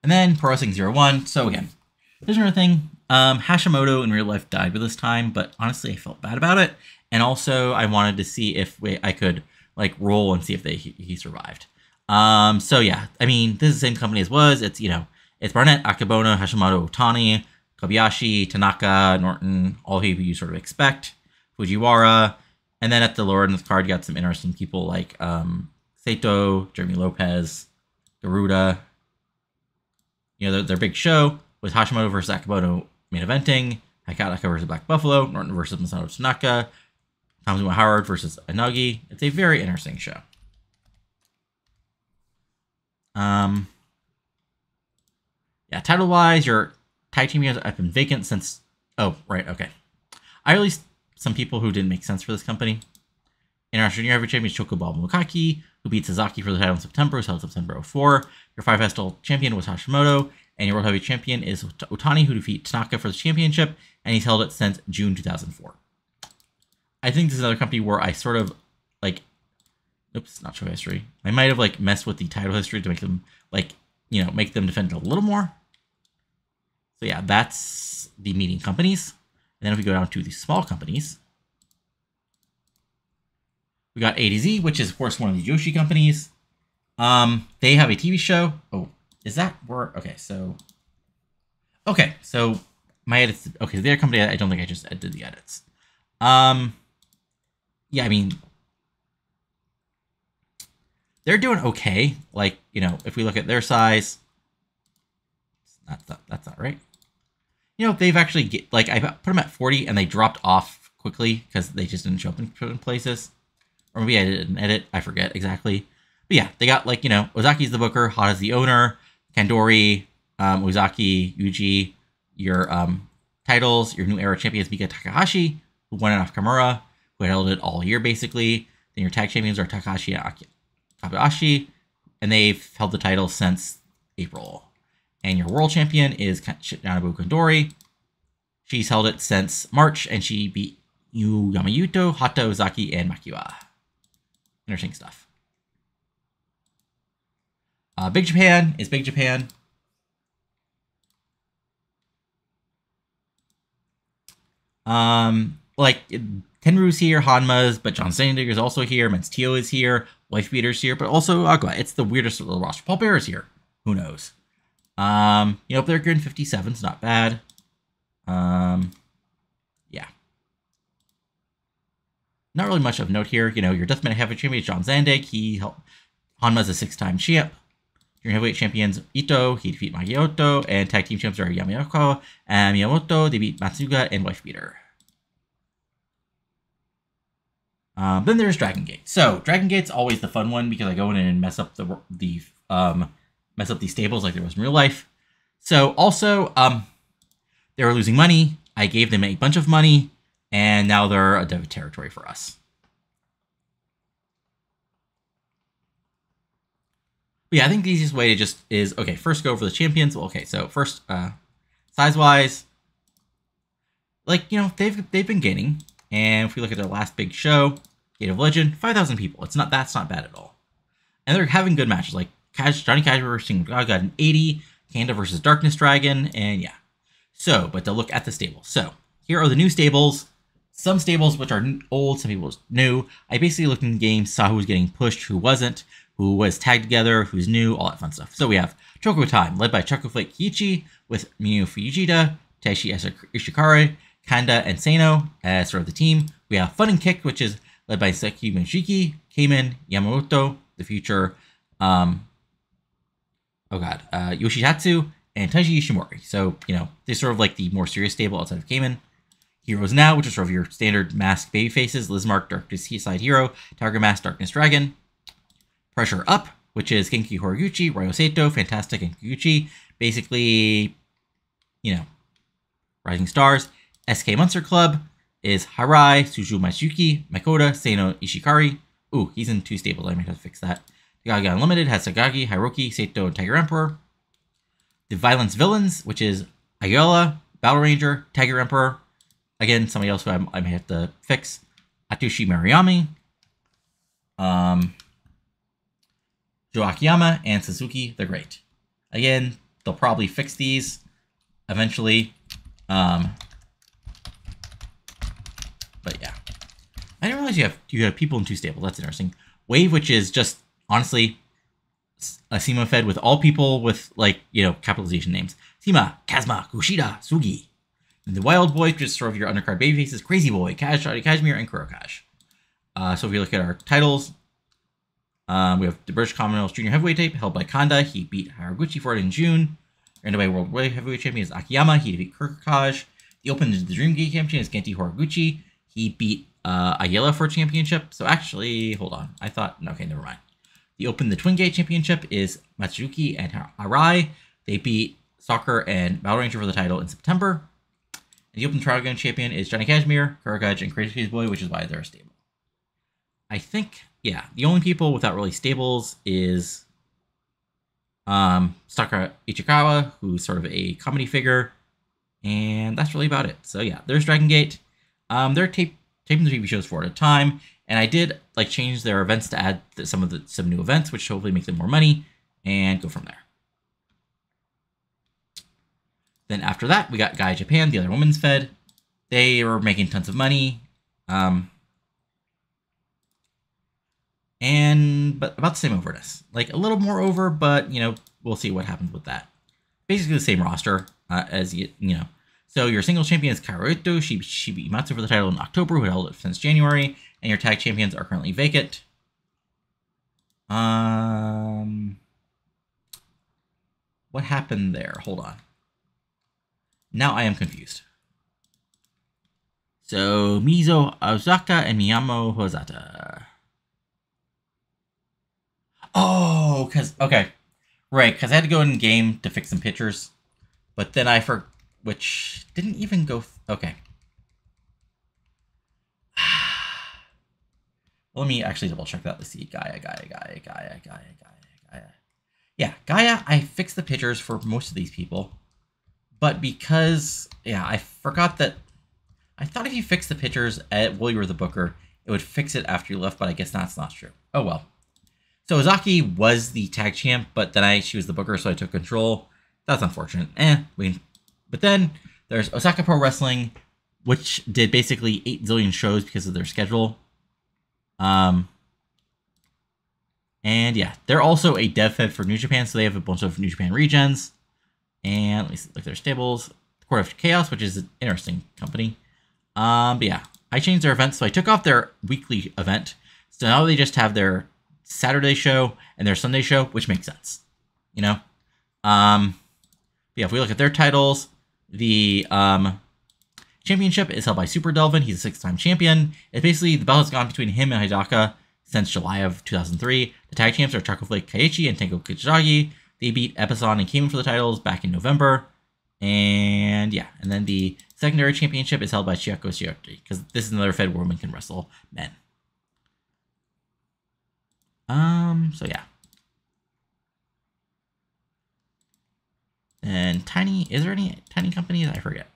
And then Pro Wrestling 01. So again, there's another thing. Hashimoto in real life died by this time, but honestly, I felt bad about it. And also, I wanted to see if I could like roll and see if he survived. So yeah, I mean, this is the same company as was. It's, you know, it's Barnett, Akebono, Hashimoto, Otani, Kobayashi, Tanaka, Norton, all who you sort of expect, Fujiwara. And then at the lower end of the card, you got some interesting people like Sato, Jeremy Lopez, Garuda. You know, their big show with Hashimoto versus Akebono main eventing, Hakanaka versus Black Buffalo, Norton versus Masato Tanaka, Kamazuma Howard versus Inagi. It's a very interesting show. Yeah, title-wise, your tag team has been vacant since... Oh, right, okay. I released some people who didn't make sense for this company. International Junior Heavyweight Champion is Chocobo Mukaki, who beat Sasaki for the title in September, was held September 04. Your 5 Festival champion was Hashimoto, and your World Heavyweight Champion is Otani, who defeated Tanaka for the championship, and he's held it since June 2004. I think this is another company where I sort of, like... Oops, not show history. I might have, like, messed with the title history to make them, like, you know, make them defend it a little more. So yeah, that's the meeting companies. And then if we go down to the small companies, we got A to Z, which is, of course, one of the Joshi companies. They have a TV show. Oh, is that where... Okay, so... Okay, so my edits... Okay, they're a company I don't think I just did the edits. Yeah, I mean... They're doing okay. Like, you know, if we look at their size... That's not right. You know, they've actually... Like, I put them at 40, and they dropped off quickly because they just didn't show up in places. Or maybe I didn't edit. I forget exactly. But yeah, they got, like, you know, Ozaki's the booker, Hada's the owner, Kandori, Ozaki, Yuji, your titles, your new era champions, Mika Takahashi, who won it off Kamura, who had held it all year, basically. Then your tag champions are Takahashi and Kabayashi, and they've held the title since April. And your world champion is Shinobu Kandori. She's held it since March, and she beat Yu Yamamoto, Hata, Ozaki, and Makiwa. Interesting stuff. Big Japan is Big Japan. Like, Tenryu's here, Hanma's, but John Steindigger's also here, Menstio is here, Wife Beater's here, but also Agua. It's the weirdest little roster. Paul Bear is here. Who knows? You know, they're good in 57's not bad. Yeah. Not really much of note here. You know, your Deathmatch Heavyweight Champion is John Zandig. He helped... Hanma's a 6-time champ. Your heavyweight champions, Ito, he defeated Magioto, and tag team champs are Yamaoka and Miyamoto. They beat Matsuga and Wife Beater. Then there's Dragon Gate. So Dragon Gate's always the fun one because I go in and mess up the stables like there was in real life. So also, they were losing money. I gave them a bunch of money, and now they're a dev territory for us. But yeah, I think the easiest way to just is, okay, first go over the champions. Well, okay, so first, size-wise, like, you know, they've been gaining. And if we look at their last big show, Gate of Legend, 5,000 people. That's not bad at all. And they're having good matches, like Johnny Cage versus Shingo got an 80, Kanda versus Darkness Dragon, and yeah. So, but to look at the stables. So, here are the new stables. Some stables which are old, some people new. I basically looked in the game, saw who was getting pushed, who wasn't, who was tagged together, who's new, all that fun stuff. So we have Choco Time, led by Choco Flake Kiichi, with Miyu Fujita, Taishi Ishikari, Kanda, and Sano as sort of the team. We have Fun and Kick, which is led by Seki Minshiki, Kamen, Yamamoto, the future, Yoshitatsu, and Taiji Ishimori. So, you know, they're sort of like the more serious stable outside of Kamen. Heroes Now, which is sort of your standard masked baby faces, Lizmark, Darkness Side Hero, Tiger Mask, Darkness Dragon. Pressure Up, which is Genki Horiguchi, Ryo Sato, Fantastic, and Kikuchi. Basically, you know, Rising Stars. SK Monster Club is Harai, Suju Matsuki, Makoto, Sano Ishikari. Ooh, he's in 2 stables. I might have to fix that. Gaga Unlimited has Sagagi, Hiroki, Sato, and Tiger Emperor. The Violence Villains, which is Ayala, Battle Ranger, Tiger Emperor. Again, somebody else who I may have to fix. Atushi Mariami. Joe Akiyama and Suzuki the Great. Again, they'll probably fix these eventually. But yeah, I didn't realize you have people in 2 stables. That's interesting. Wave, which is just honestly a CMLL Fed with all people with, like, you know, capitalization names. Sima, Kazma, Kushida, Sugi. And the Wild Boys, just sort of your undercard babyfaces, Crazy Boy, Kashmir, and Kurokash. So if you look at our titles, we have the British Commonwealth Junior Heavyweight tape held by Kanda. He beat Haraguchi for it in June. NWA World Heavyweight Champion is Akiyama. He defeated Kurokash. The Open the Dream Gate Champion is Genti Horiguchi. He beat Ayala for a championship. So actually, hold on. I thought, okay, never mind. The Open the Twin Gate Championship is Matsuki and Arai. They beat Soccer and Battle Ranger for the title in September. And the Open Trial Gun Champion is Johnny Kashmir, Kurokash, and Crazy Boy, which is why they're stable. I think, yeah, the only people without really stables is Sakura Ichikawa, who's sort of a comedy figure, and that's really about it. So yeah, there's Dragon Gate. They're taping the TV shows 4 at a time, and I did like change their events to add some new events, which hopefully make them more money, and go from there. Then after that, we got Gaia Japan, the other women's fed. They were making tons of money, but about the same overness, like a little more over, but you know, we'll see what happens with that. Basically the same roster as you know. So your singles champion is Karuito. She beat Matsu for the title in October, who held it since January, and your tag champions are currently vacant. What happened there? Hold on. Now I am confused. So Mizo Ozaka and Miyamo Hozata. Oh, okay, right, because I had to go in game to fix some pictures, but then I forgot, which didn't even go. Okay. Let me actually double check that. Let's see. Gaia. Yeah, Gaia, I fixed the pictures for most of these people. But because, yeah, I forgot that. I thought if you fixed the pictures while you were the booker, it would fix it after you left, but I guess that's not true. Oh, well. So Ozaki was the tag champ, but then she was the booker, so I took control. That's unfortunate. But then there's Osaka Pro Wrestling, which did basically 8 zillion shows because of their schedule. And yeah, they're also a dev fed for New Japan, so they have a bunch of New Japan regens. And let me look at their stables. Court of Chaos, which is an interesting company. But yeah, I changed their events, so I took off their weekly event. So now they just have their Saturday show and their Sunday show, which makes sense, you know. Yeah, if we look at their titles, the championship is held by Super Delvin. He's a 6-time champion. It's basically the belt has gone between him and Hidaka since July of 2003. The tag champs are Choco Flake Kaiichi and Tenko Kichiragi. They beat Epison and Kamen for the titles back in November. And yeah, and then the secondary championship is held by Chiako Shioti, because this is another fed where women can wrestle men. So yeah. And is there any tiny companies? I forget.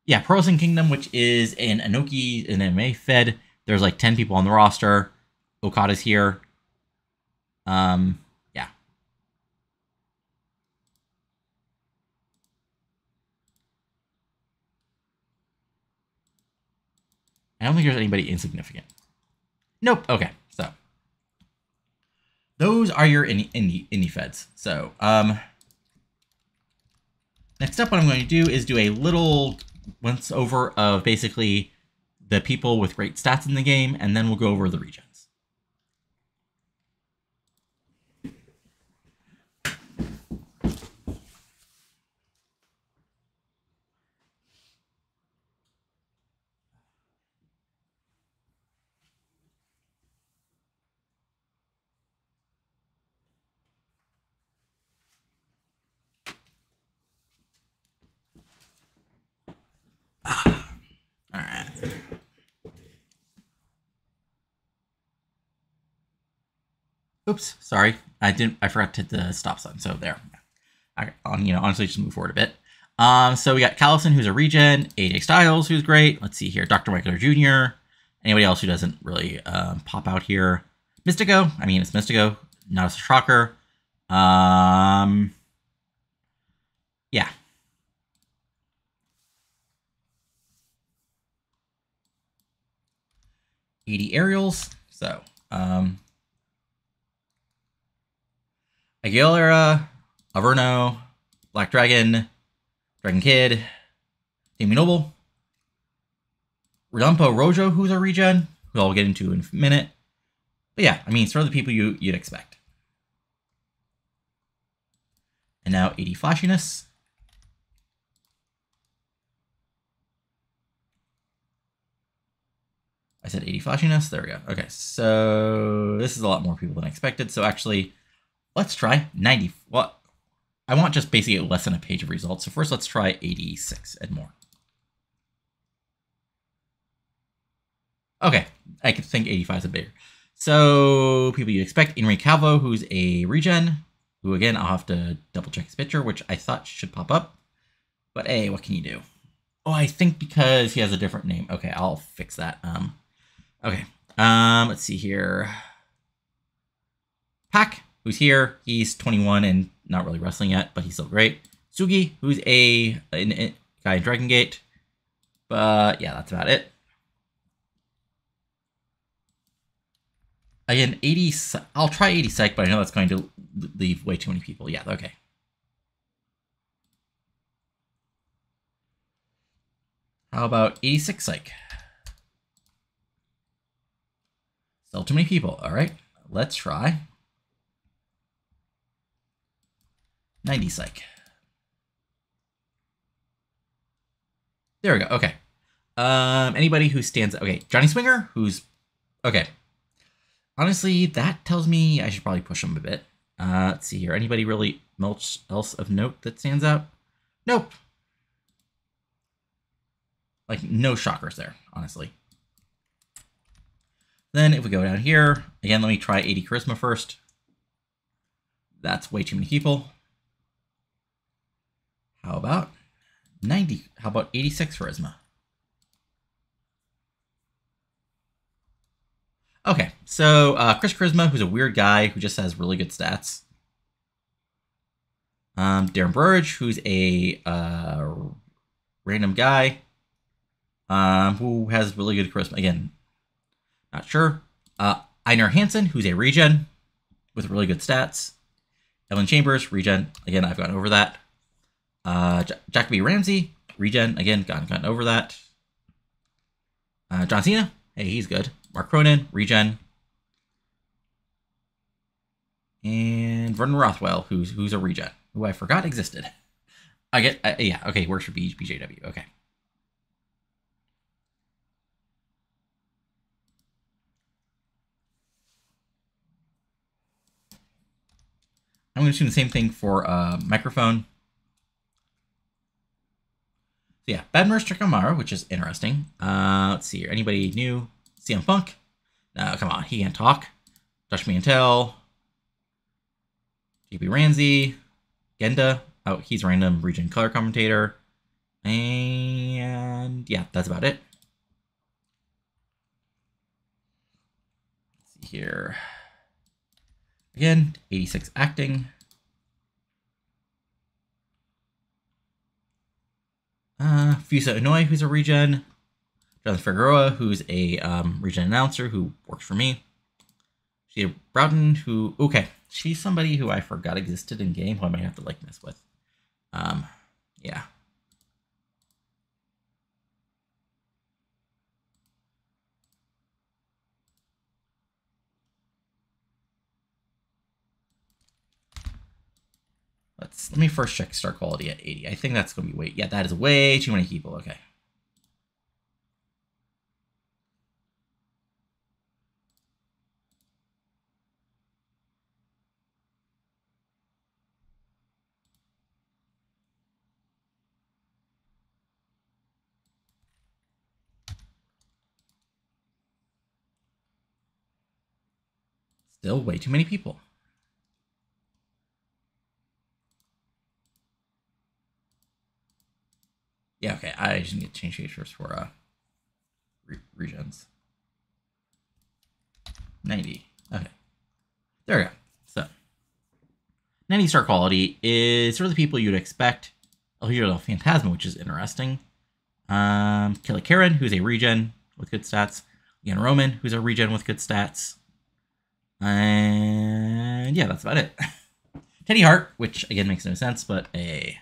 Yeah, Pro Wrestling Kingdom, which is an Inoki, an MMA fed. There's like 10 people on the roster. Okada's here. Yeah. I don't think there's anybody insignificant. Nope. Okay, so those are your indie feds. So next up, what I'm going to do is do a little once over of basically the people with great stats in the game, and then we'll go over the regions. Oops, sorry. I forgot to hit the stop sign. So there. Honestly, just move forward a bit. So we got Callison, who's a regen, AJ Styles, who's great. Let's see here. Dr. Michael Jr. Anybody else who doesn't really pop out here? Mystico. I mean, it's Mystico. Not a shocker. yeah. '80 aerials. So, Aguilera, Averno, Black Dragon, Dragon Kid, Damien Noble, Rodampo Rojo, who's a regen, who I'll get into in a minute. But yeah, I mean, sort of the people you'd expect. And now 80 flashiness. I said 80 flashiness. There we go. Okay, so this is a lot more people than expected. So actually, let's try 90. Well, I want just basically less than a page of results. So first, let's try 86 and more. Okay, I could think 85 is a bigger. So people you expect: Inri Calvo, who's a regen, who again I'll have to double check his picture, which I thought should pop up. But hey, what can you do? Oh, I think because he has a different name. Okay, I'll fix that. Okay. Let's see here. Pac, who's here. He's 21 and not really wrestling yet, but he's still great. Sugi, who's a guy in Dragon Gate. But yeah, that's about it. Again, 80. I'll try 80 psych, but I know that's going to leave way too many people. Yeah, okay. How about 86 psych? Still too many people. All right, let's try 90 psych. There we go. Okay. Anybody who stands... Okay, Johnny Swinger, who's... Okay. Honestly, that tells me I should probably push him a bit. Let's see here. Anybody really else of note that stands out? Nope. Like, no shockers there, honestly. Then if we go down here, again, let me try 80 charisma first. That's way too many people. How about 90? How about 86 charisma? Okay, so Chris Charisma, who's a weird guy who just has really good stats. Darren Burridge, who's a random guy who has really good charisma. Again, not sure. Einar Hansen, who's a regen with really good stats. Ellen Chambers, regen. Again, I've gone over that. Jacoby Ramsey, regen. Again, gotten over that. John Cena, hey, he's good. Mark Cronin, regen. And Vernon Rothwell, who's a regen, who I forgot existed. Yeah, okay, works for BJW, okay. I'm going to do the same thing for microphone. So yeah, Bad Merch Chikamara, which is interesting. Let's see here. Anybody new? CM Punk? No, come on, he can't talk. Josh Mantel. JP Ramsey. Genda. Oh, he's random region color commentator. And yeah, that's about it. Let's see here. Again, 86 acting. Fusa Inouye, who's a regen. Jonathan Figueroa, who's a regen announcer who works for me. Sheila Broughton, who... Okay, she's somebody who I forgot existed in game, who I might have to, like, mess with. Yeah. Let me first check star quality at 80. I think that's going to be way... Yeah, that is way too many people. Okay. Still way too many people. Yeah, okay. I just need to change features for regens. 90. Okay. There we go. So 90 star quality is sort of the people you'd expect. El Hijo del Fantasma, which is interesting. Killer Karen, who's a regen with good stats. Leon Roman, who's a regen with good stats. And yeah, that's about it. Teddy Hart, which again makes no sense, but a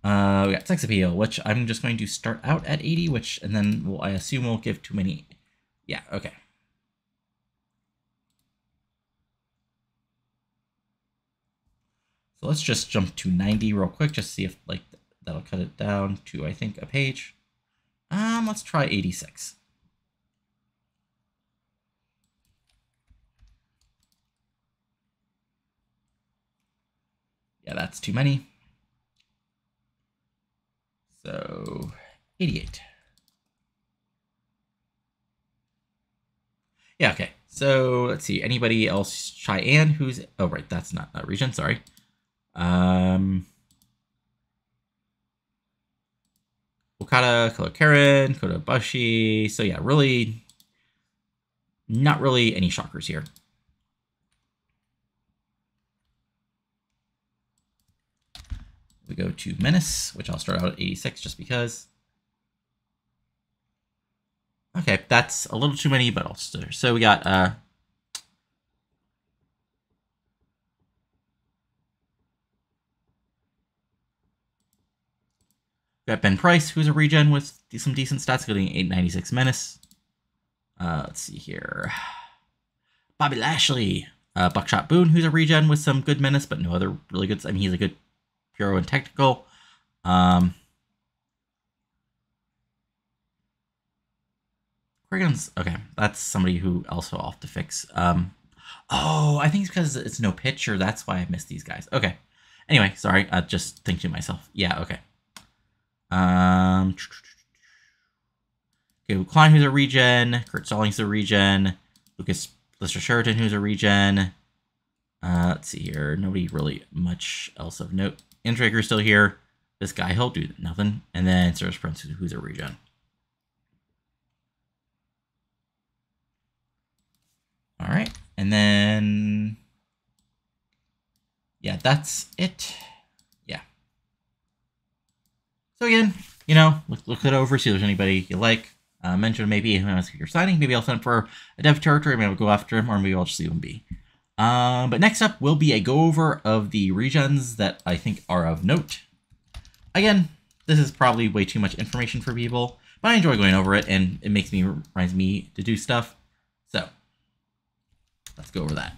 we got Sex Appeal, which I'm just going to start out at 80, and then I assume we'll give too many. Yeah, okay. So let's just jump to 90 real quick, just see if like that'll cut it down to, I think, a page. Let's try 86. Yeah, that's too many. So 88. Yeah, okay. So let's see. Anybody else? Cheyenne, who's oh right, that's not a region, sorry. Okada, Killer Karen, Kota Ibushi. So yeah, really not really any shockers here. We go to Menace, which I'll start out at 86 just because. Okay, that's a little too many, but I'll start. So we got Ben Price, who's a regen with some decent stats, getting 896 Menace. Let's see here. Bobby Lashley. Buckshot Boone, who's a regen with some good Menace, but no other really good. I mean, he's a good Puro and Technical. Regens, okay, that's somebody who also I'll have to fix. Oh, I think it's because it's no picture. That's why I missed these guys. Okay. Anyway, sorry. I just think to myself. Yeah, okay. Okay, Klein, who's a regen. Kurt Stallings, a regen. Lucas Lister Sheraton, who's a regen. Let's see here. Nobody really much else of note. Intraker's still here. This guy, he'll do nothing. And then Service Prince, who's a regen. All right. And then, yeah, that's it. Yeah. So again, you know, look it over, see if there's anybody you like. Mention maybe if you're signing, maybe I'll send for a dev territory, maybe I'll go after him, or maybe I'll just leave him be. But next up will be a go over of the regens that I think are of note. Again, this is probably way too much information for people, but I enjoy going over it, and it reminds me to do stuff. So let's go over that.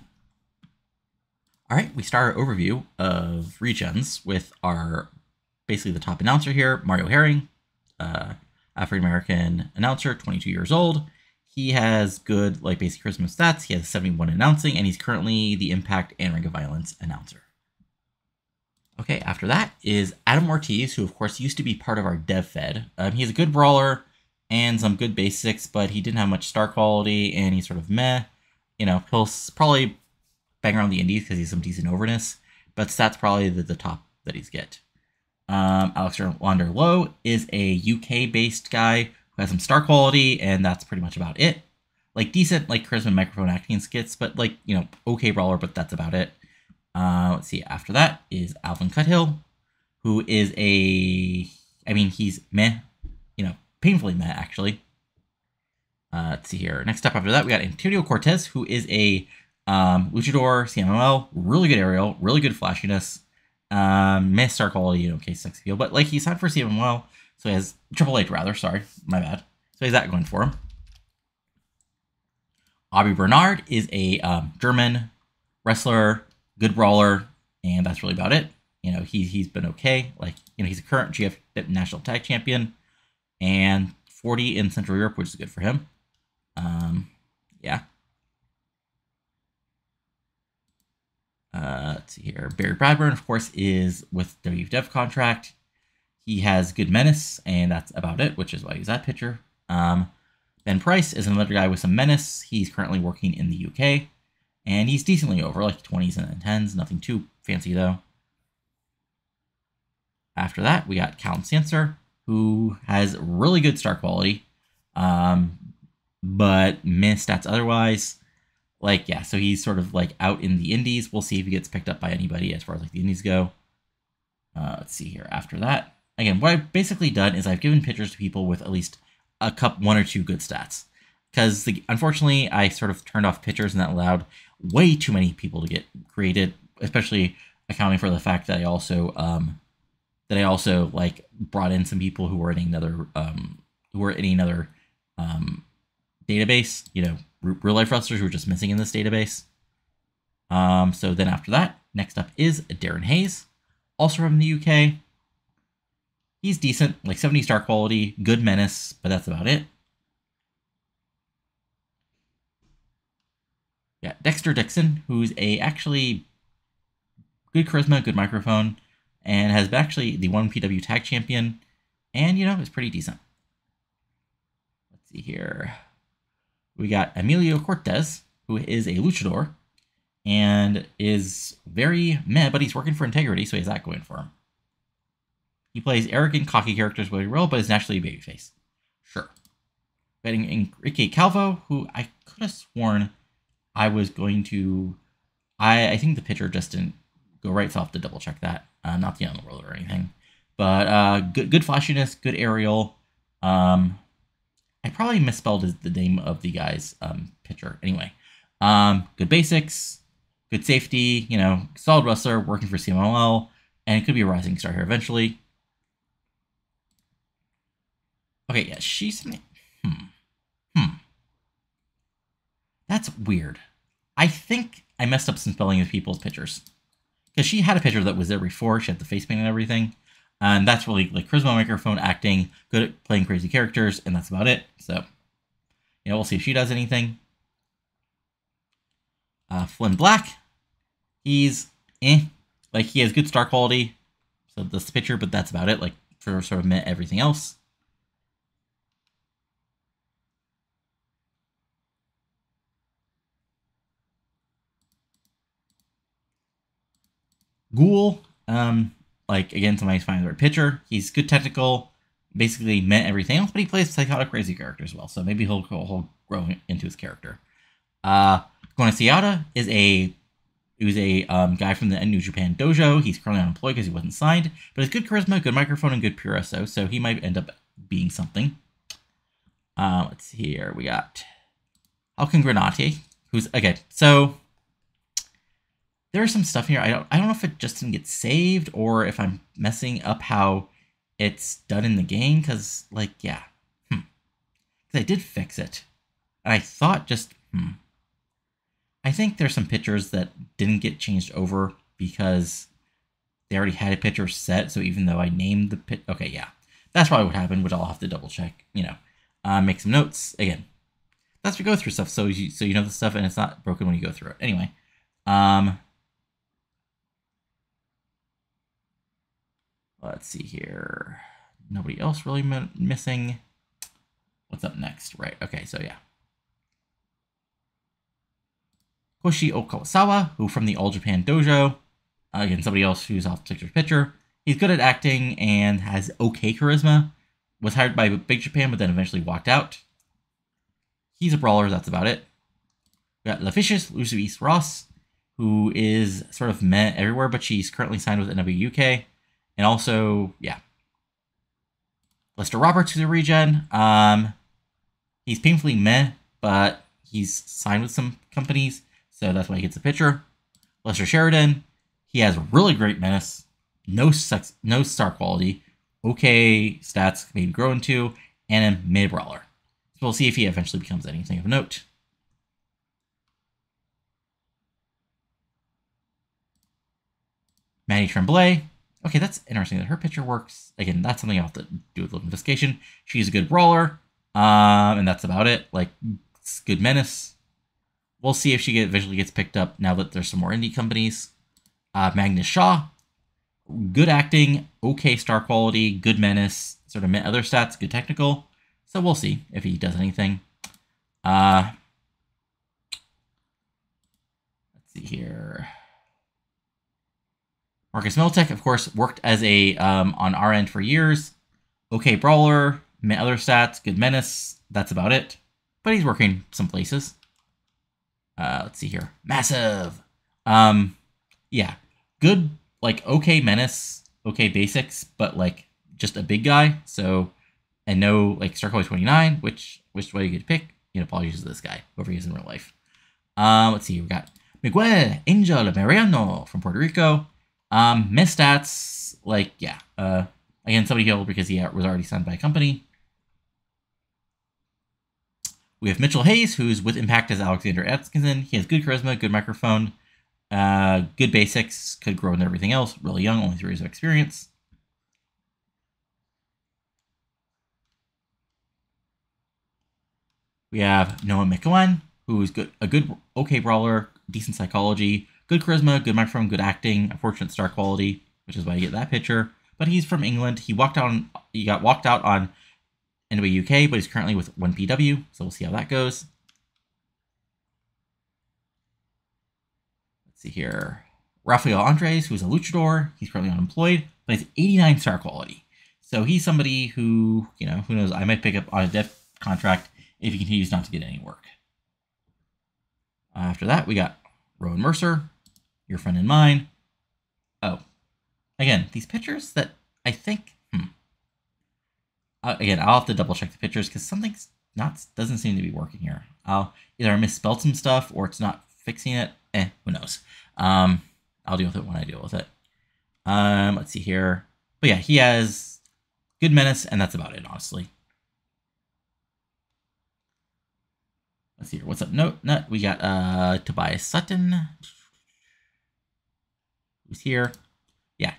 All right, we start our overview of regens with our basically the top announcer here, Mario Herring, African-American announcer, 22 years old. He has good, like, basic charisma stats. He has 71 announcing, and he's currently the Impact and Ring of Violence announcer. Okay, after that is Adam Ortiz, who, of course, used to be part of our Dev Fed. He's a good brawler and some good basics, but he didn't have much star quality, and he's sort of meh. You know, he'll probably bang around the indies because he's some decent overness, but stats probably the top that he's get. Alexander Lowe is a UK-based guy who has some star quality, and that's pretty much about it. Like, decent, like, charisma microphone acting skits, but, like, you know, okay brawler, but that's about it. Let's see, after that is Alvin Cuthill, who is I mean, he's meh, you know, painfully meh, actually. Let's see here. Next up after that, we got Antonio Cortez, who is a luchador, CMLL, really good aerial, really good flashiness. Meh star quality, okay, sex appeal, but like he signed for CMLL, so he has Triple H rather, sorry, my bad. So he has that going for him. Aubrey Bernard is a German wrestler, good brawler, and that's really about it. You know, he's been okay. Like, you know, he's a current GF National Tag Champion, and 40 in Central Europe, which is good for him. Yeah. Let's see here. Barry Bradburn, of course, is with WWE Dev contract. He has good menace, and that's about it, which is why he's that pitcher. Ben Price is another guy with some menace. He's currently working in the UK, and he's decently over, like 20s and 10s. Nothing too fancy, though. After that, we got Count Sanser, who has really good star quality, but meh stats otherwise. Like, yeah, so he's sort of like out in the indies. We'll see if he gets picked up by anybody as far as like the indies go. Let's see here. After that, again, what I've basically done is I've given pitchers to people with at least one or two good stats. Because like, unfortunately, I sort of turned off pitchers and that allowed way too many people to get created, especially accounting for the fact that I also like brought in some people who were in another database. You know, real life wrestlers who were just missing in this database. So then after that, next up is Darren Hayes, also from the UK. He's decent, like 70 star quality, good menace, but that's about it. Yeah, Dexter Dixon, who's actually good charisma, good microphone, and has been actually the NJPW tag champion, and you know, is pretty decent. Let's see here. We got Emilio Cortez, who is a luchador, and is very meh, but he's working for integrity, so he's that going for him. He plays arrogant, cocky characters really well, but is naturally a babyface. Sure. Betting Enrique Calvo, who I could have sworn I was going to... I think the pitcher just didn't go right, so I'll have to double check that. Not the Underworld or anything. But good flashiness, good aerial. I probably misspelled the name of the guy's pitcher. Anyway, good basics, good safety, you know, solid wrestler, working for CMLL, and it could be a rising star here eventually. Okay, yeah, she's... That's weird. I think I messed up some spelling of people's pictures. Because she had a picture that was there before. She had the face paint and everything. And that's really like charisma, microphone, acting, good at playing crazy characters, and that's about it. So, you know, we'll see if she does anything. Flynn Black. He's like, he has good star quality. So this picture, but that's about it. Like, for sort of met everything else. Ghoul, like, again, somebody's finding the right pitcher. He's good technical, basically meant everything else, but he plays psychotic crazy character as well, so maybe he'll grow into his character. Konosuada is a guy from the New Japan Dojo. He's currently unemployed because he wasn't signed, but has good charisma, good microphone, and good pure SO, so he might end up being something. Let's see here. We got Alkin Granati, who's, okay, so... There's some stuff here. I don't know if it just didn't get saved or if I'm messing up how it's done in the game. Because, like, yeah. Because I did fix it. And I thought just, I think there's some pictures that didn't get changed over because they already had a picture set. So even though I named the pit, okay, yeah. That's probably what happened, which I'll have to double check, you know. Make some notes. Again, that's we go through stuff. So you know the stuff and it's not broken when you go through it. Anyway. Let's see here. Nobody else really missing. What's up next? Right. Okay. So yeah. Koshi Okawasawa, who from the All Japan Dojo. Again, somebody else who's off picture pitcher. He's good at acting and has okay charisma. Was hired by Big Japan, but then eventually walked out. He's a brawler. That's about it. We got Lefficious Luis Ross, who is sort of meh everywhere, but she's currently signed with NW UK. And also, yeah. Lester Roberts, who's a regen. He's painfully meh, but he's signed with some companies, so that's why he gets a pitcher. Lester Sheridan, he has really great menace, no star quality, okay stats, maybe grow into, and a mid brawler. So we'll see if he eventually becomes anything of note. Maddie Tremblay. Okay, that's interesting that her pitcher works. Again, that's something I'll have to do with investigation. She's a good brawler, and that's about it. Like, good menace. We'll see if she eventually gets picked up now that there's some more indie companies. Magnus Shaw, good acting, okay star quality, good menace, sort of other stats, good technical. So we'll see if he does anything. Let's see here. Marcus Miltek, of course, worked as a on our end for years. Okay brawler, other stats, good menace. That's about it. But he's working some places. Let's see here. Massive. Yeah. Good, like, okay menace. okay basics, but like just a big guy. So, and no like star quality 29, which way you could pick. Apologies to this guy, whoever he is in real life. Let's see, we got Miguel Angel Mariano from Puerto Rico. Missed stats, like, yeah. Again, somebody killed because he was already signed by a company. We have Mitchell Hayes, who's with Impact as Alexander Atkinson. He has good charisma, good microphone, good basics, could grow into everything else. Really young, only 3 years of experience. We have Noah McEwen, who's okay brawler, decent psychology, good charisma, good microphone, good acting, unfortunate star quality, which is why you get that picture. But he's from England. He got walked out on NWA UK, but he's currently with NJPW, so we'll see how that goes. Let's see here. Rafael Andres, who's a luchador. He's currently unemployed, but he's 89 star quality. So he's somebody who, who knows, I might pick up on a dev contract if he continues not to get any work. After that, we got Rowan Mercer, your friend and mine. Oh, again, these pictures that I think, again, I'll have to double check the pictures because something's doesn't seem to be working here. Either I misspelled some stuff or it's not fixing it. Who knows? I'll deal with it when I deal with it. Let's see here. But yeah, he has good menace, and that's about it, honestly. Let's see here. What's up? Nut. We got Tobias Sutton, who's here. Yeah,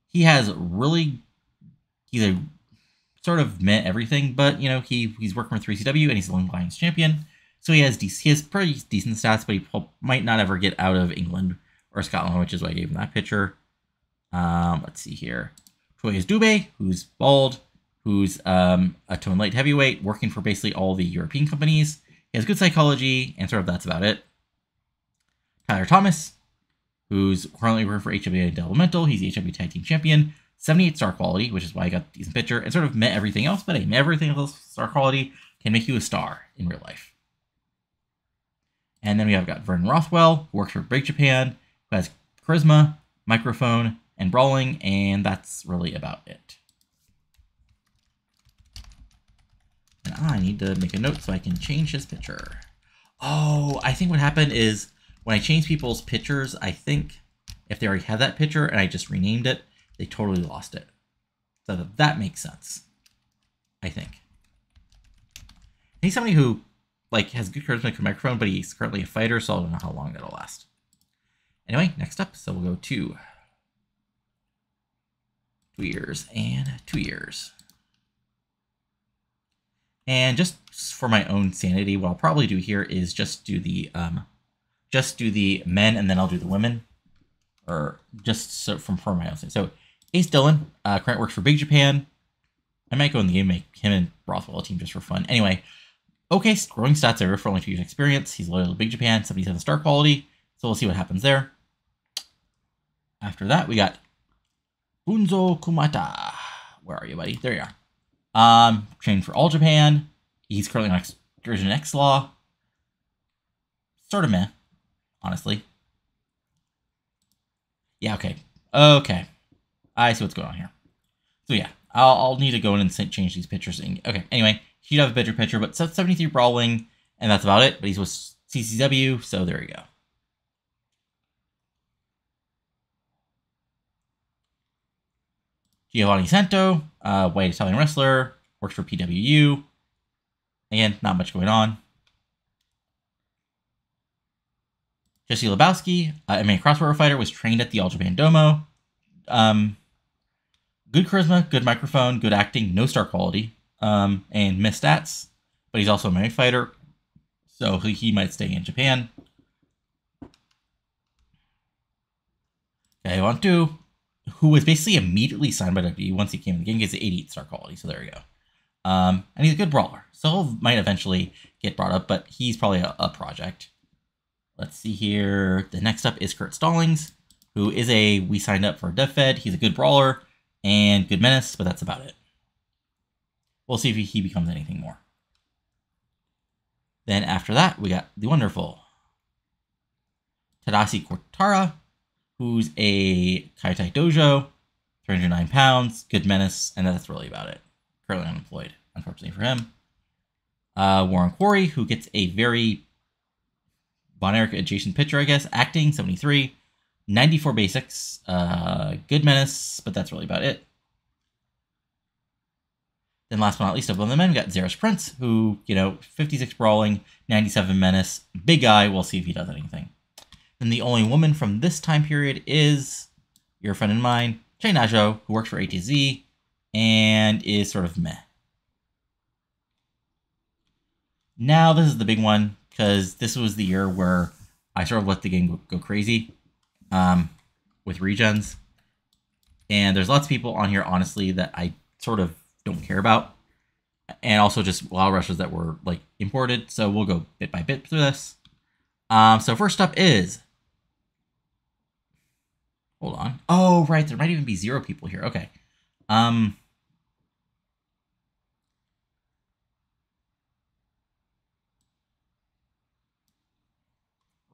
he has he's a sort of met everything, but he's working with WCW and he's the Long Lions champion, so he has pretty decent stats, but he might not ever get out of England or Scotland, which is why I gave him that picture. Let's see here. Toyas Dubé, who's bald, who's a tone light heavyweight, working for basically all the European companies. He has good psychology, and sort of that's about it. Tyler Thomas, who's currently working for HWA Developmental. He's the HW Tag Team Champion. 78 star quality, which is why I got a decent picture, and sort of met everything else, but everything else star quality can make you a star in real life. And then we have got Vernon Rothwell, who works for Big Japan, who has charisma, microphone, and brawling, and that's really about it. And I need to make a note so I can change his picture. Oh, I think what happened is when I changed people's pictures, I think if they already had that picture and I just renamed it, they totally lost it. So that makes sense, I think. He's somebody who has good charisma, good microphone, but he's currently a fighter, so I don't know how long that'll last. Anyway, next up, so we'll go to 2 years and 2 years. And just for my own sanity, what I'll probably do here is just do the men, and then I'll do the women, or just so for my own sanity. So Ace Dillon, current works for Big Japan. I might go in the game, make him and Rothwell a team just for fun. Anyway, okay, growing stats over for only 2 years experience. He's loyal to Big Japan, 77 star quality. So we'll see what happens there. After that, we got Bunzo Kumata. Where are you, buddy? There you are. Trained for All Japan. He's currently on Excursion X Law. Sort of meh, honestly. Yeah, okay. Okay. I see what's going on here. So yeah, I'll need to go in and change these pictures. Okay, anyway, he'd have a better picture, but 73 brawling, and that's about it. But he's with CCW, so there you go. Giovanni Santo, white Italian wrestler, works for PWU. Again, not much going on. Jesse Lebowski, MMA crossbar fighter, was trained at the All Japan Domo. Good charisma, good microphone, good acting, no star quality, and missed stats. But he's also a MMA fighter, so he might stay in Japan. Okay, on to who was basically immediately signed by WWE once he came in the game. He gets 88 star quality, so there you go. And he's a good brawler, so he might eventually get brought up, but he's probably a project. Let's see here. The next up is Kurt Stallings, who is we signed up for a Dev Fed. He's a good brawler and good menace, but that's about it. We'll see if he becomes anything more. Then after that, we got the wonderful Tadasi Kortara, who's a Kaitai Dojo 309 pounds, good menace, and that's really about it. Currently unemployed, unfortunately for him. Warren Quarry, who gets a very Von Erich adjacent pitcher, I guess. Acting, 73. 94 basics. Good menace, but that's really about it. Then last but not least, above the men, we got Zeros Prince, who, 56 brawling, 97 menace. Big guy, we'll see if he does anything. Then the only woman from this time period is your friend and mine, Che Najo, who works for ATZ and is sort of meh. Now, this is the big one, because this was the year where I sort of let the game go crazy with Regens. And there's lots of people on here, honestly, that I sort of don't care about. And also just wild wrestlers that were, imported. So we'll go bit by bit through this. So first up is... Hold on. Oh, right. There might even be 0 people here. Okay.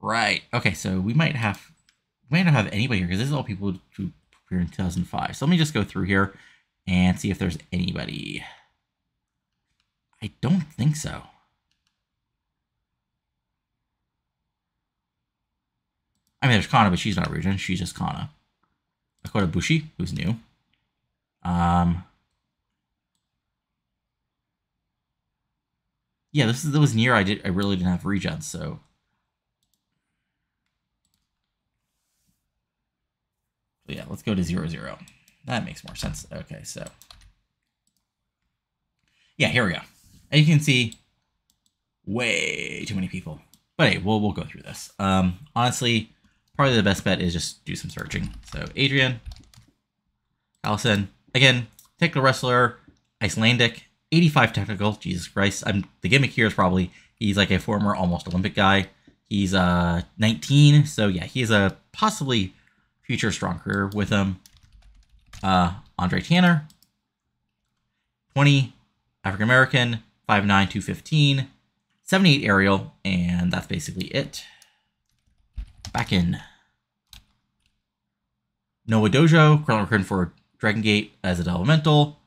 Right. Okay, so we might not have anybody here because this is all people who appeared in 2005. So let me just go through here and see if there's anybody. I don't think so. I mean, there's Kana, but she's not Regen. She's just Kana. Dakota Bushi, who's new. Yeah, this was near I really didn't have Regens, so. Yeah, let's go to 0-0. That makes more sense. Okay, so. Yeah, here we go. As you can see, way too many people. But hey, we'll go through this. Honestly, probably the best bet is just do some searching. So Adrian, Allison, again, technical wrestler, Icelandic, 85 technical. Jesus Christ, the gimmick here is probably he's like a former almost Olympic guy. He's 19, so yeah, he has a possibly future strong career with him. Andre Tanner, 20, African American, 5'9", 215, 78 aerial, and that's basically it. Back in. Noah Dojo, currently recruiting for Dragon Gate as an elemental.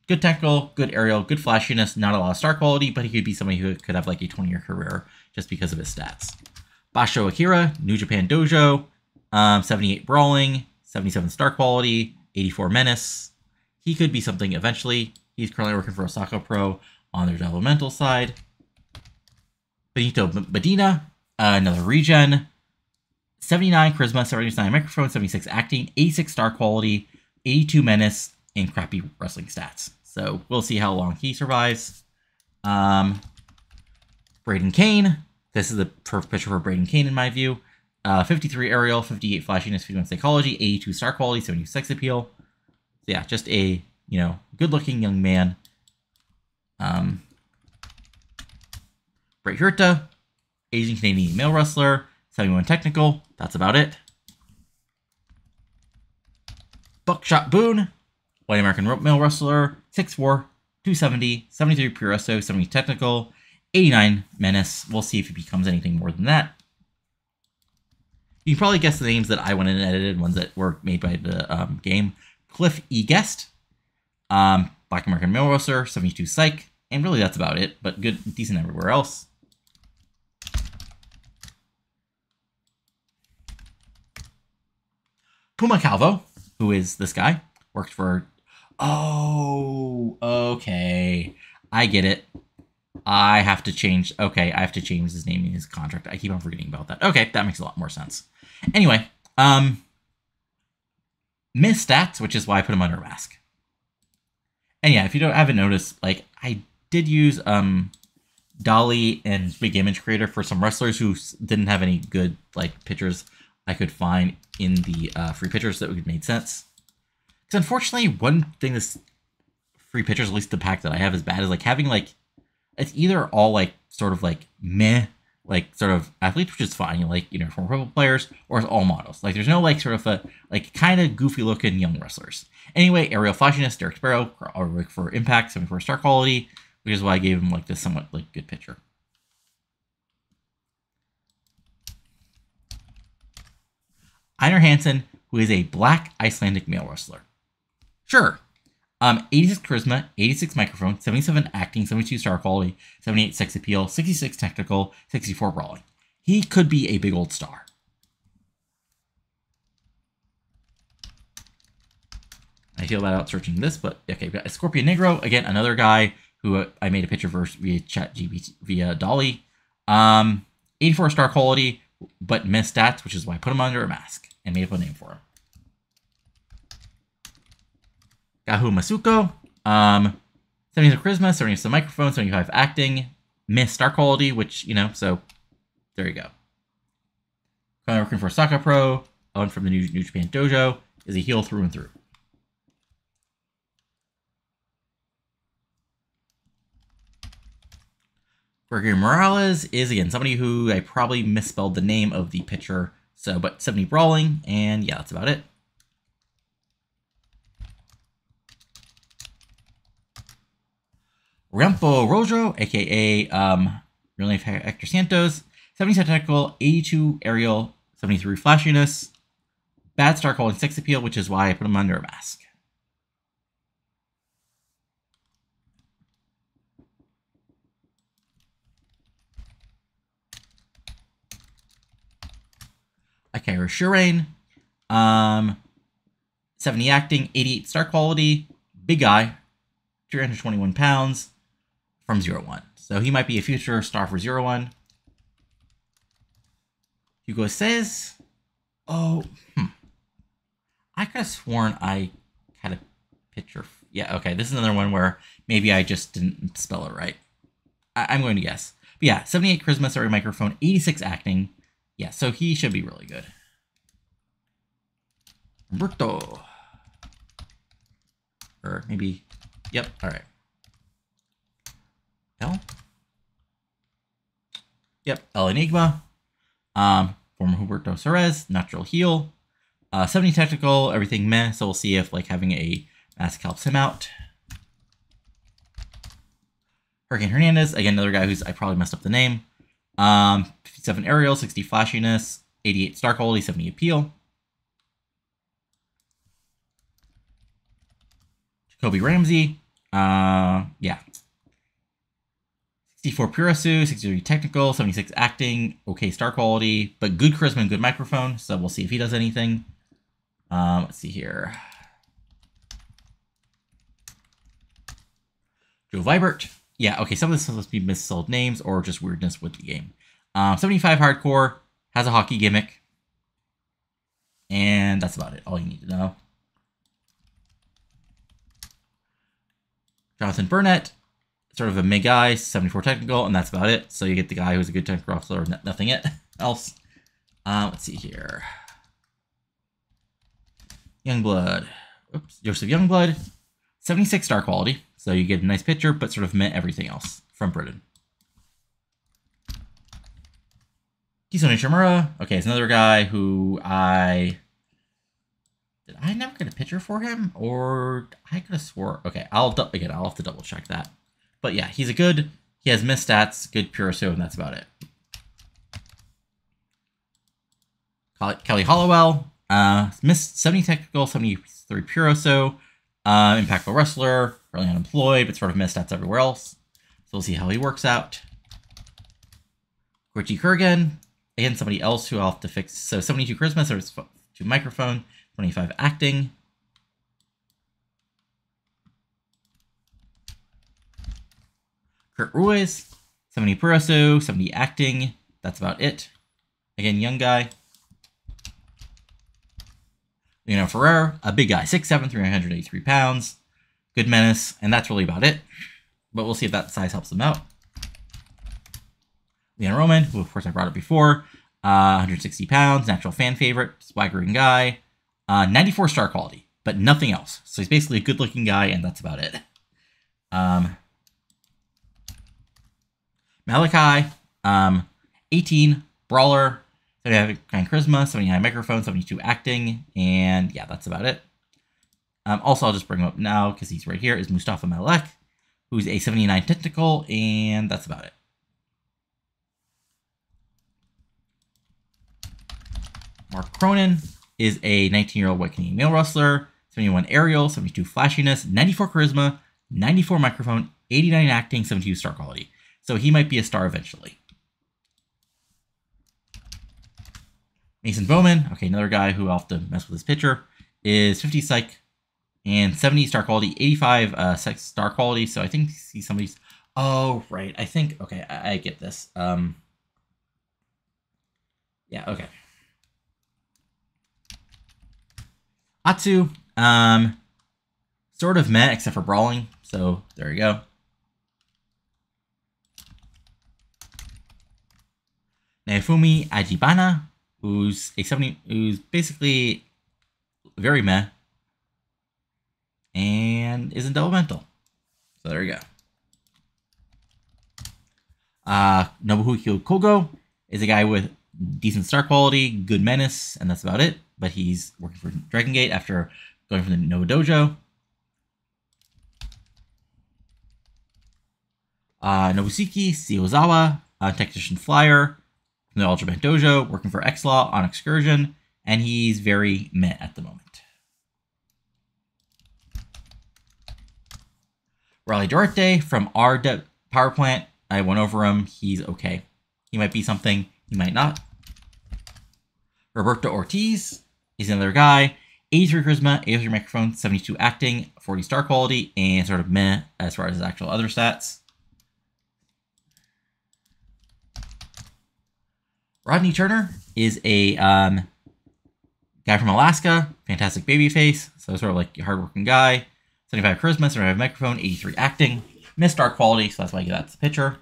Good technical, good aerial, good flashiness, not a lot of star quality, but he could be somebody who could have like a 20-year career just because of his stats. Basho Akira, New Japan Dojo, 78 brawling, 77 star quality, 84 menace. He could be something eventually. He's currently working for Osaka Pro on their developmental side. Benito Medina, another regen. 79 charisma, 79 microphone, 76 acting, 86 star quality, 82 menace, and crappy wrestling stats. So we'll see how long he survives. Braden Kane. This is the perfect picture for Braden Kane in my view. 53 aerial, 58 flashiness, 51 psychology, 82 star quality, 72 sex appeal. So yeah, just a, good-looking young man. Bray Hirta, Asian Canadian male wrestler, 71 technical. That's about it. Buckshot Boone, white American male wrestler, 6'4", 270, 73 pure resto, 70 technical, 89 menace. We'll see if he becomes anything more than that. You can probably guess the names that I went in and edited, ones that were made by the game. Cliff E. Guest, black American male wrestler, 72 psych, and really that's about it, but good, decent everywhere else. Puma Calvo, who is this guy, worked for... Oh, okay. I get it. I have to change... Okay, I have to change his name in his contract. I keep on forgetting about that. Okay, that makes a lot more sense. Anyway, missed stats, which is why I put him under a mask. And yeah, if you haven't noticed, I did use Dolly and Big Image Creator for some wrestlers who didn't have any good pictures I could find in the free pictures that would made sense. Because unfortunately, one thing this free pictures, at least the pack that I have, is bad is having it's either all sort of meh, sort of athletes, which is fine, from football players, or it's all models. There's no sort of a kind of goofy looking young wrestlers. Anyway, aerial flashiness, Derek Sparrow, for impact, 74 star quality, which is why I gave him this somewhat good picture. Einar Hansen, who is a black Icelandic male wrestler. Sure. 86 charisma, 86 microphone, 77 acting, 72 star quality, 78 sex appeal, 66 technical, 64 brawling. He could be a big old star. I feel bad out searching this, but okay. We got Scorpion Negro, again, another guy who I made a picture versus via ChatGPT via Dolly. 84 star quality, but missed stats, which is why I put him under a mask and made up a name for him. Gahu Masuko, 70 charisma, 70 microphone, 75 acting, missed star quality, which, you know, so there you go. Currently working for Saka Pro, owned from the New Japan Dojo, is a heel through and through. Gregory Morales is, again, somebody who I probably misspelled the name of the pitcher, so, but 70 brawling, and yeah, that's about it. Rampo Rojo, aka real name Hector Santos, 77 technical, 82 aerial, 73 flashiness, bad star quality, 6 appeal, which is why I put him under a mask. Akira Shirain, 70 acting, 88 star quality, big guy, 321 pounds, from 0-1. So he might be a future star for 0-1. Hugo says, oh, I could have sworn I had a picture. Yeah, okay, this is another one where maybe I just didn't spell it right. I'm going to guess. But yeah, 78 charisma, sorry, microphone, 86 acting. Yeah, so he should be really good. Humberto. Or maybe, yep, all right. L? Yep, El Enigma. Former Humberto Cerez, natural heel. 70 technical, everything meh, so we'll see if like having a mask helps him out. Hurricane Hernandez, again, another guy who's, I probably messed up the name. 57 aerial, 60 flashiness, 88 star quality, 70 appeal. Jacoby Ramsey, yeah. 64 Purasu, 63 technical, 76 acting, okay star quality, but good charisma and good microphone, so we'll see if he does anything. Let's see here. Joe Vibert. Yeah, okay, some of this must be misspelled names or just weirdness with the game. 75 hardcore, has a hockey gimmick. And that's about it, all you need to know. Jonathan Burnett, sort of a mid guy, 74 technical, and that's about it. So you get the guy who's a good technical wrestler, nothing else. Let's see here. Youngblood. Oops, Joseph Youngblood. 76 star quality, so you get a nice picture, but sort of met everything else from Britain. Kisone Shimura. Okay, it's another guy who did I never get a picture for him? Or I could have swore. Okay, I'll have to double check that. But yeah, he has missed stats, good Purasu, and that's about it. Kelly Hollowell, missed 70 technical, 73 Purasu, impactful wrestler, currently unemployed, but sort of missed stats everywhere else. So we'll see how he works out. Gorgie Kurgan, again, somebody else who I'll have to fix. So 72 charisma, 72 microphone, 25 acting. Kurt Ruiz, 70 Purasu, 70 acting. That's about it. Again, young guy. Leonardo Ferrer, a big guy, 6'7", 383 pounds. Good menace, and that's really about it. But we'll see if that size helps him out. Leon Roman, who of course I brought up before, 160 pounds, natural fan favorite, swaggering guy, 94 star quality, but nothing else. So he's basically a good-looking guy, and that's about it. Malachi, 18, brawler, 79 charisma, 79 microphone, 72 acting, and yeah, that's about it. Also, I'll just bring him up now because he's right here, is Mustafa Malek, who's a 79 technical, and that's about it. Mark Cronin is a 19-year-old white Canadian male wrestler, 71 aerial, 72 flashiness, 94 charisma, 94 microphone, 89 acting, 72 star quality. So he might be a star eventually. Mason Bowman, okay, another guy who I'll have to mess with his pitcher, is 50 psych and 70 star quality, 85 star quality. So I think he's somebody's. Oh, right. I think, okay, I get this. Yeah, okay. Atsu, sort of meh, except for brawling. So there you go. Naofumi Ajibana, who's basically very meh and isn't developmental. So there you go. Nobuhiko Kogo is a guy with decent star quality, good menace, and that's about it. But he's working for Dragon Gate after going from the Nova Dojo. Nobusuke Siozawa, technician flyer from the Ultraman Dojo, working for X-Law on excursion, and he's very meh at the moment. Raleigh Duarte from our power plant. I went over him. He's okay. He might be something. He might not. Roberto Ortiz is another guy. 83 charisma, 83 microphone, 72 acting, 40 star quality, and sort of meh as far as his actual other stats. Rodney Turner is a guy from Alaska. Fantastic baby face. So sort of like a hardworking guy. 75 charisma, 75 microphone, 83 acting. Missed star quality, so that's why that's the pitcher.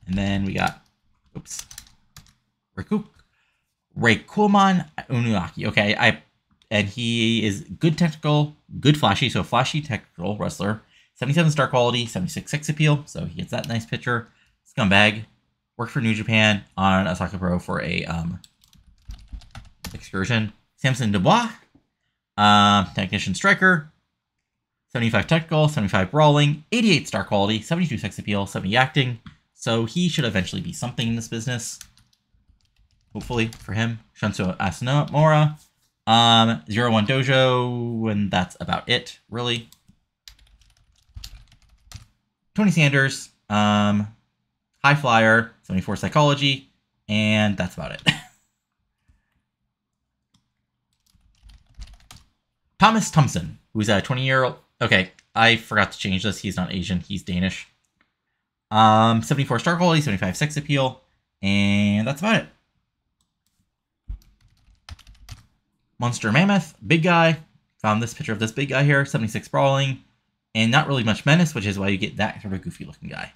And then we got, oops, Ray Kuhlman Unuaki. Okay, and he is good technical, good flashy, so flashy technical wrestler. 77 star quality, 76 sex appeal, so he gets that nice pitcher. Scumbag. Worked for New Japan on Osaka Pro for a excursion. Samson Dubois, technician striker. 75 technical, 75 brawling, 88 star quality, 72 sex appeal, 70 acting. So he should eventually be something in this business. Hopefully for him. Shunsuke Asanomura, 01 Dojo, and that's about it, really. Tony Sanders, high flyer, 74 psychology, and that's about it. Thomas Thompson, who's a 20-year-old. Okay, I forgot to change this. He's not Asian. He's Danish. 74 star quality, 75 sex appeal, and that's about it. Monster Mammoth, big guy. Found this picture of this big guy here, 76 brawling, and not really much menace, which is why you get that sort of goofy looking guy.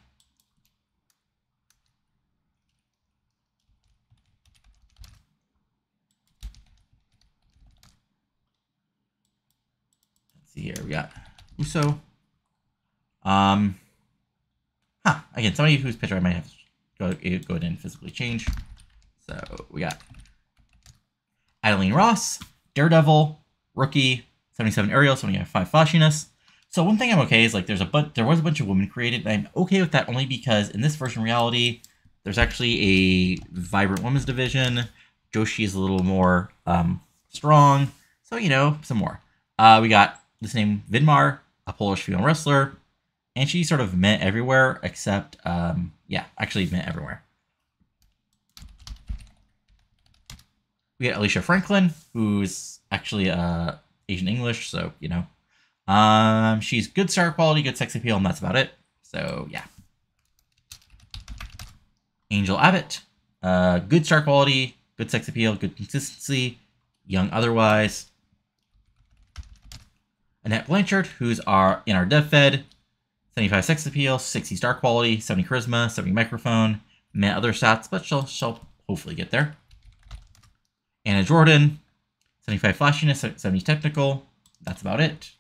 Let's see here, we got Uso. Again, somebody whose picture I might have to go ahead and physically change. So we got Adeline Ross, Daredevil, Rookie, 77 aerial, 75 flashiness. So one thing I'm okay is like there was a bunch of women created, and I'm okay with that only because in this version reality, there's actually a vibrant women's division. Joshi is a little more strong. So, you know, some more. We got this name Vidmar, a Polish female wrestler. And she sort of met everywhere except, yeah, actually met everywhere. We got Alicia Franklin, who's actually Asian English, so, you know. She's good star quality, good sex appeal, and that's about it. So, yeah. Angel Abbott, good star quality, good sex appeal, good consistency, young otherwise. Annette Blanchard, who's in our Dev Fed, 75 sex appeal, 60 star quality, 70 charisma, 70 microphone, met other stats, but she'll hopefully get there. Anna Jordan, 75 flashiness, 70 technical, that's about it.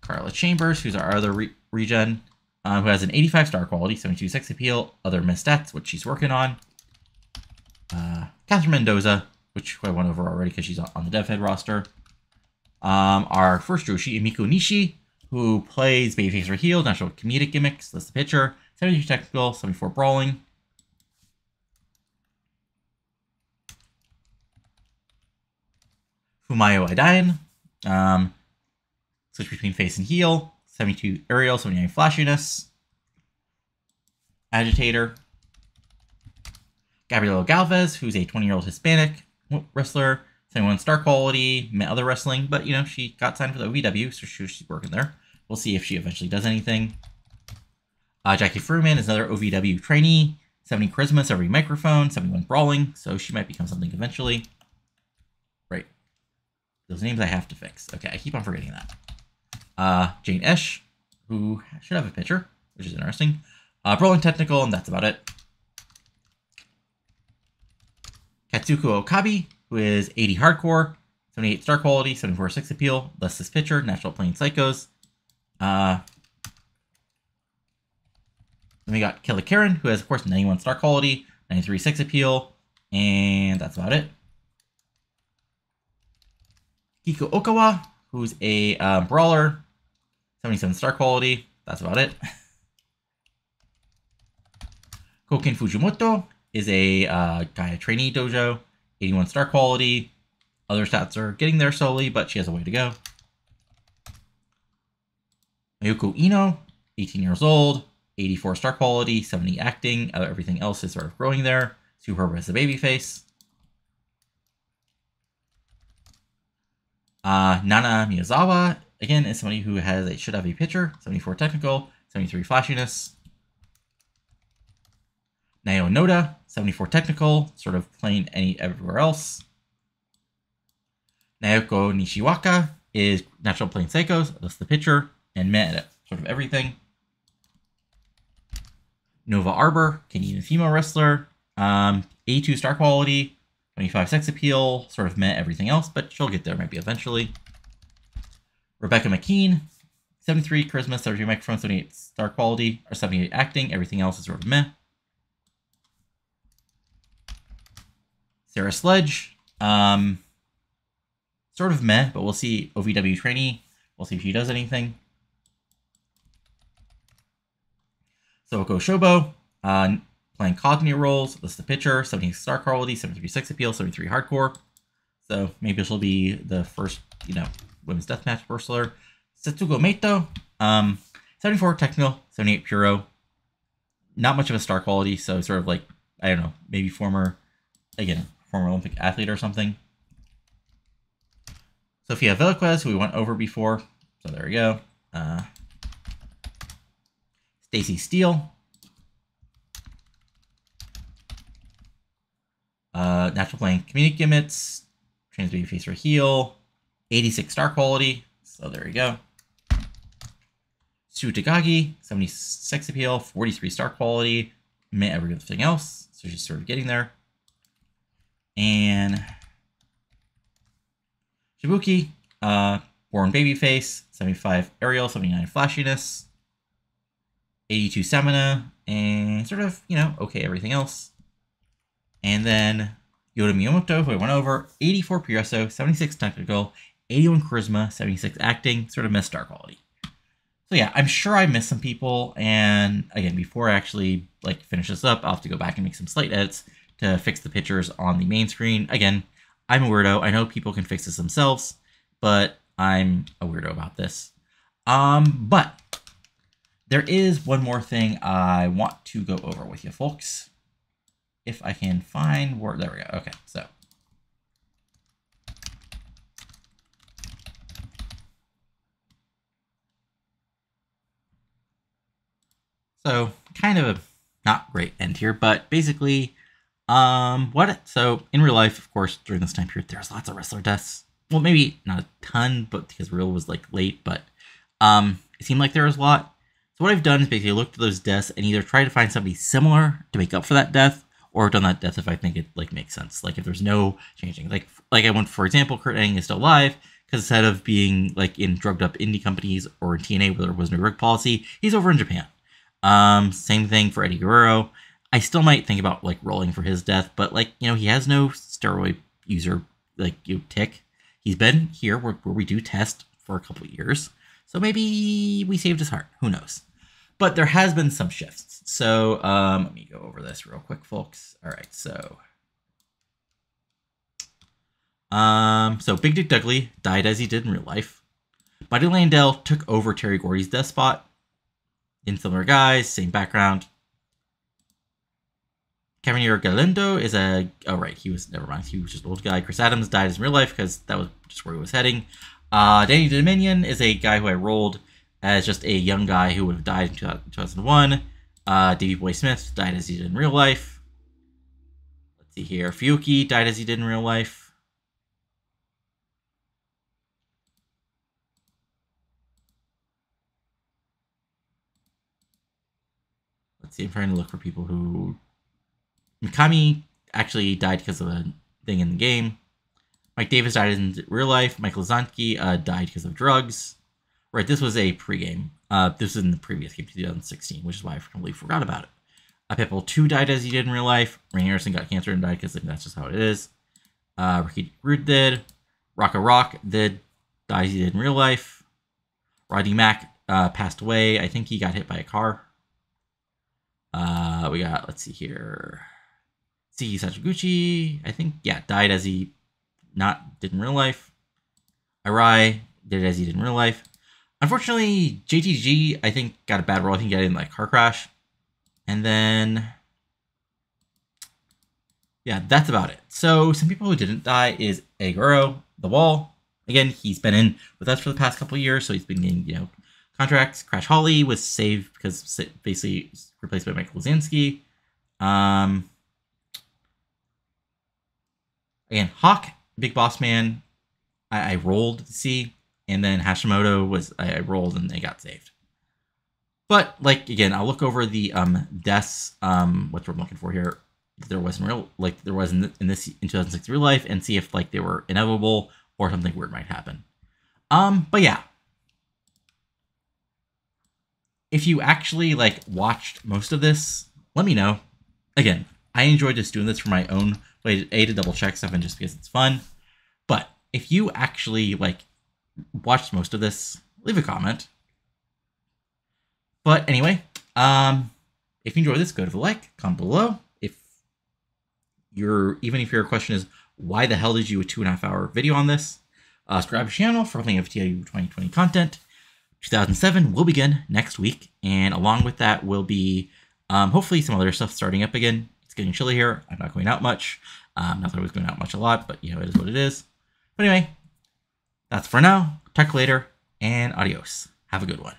Carla Chambers, who's our other regen, who has an 85 star quality, 72 sex appeal, other missed stats, which she's working on. Catherine Mendoza, which I went over already because she's on the Dev Fed roster. Our first Joshi, Emiko Nishi, who plays babyface or heel, national comedic gimmicks. That's the pitcher. 72 technical, 74 brawling. Humayo Idain. Switch between face and heel. 72 aerial, 79 flashiness. Agitator. Gabriela Galvez, who's a 20-year-old Hispanic wrestler. 71 star quality, met other wrestling, but you know, she got signed for the WCW, so she's working there. We'll see if she eventually does anything. Jackie Fruman is another OVW trainee. 70 charisma, 70 microphone, 71 brawling, so she might become something eventually. Right. Those names I have to fix. Okay, I keep on forgetting that. Jane Esch, who should have a picture, which is interesting. Brawling technical, and that's about it. Katsuko Okabe, who is 80 hardcore, 78 star quality, 74 6 appeal, thus this picture, Natural Plane Psychos. Then we got Kelly Karen, who has, of course, 91 star quality, 93 6 appeal, and that's about it. Kiko Okawa, who's a brawler, 77 star quality, that's about it. Koken Fujimoto is a Gaia trainee dojo, 81 star quality. Other stats are getting there slowly, but she has a way to go. Mayuko Ino, 18 years old, 84 star quality, 70 acting. Everything else is sort of growing there. Sue Herb as a babyface. Nana Miyazawa, again, is somebody who should have a pitcher, 74 technical, 73 flashiness. Nayo Noda, 74 technical, sort of plain everywhere else. Naoko Nishiwaka is Natural Plane Psychos, that's the pitcher, and met at sort of everything. Nova Arbor, Canadian female wrestler, 82 star quality, 25 sex appeal, sort of met everything else, but she'll get there maybe eventually. Rebecca McKean, 73 charisma, 73 microphone, 78 star quality, or 78 acting, everything else is sort of meh. Sarah Sledge, sort of meh, but we'll see. OVW trainee, we'll see if she does anything. Sooko Shobo, playing Cogni roles, that's the pitcher, 70 star quality, 73 6 appeal, 73 hardcore. So maybe she'll be the first, women's deathmatch wrestler. Setsugo Meito, 74 technical, 78 puro. Not much of a star quality, so sort of like, I don't know, maybe former Olympic athlete or something. Sofia Veliquez, who we went over before, so there we go. Stacy Steele. Natural Playing Comedic Gimmicks. Trans Babyface or Heel. 86 star quality, so there you go. Sue Takagi, 76 appeal, 43 star quality. Met everything else, so she's sort of getting there. And Shibuki, born babyface, 75 aerial, 79 flashiness, 82 stamina, and sort of, okay, everything else. And then Yoda Miyamoto, who I went over, 84 PSO, 76 technical, 81 charisma, 76 acting, sort of missed star quality. So yeah, I'm sure I missed some people, and again, before I actually finish this up, I'll have to go back and make some slight edits to fix the pictures on the main screen. Again, I'm a weirdo. I know people can fix this themselves, but I'm a weirdo about this. But there is one more thing I want to go over with you folks. If I can find where, there we go. Okay, so kind of a not great end here, but basically, so in real life, of course, during this time period, there's lots of wrestler deaths. Well, maybe not a ton, but because real was late, but it seemed like there was a lot. So what I've done is basically looked at those deaths and either try to find somebody similar to make up for that death, or done that death if I think it makes sense. If there's no changing, like I went, for example, Kurt Angle is still alive because instead of being in drugged up indie companies or in TNA where there was no rig policy, he's over in Japan. Same thing for Eddie Guerrero. I still might think about rolling for his death, but he has no steroid user tick. He's been here where we do test for a couple of years, so maybe we saved his heart. Who knows? But there has been some shifts. So let me go over this real quick, folks. All right, so So Big Dick Dudley died as he did in real life. Buddy Landell took over Terry Gordy's death spot. In similar guys, same background. Caminero Galindo is a... Oh, right. He was... Never mind. He was just an old guy. Chris Adams died as in real life because that was just where he was heading. Danny Dominion is a guy who I rolled as just a young guy who would have died in 2001. Davey Boy Smith died as he did in real life. Let's see here. Fiuki died as he did in real life. Let's see. I'm trying to look for people who... Mikami actually died because of a thing in the game. Mike Davis died in real life. Michael Zanke died because of drugs. Right, this was a pregame. This was in the previous game, 2016, which is why I completely forgot about it. Pitbull 2 died as he did in real life. Rain Harrison got cancer and died because that's just how it is. Ricky Root did. Rocka Rock died as he did in real life. Rodney Mack passed away. I think he got hit by a car. We got, let's see here. Siki Sachiguchi, I think, yeah, died as he did in real life. Arai did as he did in real life. Unfortunately, JTG, I think, got a bad roll. I think he got in like car crash. And then, yeah, that's about it. So some people who didn't die is Aguro, The Wall. Again, he's been in with us for the past couple of years, so he's been getting, contracts. Crash Holly was saved because basically replaced by Michael Lazinski. Again, Hawk, Big Boss Man, I rolled to see, and then Hashimoto was I rolled and they got saved. But again, I'll look over the deaths, what we're looking for here. There was in this in 2006 real life, and see if they were inevitable or something weird might happen. But yeah. If you actually watched most of this, let me know. Again, I enjoyed just doing this for my own way to double check stuff and just because it's fun. But if you actually watched most of this, leave a comment. But anyway, if you enjoyed this, go to the comment below. If your question is why the hell did you do a 2.5 hour video on this, subscribe to the channel for plenty of TEW 2020 content. 2007 will begin next week, and along with that will be hopefully some other stuff starting up again. It's getting chilly here. I'm not going out much. Not that I was going out much a lot, but it is what it is. But anyway, that's for now. Talk later, and adios. Have a good one.